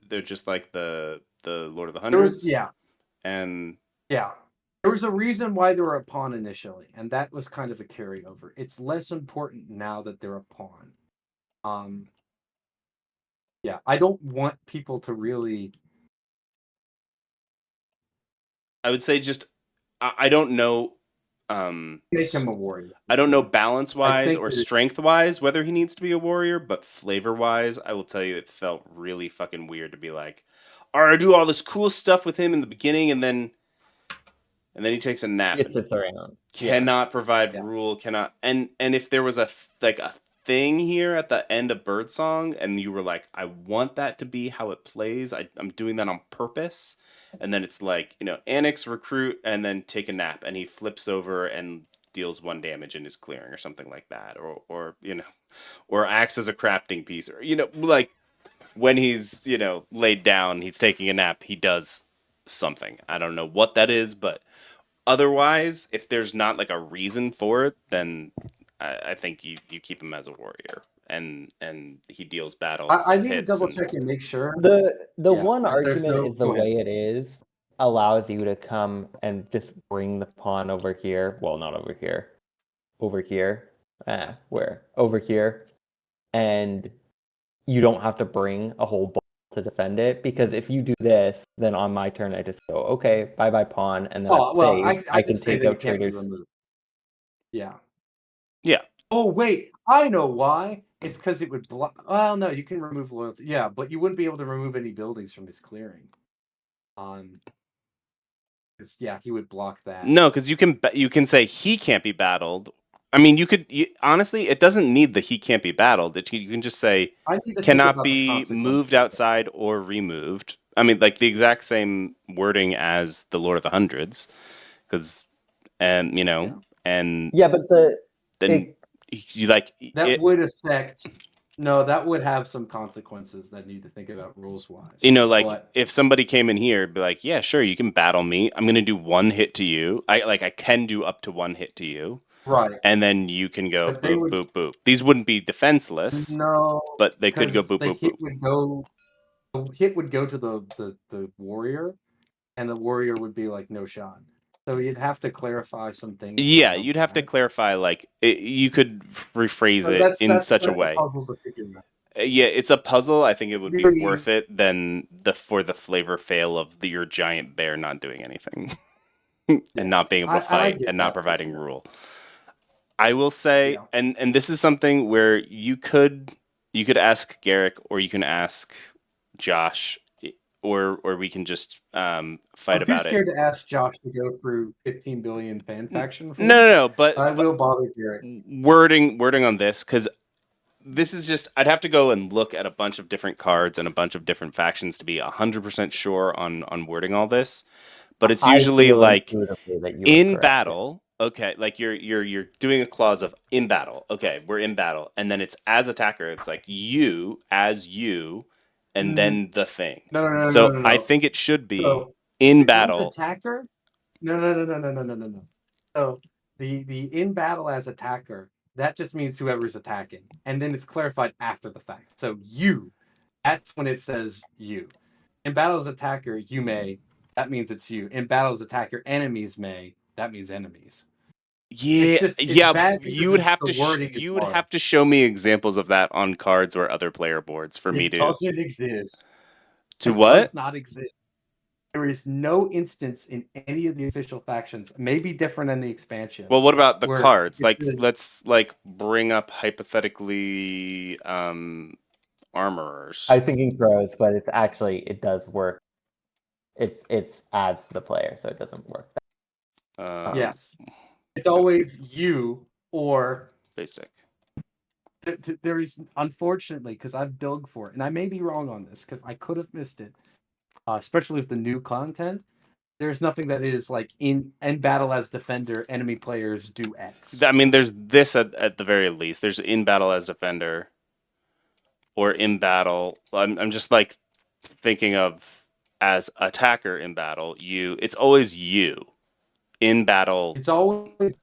they're just like the Lord of the Hundreds. And yeah. There was a reason why they were a pawn initially, and that was kind of a carryover. It's less important now that they're a pawn. Yeah, I don't want people to really. I would say just I don't know. Make him a warrior. I don't know balance wise think or that- strength wise whether he needs to be a warrior, but flavor wise, I will tell you it felt really fucking weird to be like, all right, I do all this cool stuff with him in the beginning, and then he takes a nap. It sits around. Cannot provide Yeah. rule, cannot and if there was a thing here at the end of Birdsong and you were like, I want that to be how it plays, I'm doing that on purpose, and then it's like, annex, recruit, and then take a nap, and he flips over and deals 1 damage in his clearing or something like that, or acts as a crafting piece, or like when he's laid down, he's taking a nap, he does something. I don't know what that is, but otherwise, if there's not like a reason for it, then I think you keep him as a warrior, and he deals battles. I need to double check and make sure. The Yeah, one there's argument no- is the go ahead. way it is allows you to come and just bring the pawn over here. Well, not over here. Over here. Where? Over here. And you don't have to bring a whole ball to defend it, because if you do this, then on my turn I just go, okay, bye pawn, and then I can take out traders. Yeah. Yeah. Oh wait, I know why. It's because it would block. Well, no, you can remove loyalty. Yeah, but you wouldn't be able to remove any buildings from his clearing. Yeah, he would block that. No, because you can say he can't be battled. I mean, honestly, it doesn't need the he can't be battled. You can just say I need to think cannot about the be consequences moved of that. outside or removed. I mean, like the exact same wording as the Lord of the Hundreds, and Yeah, but then you like that would affect. No, that would have some consequences that need to think about rules wise. Like if somebody came in here, be like, yeah, sure, you can battle me. I'm gonna do 1 hit to you. I can do up to 1 hit to you. Right. And then you can go But they boop, would- boop, boop. These wouldn't be defenseless. No, but they could go boop, the boop, hit boop. The hit would go to the warrior, and the warrior would be like no shot. So you'd have to clarify some things. Yeah, you'd have to clarify, like, you could rephrase it in such a way. That's a puzzle to figure out. Yeah, it's a puzzle. I think it would be Really- worth it than for the flavor fail of your giant bear not doing anything and not being able to I fight get and not that. providing rule. I will say, Yeah. and this is something where you could ask Garrick, or you can ask Josh, or we can just fight I'm about too scared to ask Josh to go through 15 billion fan faction. No, but I will bother Garrett. wording on this, because this is just, I'd have to go and look at a bunch of different cards and a bunch of different factions to be 100% sure on wording all this. But it's usually like in battle. Okay, like you're doing a clause of in battle. Okay, we're in battle, and then it's as attacker. It's like you as you, and then the thing. No. So I think it should be So, in One's battle. attacker? No. So the in battle as attacker, that just means whoever's attacking. And then it's clarified after the fact. So you, that's when it says you. In battle as attacker, you may, that means it's you. In battle as attacker, enemies may, that means enemies. Yeah, it's yeah. bad because You would it's- have the to wording is you would hard. have to show me examples of that on cards or other player boards for me It to doesn't exist. to It what? does not exist. There is no instance in any of the official factions, maybe different in the expansion. Well, what about the where cards? it Like, says- let's bring up hypothetically armorers. I was thinking throws, but it does work. It's adds to the player, so it doesn't work. Yes, it's always you or basic. there is, unfortunately, because I've dug for it, and I may be wrong on this because I could have missed it, especially with the new content. There's nothing that is like in battle as defender, enemy players do X. I mean, there's this at the very least. There's in battle as defender. or in battle. I'm just like thinking of as attacker in battle. It's always you in battle. It's always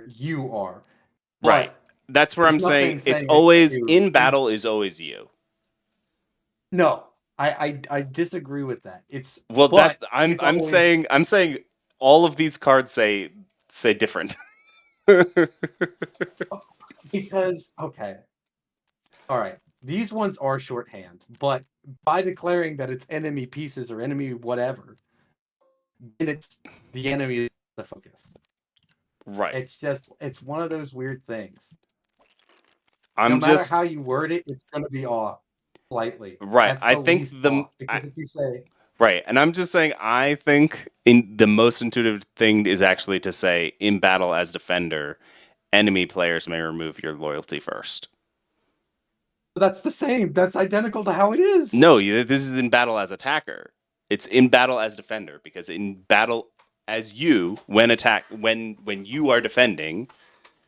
you are. Right. But That's where there's I'm saying nothing it's saying that always you in battle is always you. No, I disagree with that. Well, But I'm it's always saying all of these cards say different. because okay, all right. These ones are shorthand, but by declaring that it's enemy pieces or enemy whatever, then it's the enemy is the focus. Right. It's one of those weird things. I'm No matter just how you word it, it's going to be off slightly. right. That's I the think least off because if you say right, and I'm just saying I think in the most intuitive thing is actually to say in battle as defender, enemy players may remove your loyalty first. that's the same. That's identical to how it is. No, this is in battle as attacker. It's in battle as defender because in battle as you when you are defending,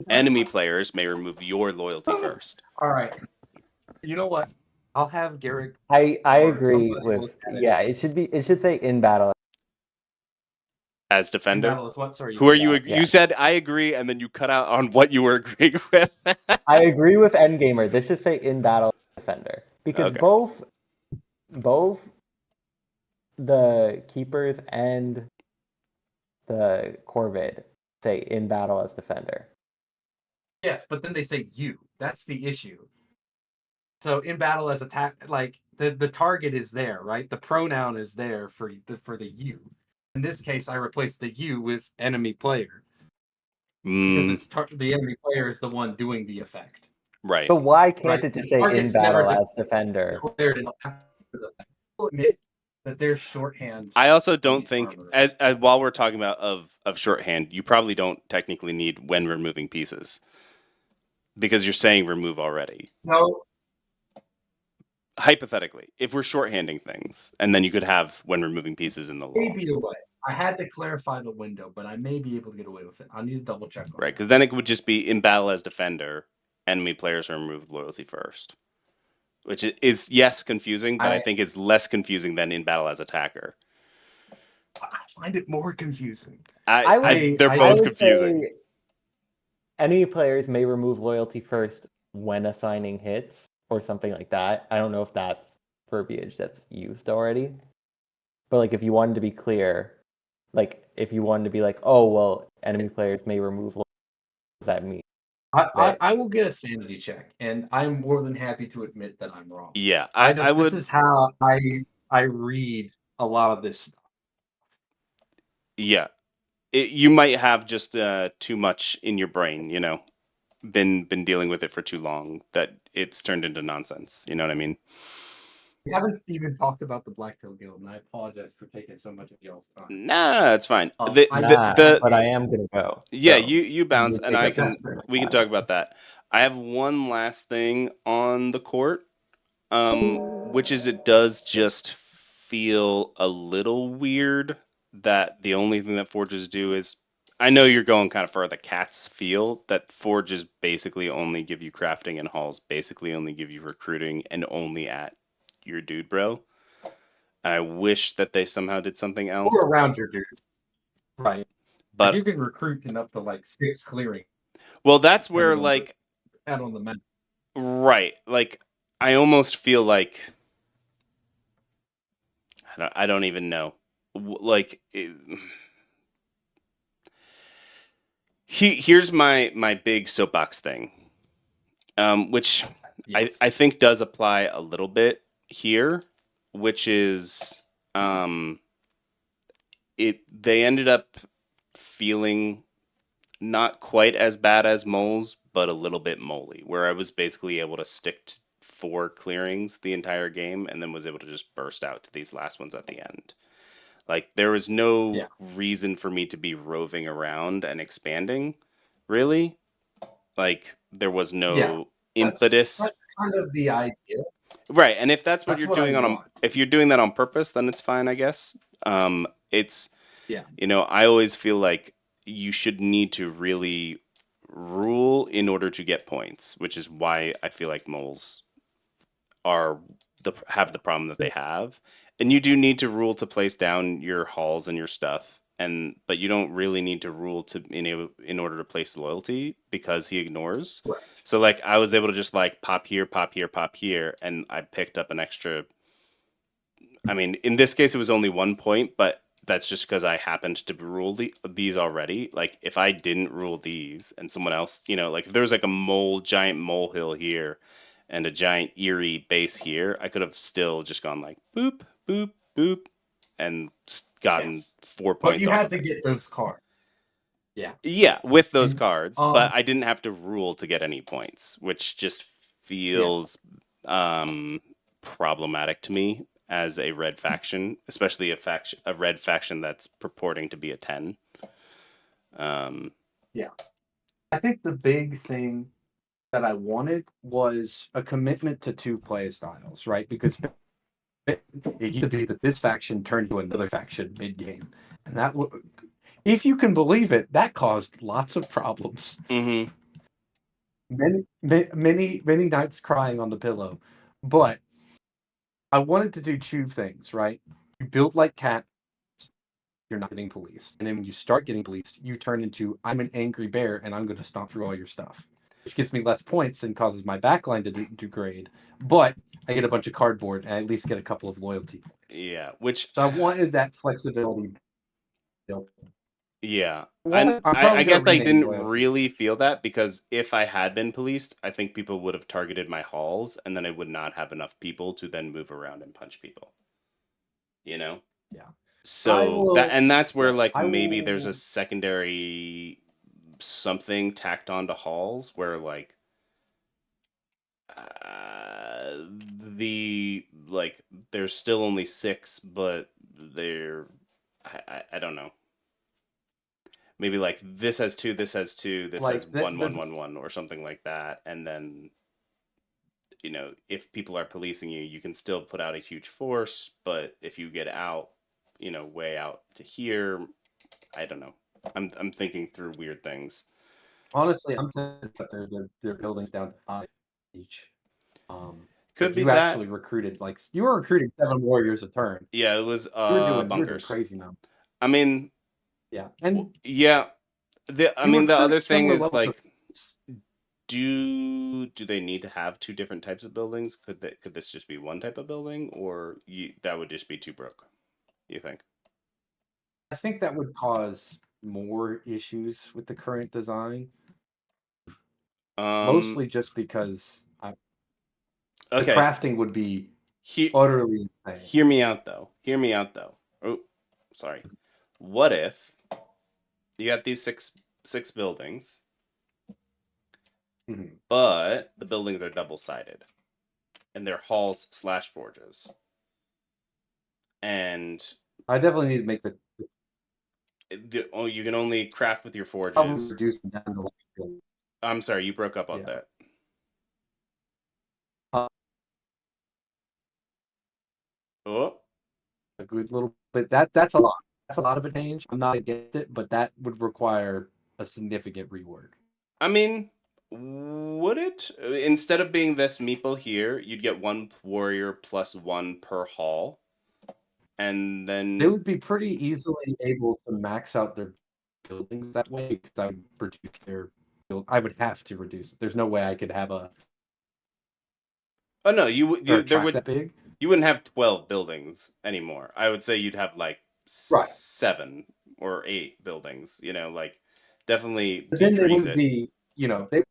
enemy players may remove your loyalty first. All right. You know what? I'll have Garrick I or agree somebody look with at it. yeah. It should say in battle. As In defender. battle is what? Sorry. Who are you? Yeah. You said I agree, and then you cut out on what you were agreeing with. I agree with Endgamer. This should say in battle defender because Okay. both the keepers and the Corvid say in battle as defender. Yes, but then they say you. That's the issue. So in battle as attack, like the target is there, right? The pronoun is there for the you. In this case, I replace the you with enemy player because it's the enemy player is the one doing the effect. Right. But why can't Right. it just The say in target's never battle as defender? declared in after the effect. I'll admit that there's shorthand. I also don't these think, armors. as while we're talking about of shorthand, you probably don't technically need when removing pieces because you're saying remove already. No, Hypothetically, if we're shorthanding things, and then you could have when removing pieces in the law, maybe away. I had to clarify the window, but I may be able to get away with it. I need to double check on right? that. Because then it would just be in battle as defender, enemy players are removed loyalty first, which is yes confusing, but I think is less confusing than in battle as attacker. I find it more confusing. They're I both would confusing. say enemy players may remove loyalty first when assigning hits or something like that. I don't know if that's verbiage that's used already. But like if you wanted to be clear, like if you wanted to be like, oh well, enemy players may remove loyalty, what does that mean? I will get a sanity check, and I'm more than happy to admit that I'm wrong. Yeah, I would. This is how I read a lot of this stuff. Yeah, you might have just too much in your brain, been dealing with it for too long that it's turned into nonsense. You know what I mean? We haven't even talked about the Blacktail Guild, and I apologize for taking so much of y'all's time. Nah, it's fine. I But I am gonna go. Yeah, so you bounce, and take I up we can talk about that. I have one last thing on the court, which is it does just feel a little weird that the only thing that forges do is I know you're going kind of for the cats feel that forges basically only give you crafting and halls basically only give you recruiting and only at your dude bro. I wish that they somehow did something else. Or around your dude. Right. But like you can recruit in up to like 6 clearing. Well, that's where like add on the map. Right. Like I almost feel like I don't even know. Like here's my big soapbox thing, which Yes. I think does apply a little bit here, which is they ended up feeling not quite as bad as moles, but a little bit moly, where I was basically able to stick to 4 clearings the entire game and then was able to just burst out to these last ones at the end. Like there was no reason for me to be roving around and expanding, really. Like there was no impetus. That's kind of the idea. Right, and if that's what That's you're what doing if you're doing that on purpose, then it's fine, I guess. It's I always feel like you should need to really rule in order to get points, which is why I feel like moles have the problem that they have, and you do need to rule to place down your halls and your stuff, but you don't really need to rule to in order to place loyalty because he ignores. Correct. So like I was able to just like pop here, pop here, pop here, and I picked up an extra. I mean, in this case, it was only 1 point, but that's just because I happened to rule these already. Like, if I didn't rule these and someone else, like if there was like a giant molehill here and a giant eerie base here, I could have still just gone like boop, boop, boop, and gotten Yes. 4 But points you off had of to it. get those cards. Yeah. Yeah, with those And, cards, but I didn't have to rule to get any points, which just feels problematic to me as a red faction, especially a red faction that's purporting to be a 10. Yeah. I think the big thing that I wanted was a commitment to 2 play styles, right? Because it used to be that this faction turned to another faction mid-game, and that if you can believe it, that caused lots of problems. Mm-hmm. Many nights crying on the pillow. But I wanted to do 2 things, right? You build like cats, you're not getting policed. And then when you start getting policed, you turn into I'm an angry bear and I'm going to stomp through all your stuff, which gives me less points and causes my backline to degrade. But I get a bunch of cardboard and I at least get a couple of loyalty points. Yeah, which So I wanted that flexibility built. yeah. I'm I probably guess I gonna rename didn't loyalty. really feel that because if I had been policed, I think people would have targeted my halls and then I would not have enough people to then move around and punch people. You know? Yeah. So that's where like I maybe there's a will. secondary something tacked onto halls where like the like there's still only 6, but they're I don't know. Maybe like this has 2, this has 2, this has Like one, one, one, one, or something like that, and then if people are policing you, you can still put out a huge force, but if you get out, way out to here, I don't know. I'm thinking through weird things. Honestly, I'm tempted to put their buildings down to 5 each. Could Like be you actually that. recruited, like you were recruiting 7 warriors a turn. Yeah, it was You were doing bunkers. crazy now. I mean, Yeah, and yeah. I you mean, the recruit other thing similar is levels of. like, do they need to have 2 different types of buildings? Could this just be one type of building, or that would just be too broke? You think? I think that would cause more issues with the current design, Um. mostly just because the Okay. crafting would be He, utterly insane. Hear me out though. Hear me out though. Oh, sorry. What if you got these six buildings, Mhm. but the buildings are double sided, and they're halls / forges, and I definitely need to make the you can only craft with your probably forges. reduce them down to like. I'm sorry, you broke up on Yeah. that. Oh, A good little bit. That's a lot. That's a lot of a change. I'm not against it, but that would require a significant rework. I mean, would it? Instead of being this meeple here, you'd get 1 warrior plus 1 per hall, and They then would be pretty easily able to max out their buildings that way because I would reduce their build. I would have to reduce it. There's no way I could have oh no, a there track would that big. you wouldn't have 12 buildings anymore. I would say you'd have like Right. 7 or 8 buildings, like definitely But then they decrease wouldn't it. be, they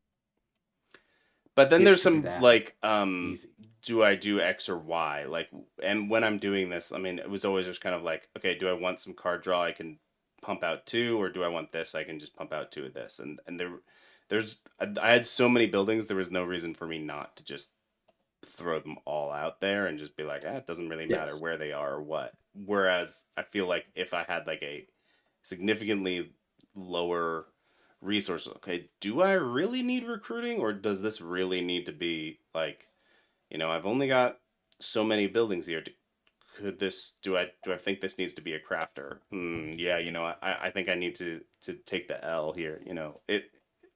But then get there's to some that like easy. do I do X or Y? Like, and when I'm doing this, I mean, it was always just kind of like, okay, do I want some card draw I can pump out 2, or do I want this I can just pump out 2 of this? And I had so many buildings, there was no reason for me not to just throw them all out there and just be like, it doesn't really matter Yes. where they are or what. Whereas I feel like if I had like a significantly lower resource, okay, do I really need recruiting, or does this really need to be like, I've only got so many buildings here. Could this do I think this needs to be a crafter? Yeah, I think I need to take the L here.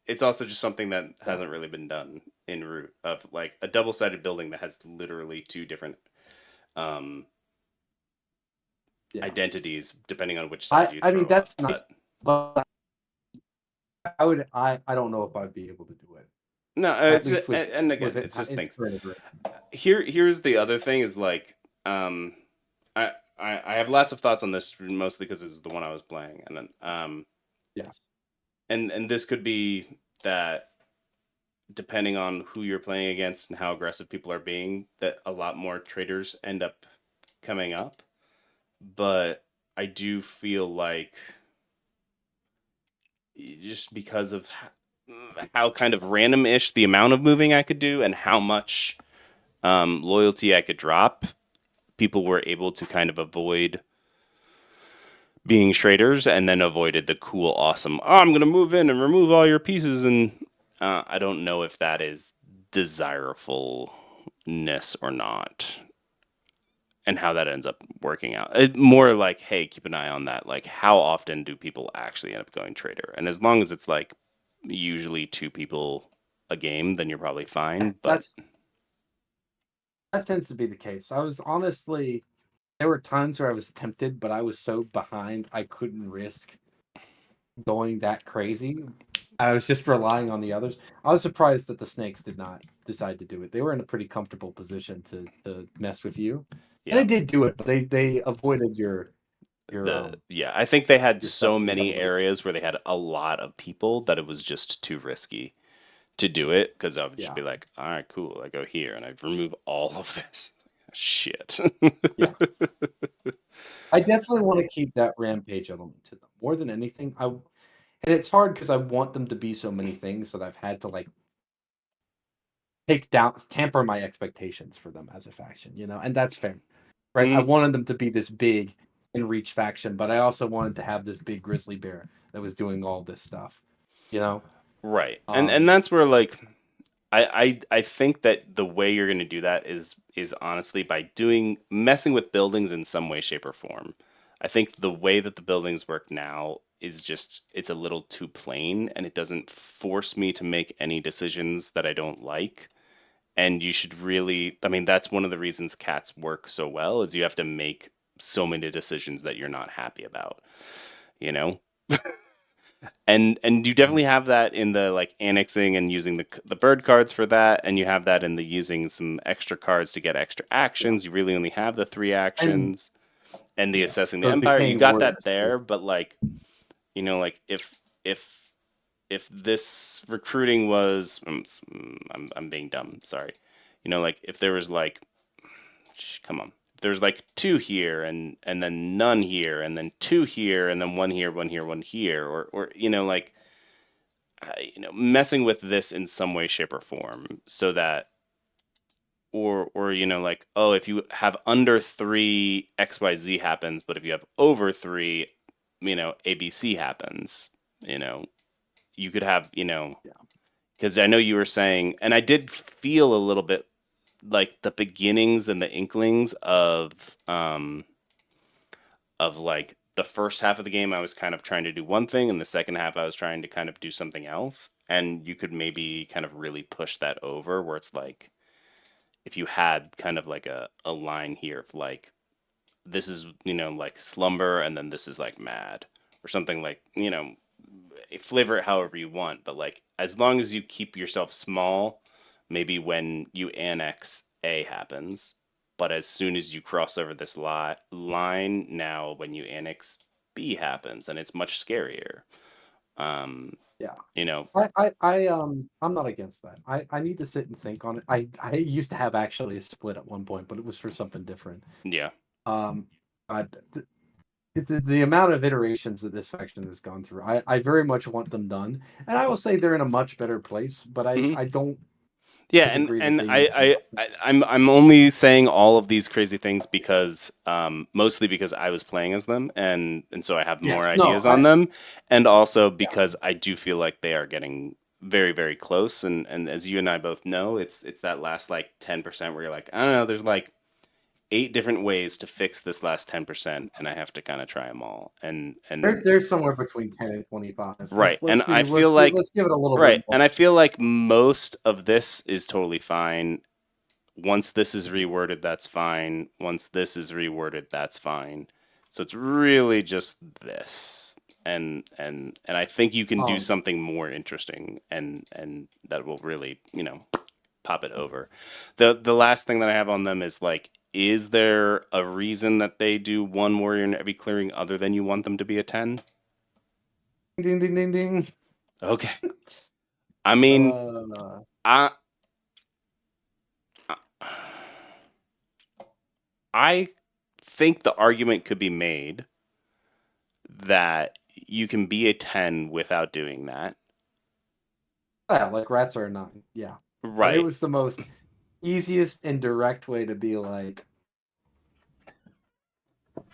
It's also just something that Yeah. hasn't really been done in Root of like a double-sided building that has literally two different identities depending on which side you I throw mean, that's off. nice, But I don't know if I'd be able to do it. no, At it's least with and again, with it, it's just it's things. current iteration. Here's the other thing is like I have lots of thoughts on this mostly because it was the one I was playing, and then Yes. and this could be that depending on who you're playing against and how aggressive people are being, that a lot more traders end up coming up. But I do feel like just because of how kind of random-ish the amount of moving I could do and how much loyalty I could drop, people were able to kind of avoid being traders and then avoided the cool, awesome, oh, I'm going to move in and remove all your pieces. And I don't know if that is desirableness or not and how that ends up working out. More like, hey, keep an eye on that. Like, how often do people actually end up going trader? And as long as it's like usually two people a game, then you're probably fine. But That tends to be the case. I was honestly, there were times where I was tempted, but I was so behind I couldn't risk going that crazy. I was just relying on the others. I was surprised that the snakes did not decide to do it. They were in a pretty comfortable position to mess with you. And yeah, they did do it, but they avoided your I think they had your stuff so that you had many to wait. areas where they had a lot of people that it was just too risky to do it because I would just Yeah. be like, all right, cool. I go here and I remove all of this. Shit. Yeah. I definitely want to keep that rampage element to them more than anything. And it's hard because I want them to be so many things that I've had to like tamper my expectations for them as a faction, and that's fair, right? I Mm, wanted them to be this big in reach faction, but I also wanted to have this big grizzly bear that was doing all this stuff, you know. right. And Um, that's where like I think that the way you're gonna do that is honestly by doing messing with buildings in some way, shape, or form. I think the way that the buildings work now is just it's a little too plain and it doesn't force me to make any decisions that I don't like. And you should really, I mean, that's one of the reasons cats work so well is you have to make so many decisions that you're not happy about, you know? And you definitely have that in the like annexing and using the bird cards for that, and you have that in the using some extra cards to get extra yeah, actions. You really only have the three and actions, and the yeah, assessing the those empire. You decaying got that warriors. there, but like like if if this recruiting was, I'm being dumb. Sorry, like if there was like, come on, if there's like two here and then none here and then two here and then one here, one here, one here, or like messing with this in some way, shape, or form, so that or like, oh, if you have under three, XYZ happens, but if you have over three, ABC happens. You know, you could have Yeah, because I know you were saying, and I did feel a little bit like the beginnings and the inklings of like the first half of the game I was kind of trying to do one thing and the second half I was trying to kind of do something else, and you could maybe kind of really push that over where it's like if you had kind of like a line here of like this is like slumber and then this is like mad or something, like flavor it however you want, but like as long as you keep yourself small, maybe when you annex A happens, but as soon as you cross over this line, now when you annex B happens, and it's much scarier. Um, yeah. you know, I'm not against that. I need to sit and think on it. I used to have actually a split at one point, but it was for something different. yeah. Um, I, the amount of iterations that this faction has gone through, I very much want them done, and I will say they're in a much better place. But Mhm. I don't Yeah, disagree that and they need some work. I'm only saying all of these crazy things because mostly because I was playing as them, and so I have more Yes, no, ideas on them, and also yeah, because I do feel like they are getting very, very close, and as you and I both know, it's that last like 10% where you're like, I don't know, there's like 8 different ways to fix this last 10%, and I have to kind of try them all. And There's somewhere between 10 and 25. right, Let's and I feel like let's give it a little right, bit more. and I feel like most of this is totally fine. Once this is reworded, that's fine. Once this is reworded, that's fine. So it's really just this, and I think you can do something more interesting, and that will really pop it over. The last thing that I have on them is like, is there a reason that they do one warrior in every clearing other than you want them to be a 10? Ding ding ding ding. Okay. I mean, I I think the argument could be made that you can be a 10 without doing that. Yeah, like rats are a 9. Yeah. But it Right. was the most easiest and direct way to be like.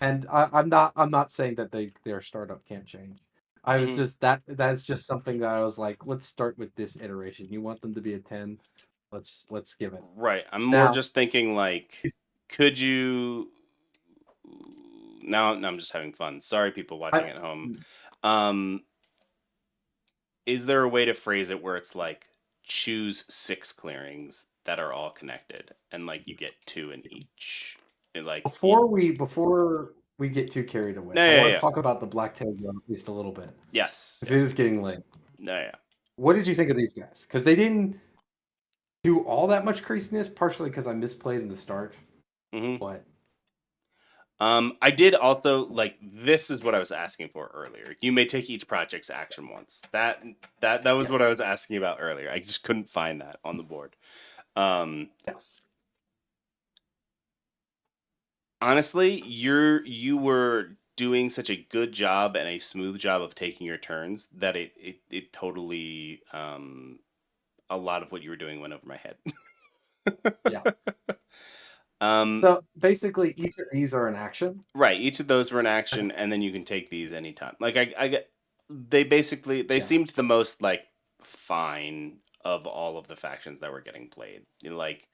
And I'm not saying that their startup can't change. I was just that's just something that I was like, let's start with this iteration. You want them to be a 10, let's give it. Right. I'm more just thinking like, could you now I'm just having fun. Sorry people watching at home. Is there a way to phrase it where it's like, choose 6 clearings that are all connected and like you get 2 in each? And like before we get too carried away, I want to talk about the black-tailed one at least a little bit. Yes. It is getting late. No, yeah. What did you think of these guys? Because they didn't do all that much craziness, partially because I misplayed in the start. But I did also like, this is what I was asking for earlier. You may take each project's action once. That was what I was asking about earlier. I just couldn't find that on the board. Yes. Honestly, you were doing such a good job and a smooth job of taking your turns that it totally a lot of what you were doing went over my head. Yeah. So basically, each of these are an action. Right. Each of those were an action, and then you can take these anytime. Like I get, they basically seemed the most like fine of all of the factions that were getting played. Like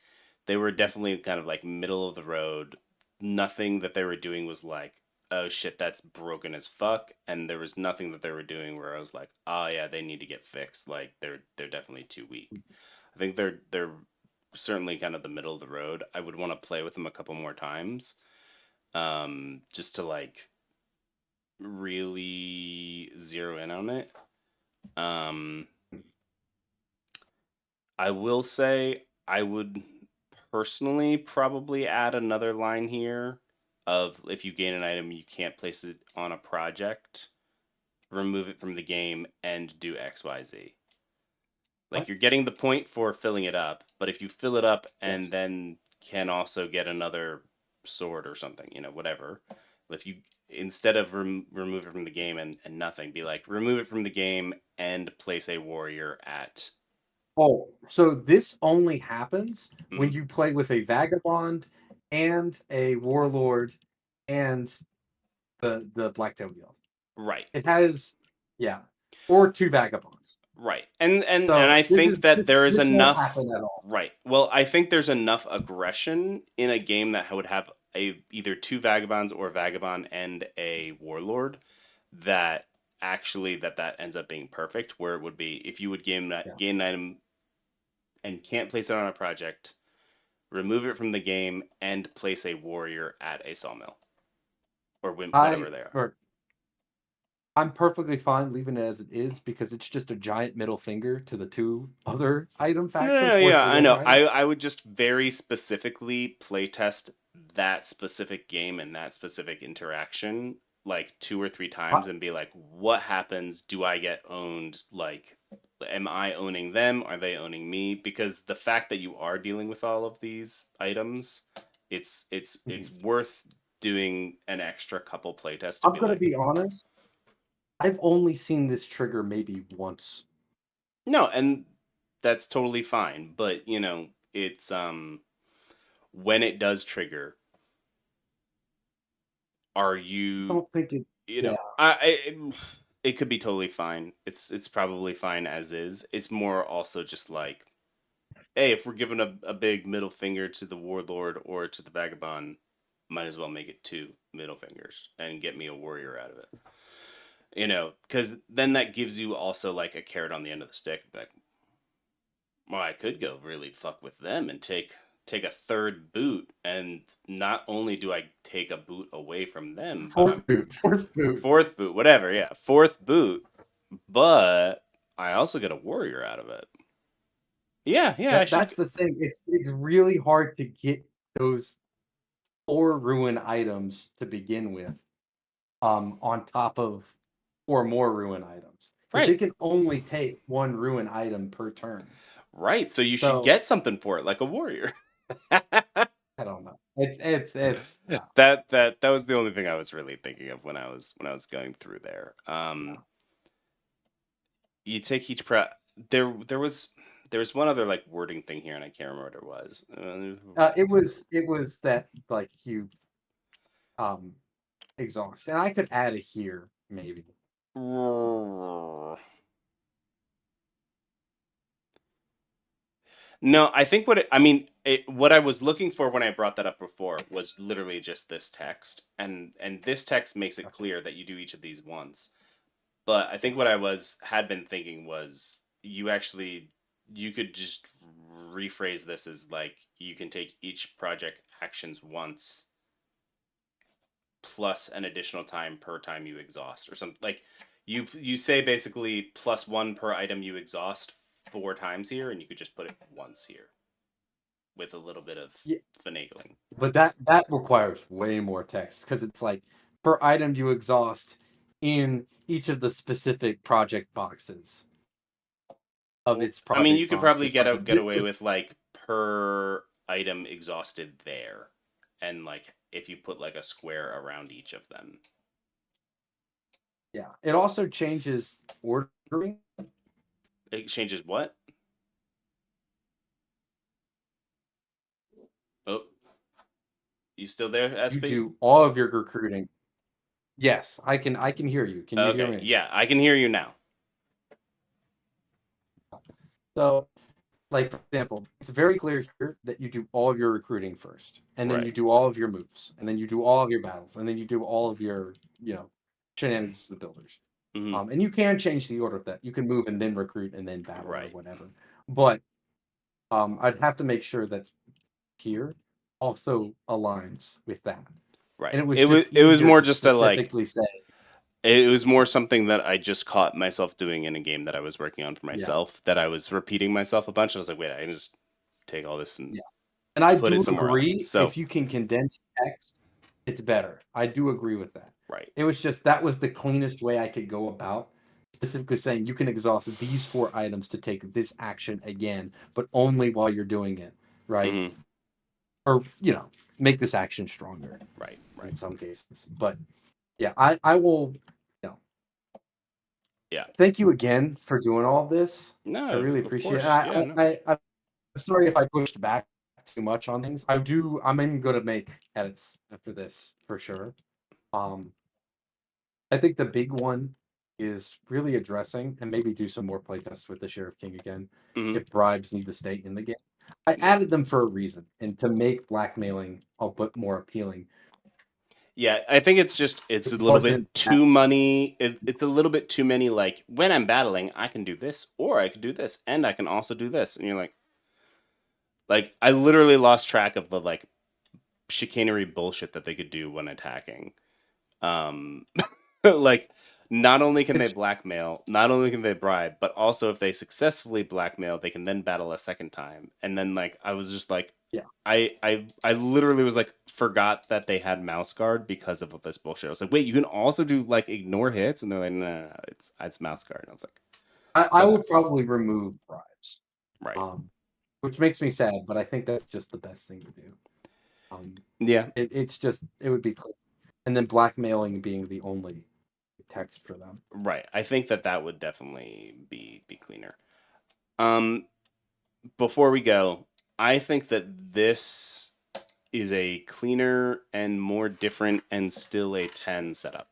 they were definitely kind of like middle of the road. Nothing that they were doing was like, oh shit, that's broken as fuck, and there was nothing that they were doing where I was like, oh yeah, they need to get fixed. Like they're definitely too weak. I think they're certainly kind of the middle of the road. I would want to play with them a couple more times, just to like really zero in on it. I will say I would personally probably add another line here of, if you gain an item, you can't place it on a project, remove it from the game, and do XYZ. Like, you're getting the point for filling it up, but if you fill it up and then can also get another sword or something, whatever. If you, instead of remove it from the game and nothing, be like, remove it from the game and place a warrior at. Oh, so this only happens when you play with a vagabond and a warlord and the black-tailed guild. Right. It has, or 2 vagabonds. Right. And I think that there is enough. Won't happen at all. Right. Well, I think there's enough aggression in a game that would have either 2 vagabonds or a vagabond and a warlord, that actually that ends up being perfect. Where it would be, if you would gain an item and can't place it on a project, remove it from the game and place a warrior at a sawmill or whatever they are. I'm perfectly fine leaving it as it is, because it's just a giant middle finger to the 2 other item factions. Yeah, I know. I would just very specifically playtest that specific game and that specific interaction like 2 or 3 times and be like, what happens? Do I get owned? Like, am I owning them? Are they owning me? Because the fact that you are dealing with all of these items, it's worth doing an extra couple playtests. I'm going to be honest. I've only seen this trigger maybe once. No, and that's totally fine. But, it's when it does trigger, are you? I don't think it. It could be totally fine. It's probably fine as is. It's more also just like, hey, if we're giving a big middle finger to the warlord or to the vagabond, might as well make it 2 middle fingers and get me a warrior out of it. You know, because then that gives you also like a carrot on the end of the stick. Like, well, I could go really fuck with them and take a third boot, and not only do I take a boot away from them, but Fourth boot. fourth boot, whatever, yeah, fourth boot, but I also get a warrior out of it. Yeah, That's the thing. It's really hard to get those 4 ruin items to begin with, on top of 4 more ruin items. Because right. it can only take 1 ruin item per turn. Right, so you should So- get something for it, like a warrior. I don't know. It's that was the only thing I was really thinking of when I was going through there. You take each there was one other like wording thing here, and I can't remember what it was. it was that like you exhaust, and I could add it here maybe. No, I think what I was looking for when I brought that up before was literally just this text, and this text makes it clear that you do each of these once. But I think what I had been thinking was you could just rephrase this as like you can take each project actions once plus an additional time per time you exhaust, or something like you say basically +1 per item you exhaust 4 times here, and you could just put it once here with a little bit of finagling. But that requires way more text, because it's like per item you exhaust in each of the specific project boxes of its project. I mean, you could probably boxes. get away with like per item exhausted there, and like if you put like a square around each of them. Yeah, it also changes ordering. It changes what? Oh, you still there, SP? You do all of your recruiting. Yes, I can hear you. Can you hear me? Yeah, I can hear you now. So, like, for example, it's very clear here that you do all of your recruiting first, and then Right. you do all of your moves, and then you do all of your battles, and then you do all of your, shenanigans to the builders. Mhm. And you can change the order of that. You can move and then recruit and then battle Right. or whatever. But I'd have to make sure that's here also aligns with that. Right. And it was more to just a like specifically say. It was more something that I just caught myself doing in a game that I was working on for myself, that I was repeating myself a bunch. I was like, wait, I can just take all this and And I put do it somewhere else. agree, So if you can condense text, it's better. I do agree with that. right. It was just that was the cleanest way I could go about specifically saying you can exhaust these 4 items to take this action again, but only while you're doing it, right? Mhm. Or make this action stronger. Right. In some cases. But yeah, I will, Yeah. thank you again for doing all this. No, I really of appreciate course. it. I'm sorry if I pushed back too much on things. I'm even going to make edits after this for sure. I think the big one is really addressing, and maybe do some more playtests with the Sheriff King again, Mhm. if bribes need to stay in the game. I added them for a reason, and to make blackmailing a bit more appealing. Yeah, I think it's a little bit too money. It's a little bit too many. Like when I'm battling, I can do this, or I can do this, and I can also do this. And you're like I literally lost track of the like chicanery bullshit that they could do when attacking. Like not only can they blackmail, not only can they bribe, but also if they successfully blackmail, they can then battle a second time. And then like I was just like, I literally was like forgot that they had mouse guard because of this bullshit. I was like, wait, you can also do like ignore hits, and they're like, no, it's mouse guard. And I was like, I would probably remove bribes, right, which makes me sad, but I think that's just the best thing to do. Yeah, it would be clear. And then blackmailing being the only text for them. Right. I think that would definitely be cleaner. Before we go, I think that this is a cleaner and more different and still a 10 setup.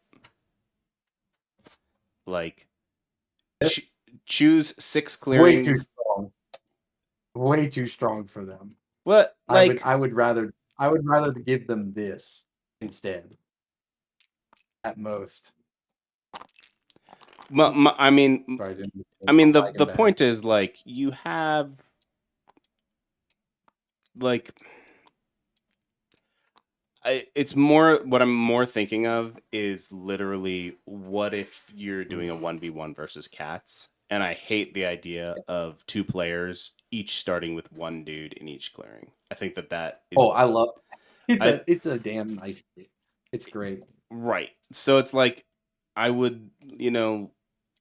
Like choose 6 clearings. Way too strong for them. What? Like I would rather I would rather give them this instead. At most. I mean, Sorry, Jim. the point is like you have like it's more what I'm more thinking of is literally what if you're doing a 1v1 versus cats, and I hate the idea of 2 players each starting with 1 dude in each clearing. I think that is Oh, I love it's a damn nice thing. It's great. Right. So it's like I would,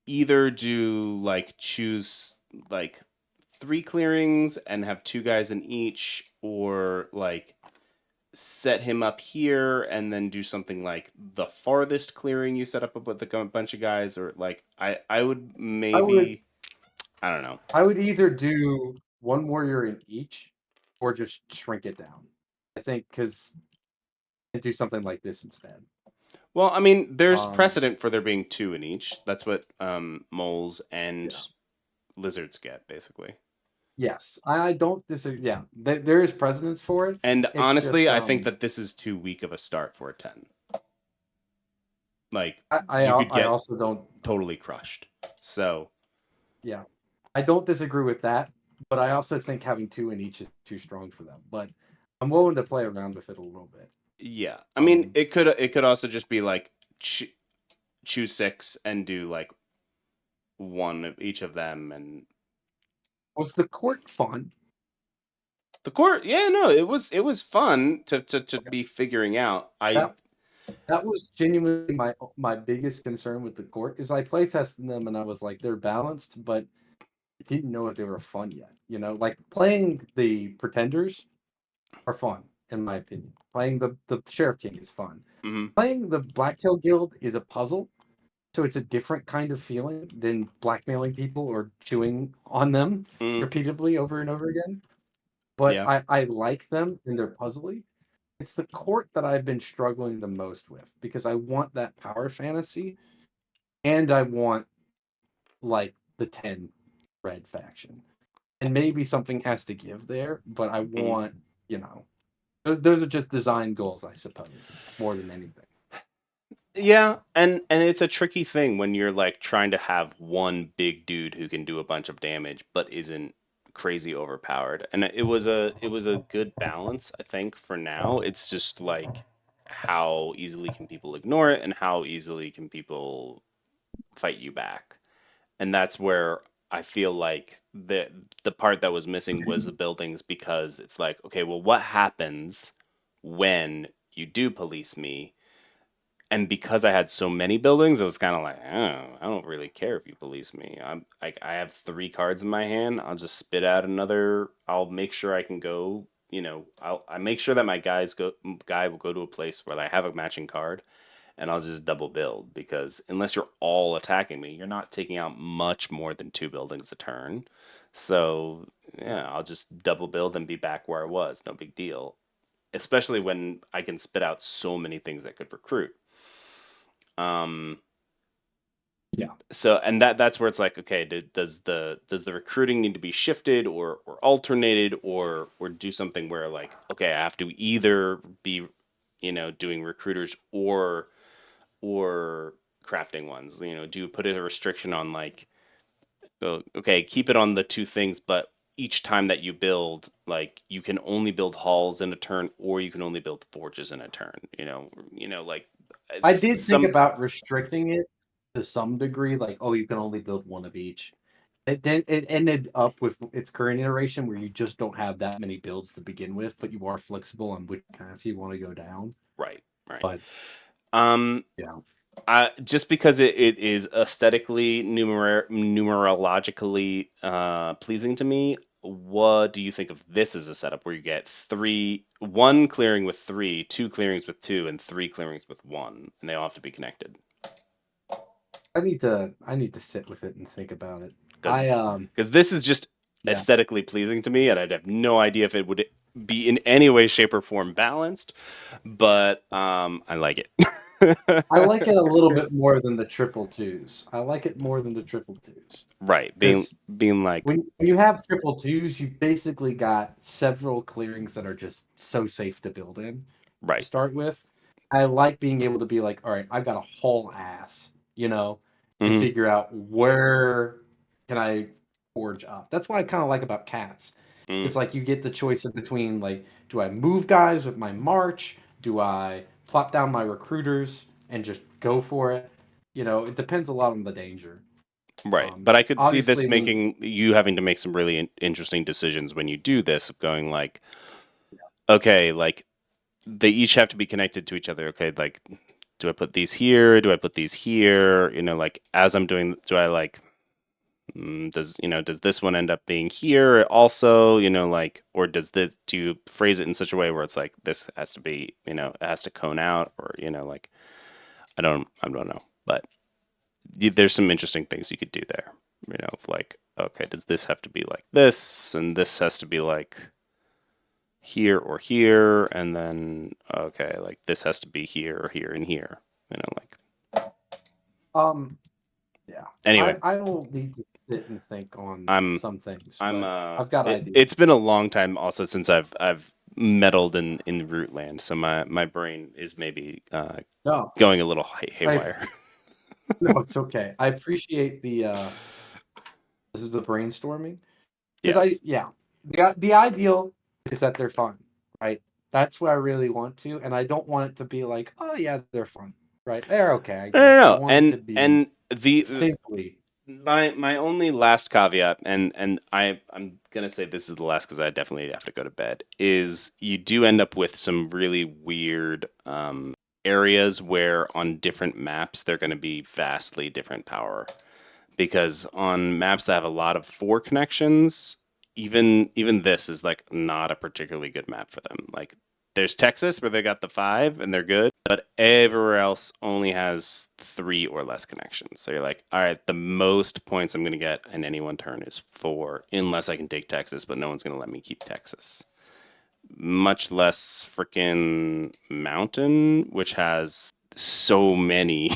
either do like choose like 3 clearings and have 2 guys in each, or like set him up here and then do something like the farthest clearing you set up with a bunch of guys, or like I would maybe I don't know. I would either do 1 warrior in each or just shrink it down. I think because do something like this instead. Well, I mean, there's precedent for there being 2 in each. That's what moles and lizards get, basically. Yes, I don't disagree. Yeah, there is precedence for it. And It's honestly, just, I think that this is too weak of a start for a 10. Like, I you could get also don't totally crushed. So, yeah, I don't disagree with that, but I also think having 2 in each is too strong for them. But I'm willing to play around with it a little bit. yeah. I mean, it could also just be like choose 6 and do like 1 of each of them. And was the court fun? The court, yeah, no, it was fun to be figuring out. That was genuinely my biggest concern with the court is I play tested them and I was like, they're balanced, but I didn't know if they were fun yet. Like playing the pretenders are fun, in my opinion. Playing the Sheriff King is fun. Mm-hmm. Playing the Blacktail Guild is a puzzle, so it's a different kind of feeling than blackmailing people or chewing on them repeatedly over and over again. But Yeah. I like them and they're puzzly. It's the court that I've been struggling the most with because I want that power fantasy and I want like the 10 red faction. And maybe something has to give there, but I want, those are just design goals, I suppose, more than anything. Yeah, and it's a tricky thing when you're like trying to have one big dude who can do a bunch of damage but isn't crazy overpowered. And it was a good balance, I think, for now. It's just like how easily can people ignore it and how easily can people fight you back. And that's where I feel like the part that was missing was the buildings, because it's like, okay, well, what happens when you do police me? And because I had so many buildings, it was kind of like, oh, I don't really care if you police me. I have 3 cards in my hand. I'll just spit out another. I'll make sure I can go. I make sure that my guy will go to a place where I have a matching card, and I'll just double build, because unless you're all attacking me, you're not taking out much more than 2 buildings a turn. So yeah, I'll just double build and be back where I was. No big deal. Especially when I can spit out so many things that could recruit. Yeah. So, and that's where it's like, okay, does the recruiting need to be shifted or alternated, or do something where like, okay, I have to either be, doing recruiters or crafting ones. Do you put a restriction on like, okay, keep it on the 2 things, but each time that you build, like you can only build halls in a turn, or you can only build forges in a turn. Like I did think about restricting it to some degree, like, oh, you can only build 1 of each. It ended up with its current iteration where you just don't have that many builds to begin with, but you are flexible on which path you want to go down. Right. But yeah. Just because it is aesthetically numerologically pleasing to me, what do you think of this as a setup where you get 1 clearing with 3, 2 clearings with 2, and 3 clearings with 1, and they all have to be connected? I need to sit with it and think about it. Because this is just aesthetically pleasing to me, and I'd have no idea if it would be in any way, shape, or form balanced, but I like it. I like it a little bit more than the triple twos. I like it more than the triple twos. Right, being like, When you have triple twos, you've basically got several clearings that are just so safe to build in to right. start with. I like being able to be like, all right, I've got a whole ass, and Mhm. figure out where can I forge up. That's what I kind of like about cats. It's like you get the choice of between like, do I move guys with my march? Do I plop down my recruiters and just go for it? It depends a lot on the danger. Right, but I could see this Obviously, when making you having to make some really interesting decisions when you do this, of going like, okay, like they each have to be connected to each other. Okay, like, do I put these here? Do I put these here? Like as I'm doing, do I like, does this one end up being here also? Like, or do you phrase it in such a way where it's like this has to be, it has to cone out, or like, I don't know, but there's some interesting things you could do there. Like, okay, does this have to be like this, and this has to be like here or here, and then okay, like this has to be here or here and here. Like. yeah. Anyway, I will need to sit and think on I'm some things, I'm but I've got ideas. It's been a long time also since I've meddled in Rootland, so my brain is maybe No, going a little haywire. no, it's okay. I appreciate this is the brainstorming because Yes. the ideal is that they're fun, right? That's what I really want to, and I don't want it to be like, oh yeah, they're fun, right? They're okay, I guess. I No, want it to be and the distinctly. my only last caveat, and I'm gonna say this is the last because I definitely have to go to bed, is you do end up with some really weird areas where on different maps they're going to be vastly different power, because on maps that have a lot of 4 connections, even this is like not a particularly good map for them. Like there's Texas where they got the 5 and they're good, but everywhere else only has 3 or less connections. So you're like, all right, the most points I'm going to get in any one turn is 4, unless I can take Texas, but no one's going to let me keep Texas. Much less freaking Mountain, which has so many,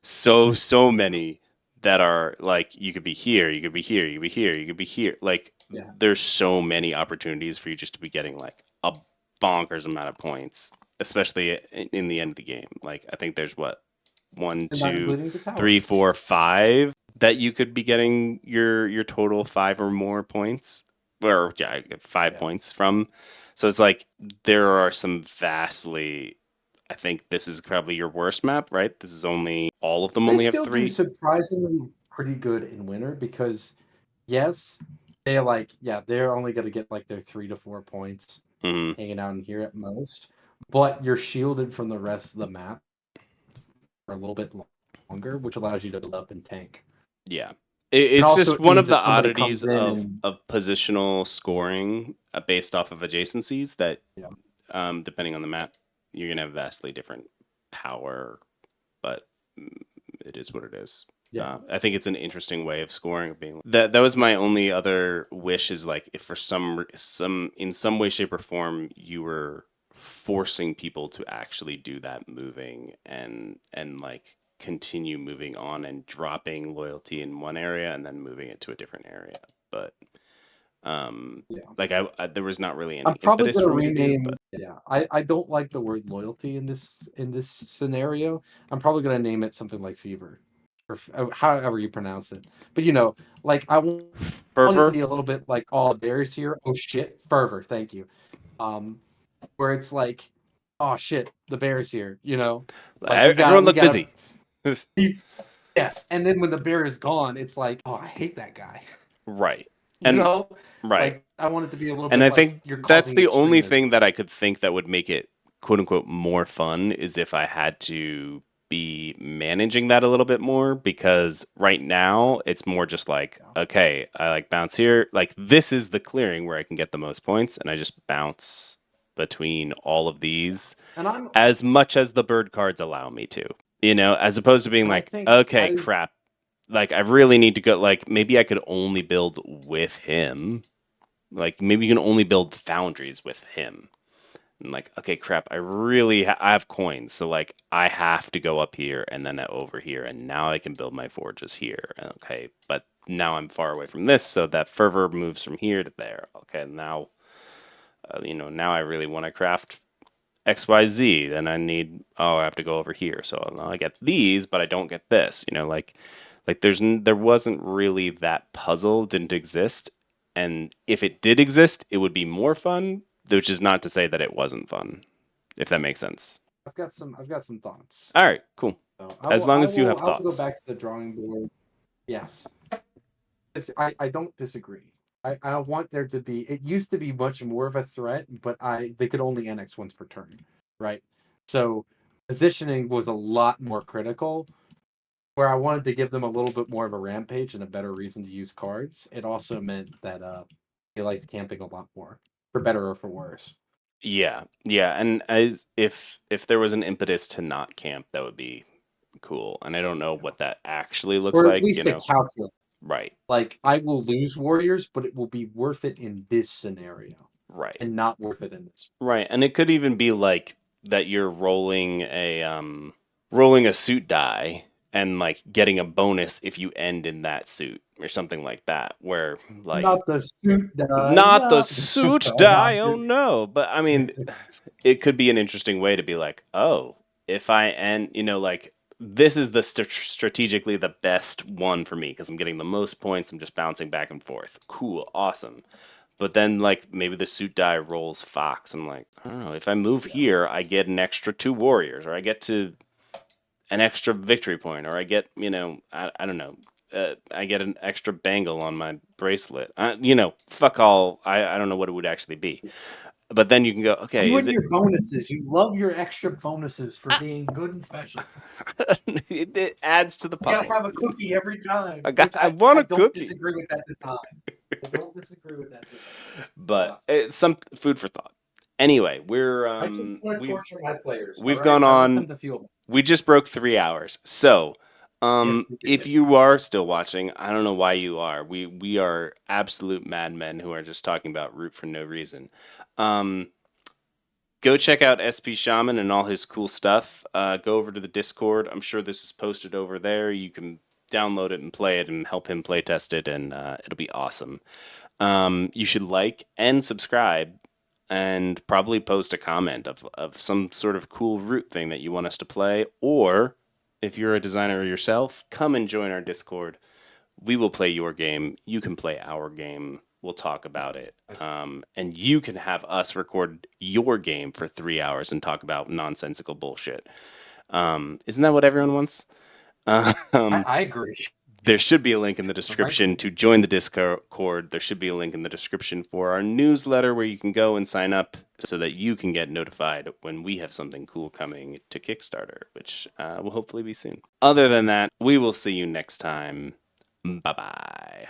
so many that are like, you could be here, you could be here, you could be here, you could be here. Like, Yeah. there's so many opportunities for you just to be getting like a bonkers amount of points, especially in the end of the game. Like, I think there's what, 1, And not 2, including the tower. 3, 4, 5 that you could be getting your total 5 or more points, or yeah, 5 points from. So it's like there are some vastly. I think this is probably your worst map, right? This is only all of them They only have still do 3. surprisingly pretty good in winter because yes, they're only gonna get like their 3 to 4 points hmm hanging out in here at most, but you're shielded from the rest of the map for a little bit longer, which allows you to build up and tank. Yeah. And It's also just it one of means the if somebody oddities comes in and of positional scoring based off of adjacencies that, yeah. depending on the map, you're going to have vastly different power, but it is what it is. Yeah. I think it's an interesting way of scoring. Of being that was my only other wish, is like if for some in some way, shape, or form you were forcing people to actually do that moving and like continue moving on and dropping loyalty in one area and then moving it to a different area. But Yeah. like there was not really I'm any probably impetus gonna for me to do. rename. But Yeah, I don't like the word loyalty in this scenario. I'm probably gonna name it something like fever, or however you pronounce it. But like I want it to fervor, be a little bit like all the bears here. Oh shit, fervor. Thank you. Where it's like, oh shit, the bears here. Like everyone we look gotta. busy. Yes, and then when the bear is gone, it's like, oh, I hate that guy. Right. You And know, right. like I want it to be a little And bit I like think you're that's causing the only extremism. thing that I could think that would make it quote unquote more fun, is if I had to be managing that a little bit more, because right now it's more just like, okay, I like bounce here. Like this is the clearing where I can get the most points, and I just bounce between all of these And I'm as much as the bird cards allow me to, as opposed to being and I like, think okay, crap. Like I really need to go, like maybe I could only build with him. Like maybe you can only build foundries with him. And like, okay, crap, I have coins, so like I have to go up here and then over here, and now I can build my forges here. Okay, but now I'm far away from this, so that fervor moves from here to there. Okay, now, now I really want to craft XYZ, then I have to go over here. So now I get these, but I don't get this. There wasn't really that puzzle didn't exist, and if it did exist, it would be more fun. Which is not to say that it wasn't fun, if that makes sense. I've got some thoughts. All right, cool. So As long as you have I will go thoughts. back to the drawing board. Yes. I don't disagree. I want there to be. It used to be much more of a threat, but they could only annex once per turn, right? So positioning was a lot more critical. Where I wanted to give them a little bit more of a rampage and a better reason to use cards. It also meant that they liked camping a lot more, for better or for worse. Yeah, and if there was an impetus to not camp, that would be cool. And I don't know what that actually looks Or at like. least a calculus. Right. Like, I will lose warriors, but it will be worth it in this scenario. Right. And not worth it in this. Right. And it could even be like that you're rolling a suit die and like getting a bonus if you end in that suit or something like that, where like Not the suit die. not the no. suit die. Oh no. But I mean, it could be an interesting way to be like, oh, if I end, like this is the strategically the best one for me because I'm getting the most points. I'm just bouncing back and forth. Cool, awesome. But then, like, maybe the suit die rolls Fox. I'm like, I don't know. If I move here, I get an extra 2 warriors, or I get to an extra victory point, or I get, I don't know. I get an extra bangle on my bracelet. Fuck all. I don't know what it would actually be. But then you can go, okay, You and your bonuses. You love your extra bonuses for being good and special. it adds to the You gotta puzzle. have a cookie every time. I want a don't cookie. Disagree with that design. I don't disagree with that design. But it's some food for thought. Anyway, I just want to torture my players. we've all gone right? I want on. them to feel it. We just broke 3 hours. So, we if did. you are still watching, I don't know why you are. We are absolute madmen who are just talking about Root for no reason. Go check out SP Shaman and all his cool stuff. Go over to the Discord. I'm sure this is posted over there. You can download it and play it and help him play test it, and it'll be awesome. You should like and subscribe and probably post a comment of some sort of cool Root thing that you want us to play. Or if you're a designer yourself, come and join our Discord. We will play your game. You can play our game. We'll talk about it. And you can have us record your game for 3 hours and talk about nonsensical bullshit. Isn't that what everyone wants? I agree. There should be a link in the description to join the Discord. There should be a link in the description for our newsletter where you can go and sign up so that you can get notified when we have something cool coming to Kickstarter, which will hopefully be soon. Other than that, we will see you next time. Bye-bye.